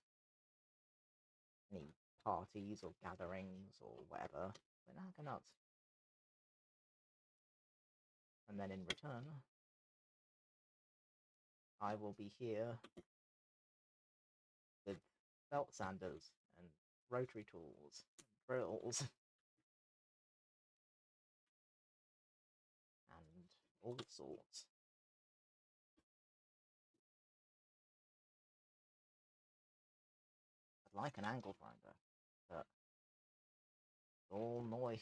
Speaker 1: any parties or gatherings or whatever. We're not go nuts. And then in return, I will be here with belt sanders and rotary tools, and drills, and all sorts. I'd like an angle grinder, but it's all noise.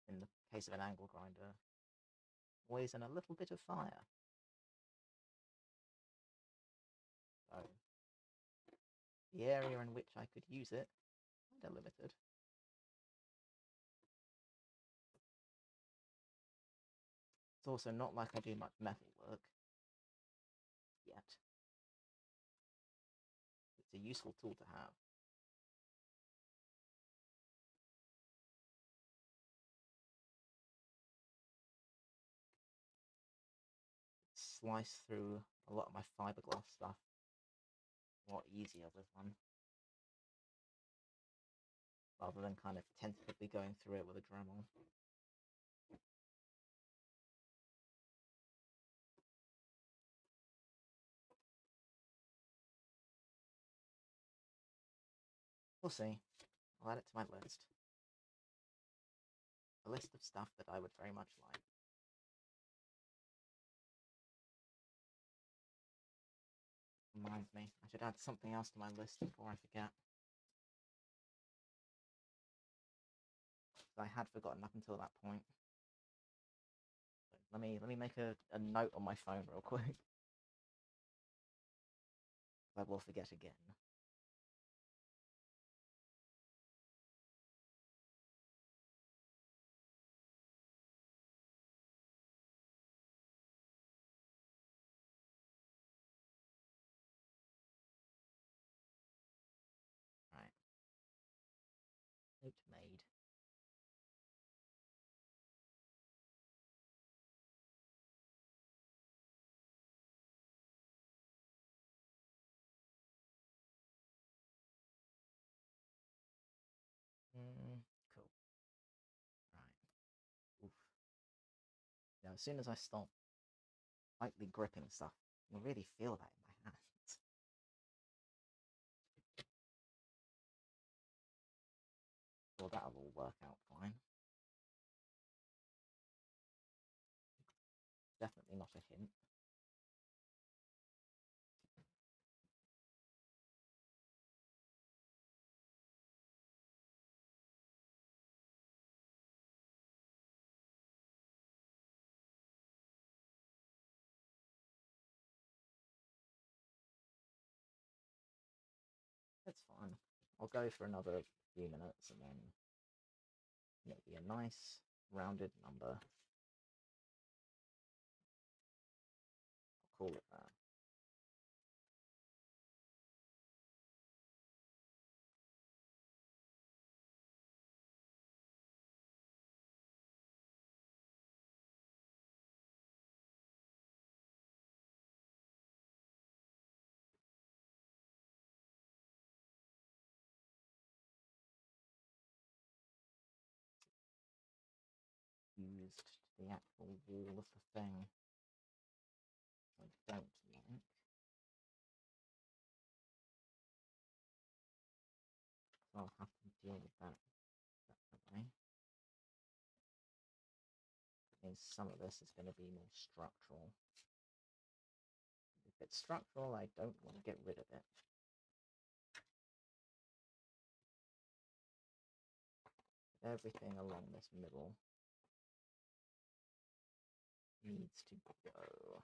Speaker 1: In the case of an angle grinder, always in a little bit of fire. So the area in which I could use it, kind of limited. It's also not like I do much metal work yet. It's a useful tool to have. Slice through a lot of my fiberglass stuff a lot easier with one, rather than kind of tentatively going through it with a Dremel. We'll see. I'll add it to my list. A list of stuff that I would very much like. Reminds me, I should add something else to my list before I forget. I had forgotten up until that point. Let me make a note on my phone real quick. I will forget again. Right. Note made. Cool. Right. Oof. Now, as soon as I stop lightly gripping stuff, you'll really feel that in my hands. Well, that'll all work out fine. Definitely not a hint. It's fine. I'll go for another few minutes and then it'll be a nice rounded number. I'll call it that. Used to the actual wall of the thing. I don't like. So I'll have to deal with that separately. That means some of this is going to be more structural. If it's structural, I don't want to get rid of it. Everything along this middle needs to go.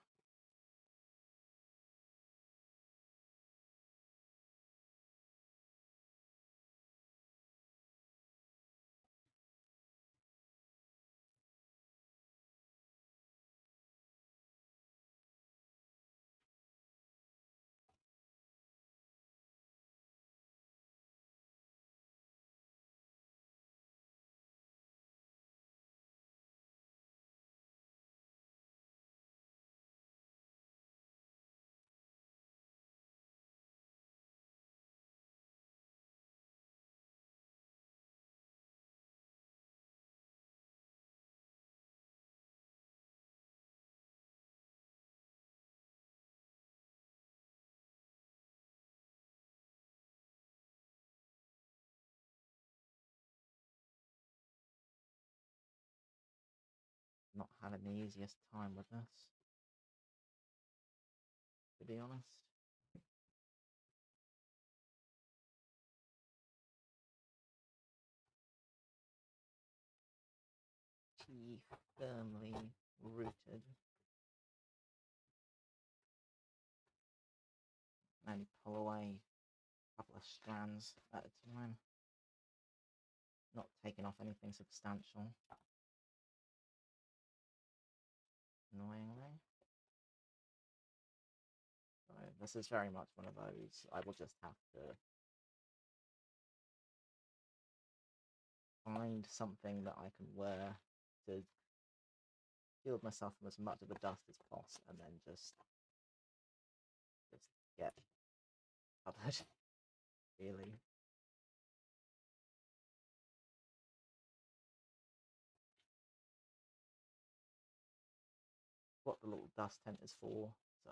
Speaker 1: Not having the easiest time with this, to be honest. Key firmly rooted. And pull away a couple of strands at a time. Not taking off anything substantial. Annoyingly. So this is very much one of those, I will just have to find something that I can wear to shield myself from as much of the dust as possible, and then just get covered, really. What the little dust tent is for, so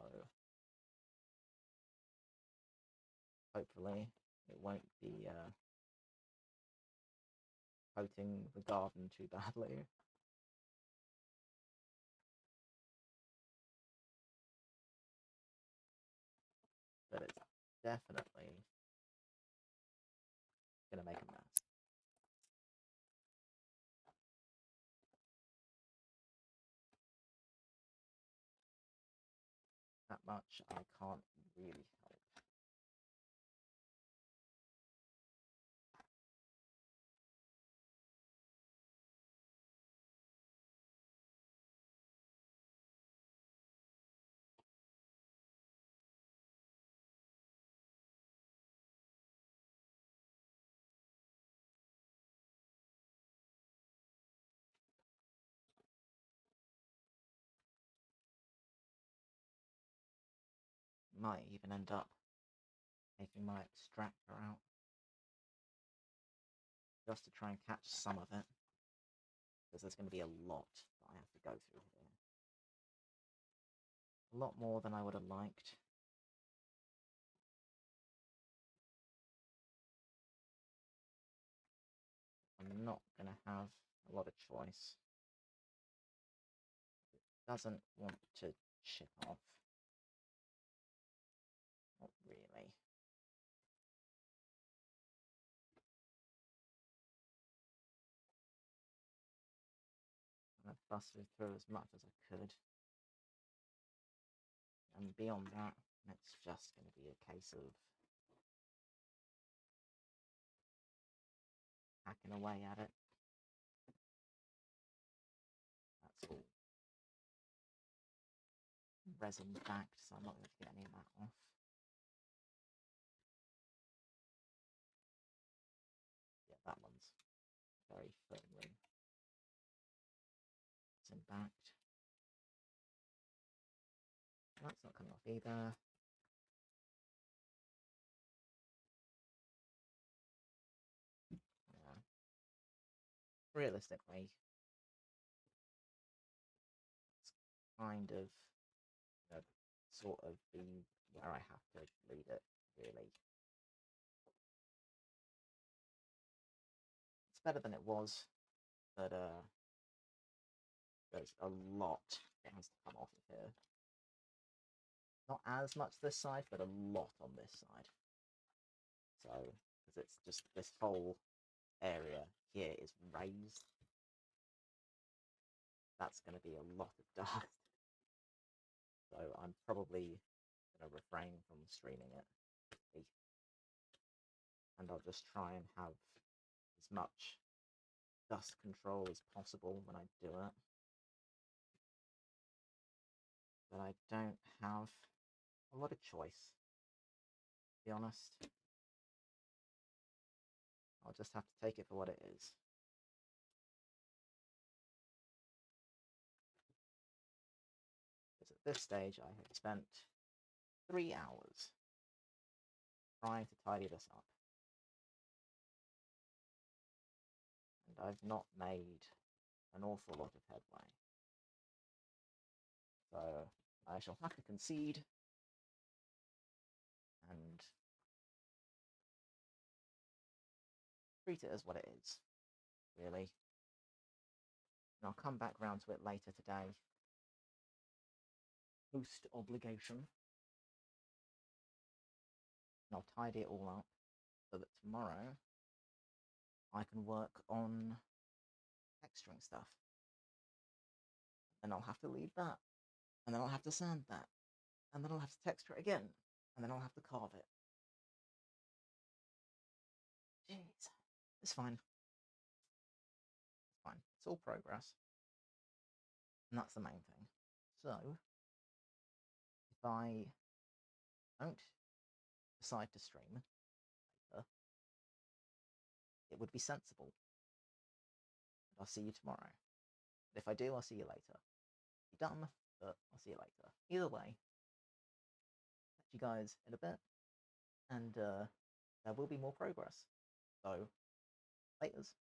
Speaker 1: hopefully it won't be coating the garden too badly. But it's definitely gonna make a mess. That much I can't really help. Might even end up taking my extractor out just to try and catch some of it, because there's going to be a lot that I have to go through here. A lot more than I would have liked. I'm not going to have a lot of choice. It doesn't want to chip off. Not really. I busted through as much as I could. And beyond that, it's just going to be a case of hacking away at it. That's all resin backed, so I'm not going to get any of that off. Yeah, that one's very firmly resin backed. That's not coming off either. Yeah. Realistically, it's kind of, sort of be where I have to leave it, really. It's better than it was, but there's a lot that has to come off of here. Not as much this side, but a lot on this side. So, because it's just this whole area here is raised. That's going to be a lot of dust. So I'm probably going to refrain from streaming it. And I'll just try and have as much dust control as possible when I do it. But I don't have a lot of choice, to be honest. I'll just have to take it for what it is. Because at this stage I have spent 3 hours trying to tidy this up. And I've not made an awful lot of headway. So I shall have to concede and treat it as what it is, really. And I'll come back round to it later today. Post obligation. And I'll tidy it all up so that tomorrow I can work on texturing stuff. And I'll have to leave that. And then I'll have to sand that. And then I'll have to texture it again. And then I'll have to carve it. Jeez. It's fine. It's fine. It's all progress. And that's the main thing. So, if I don't decide to stream later, it would be sensible. And I'll see you tomorrow. But if I do, I'll see you later. Be dumb, but I'll see you later. Either way, catch you guys in a bit, and there will be more progress. So, laters.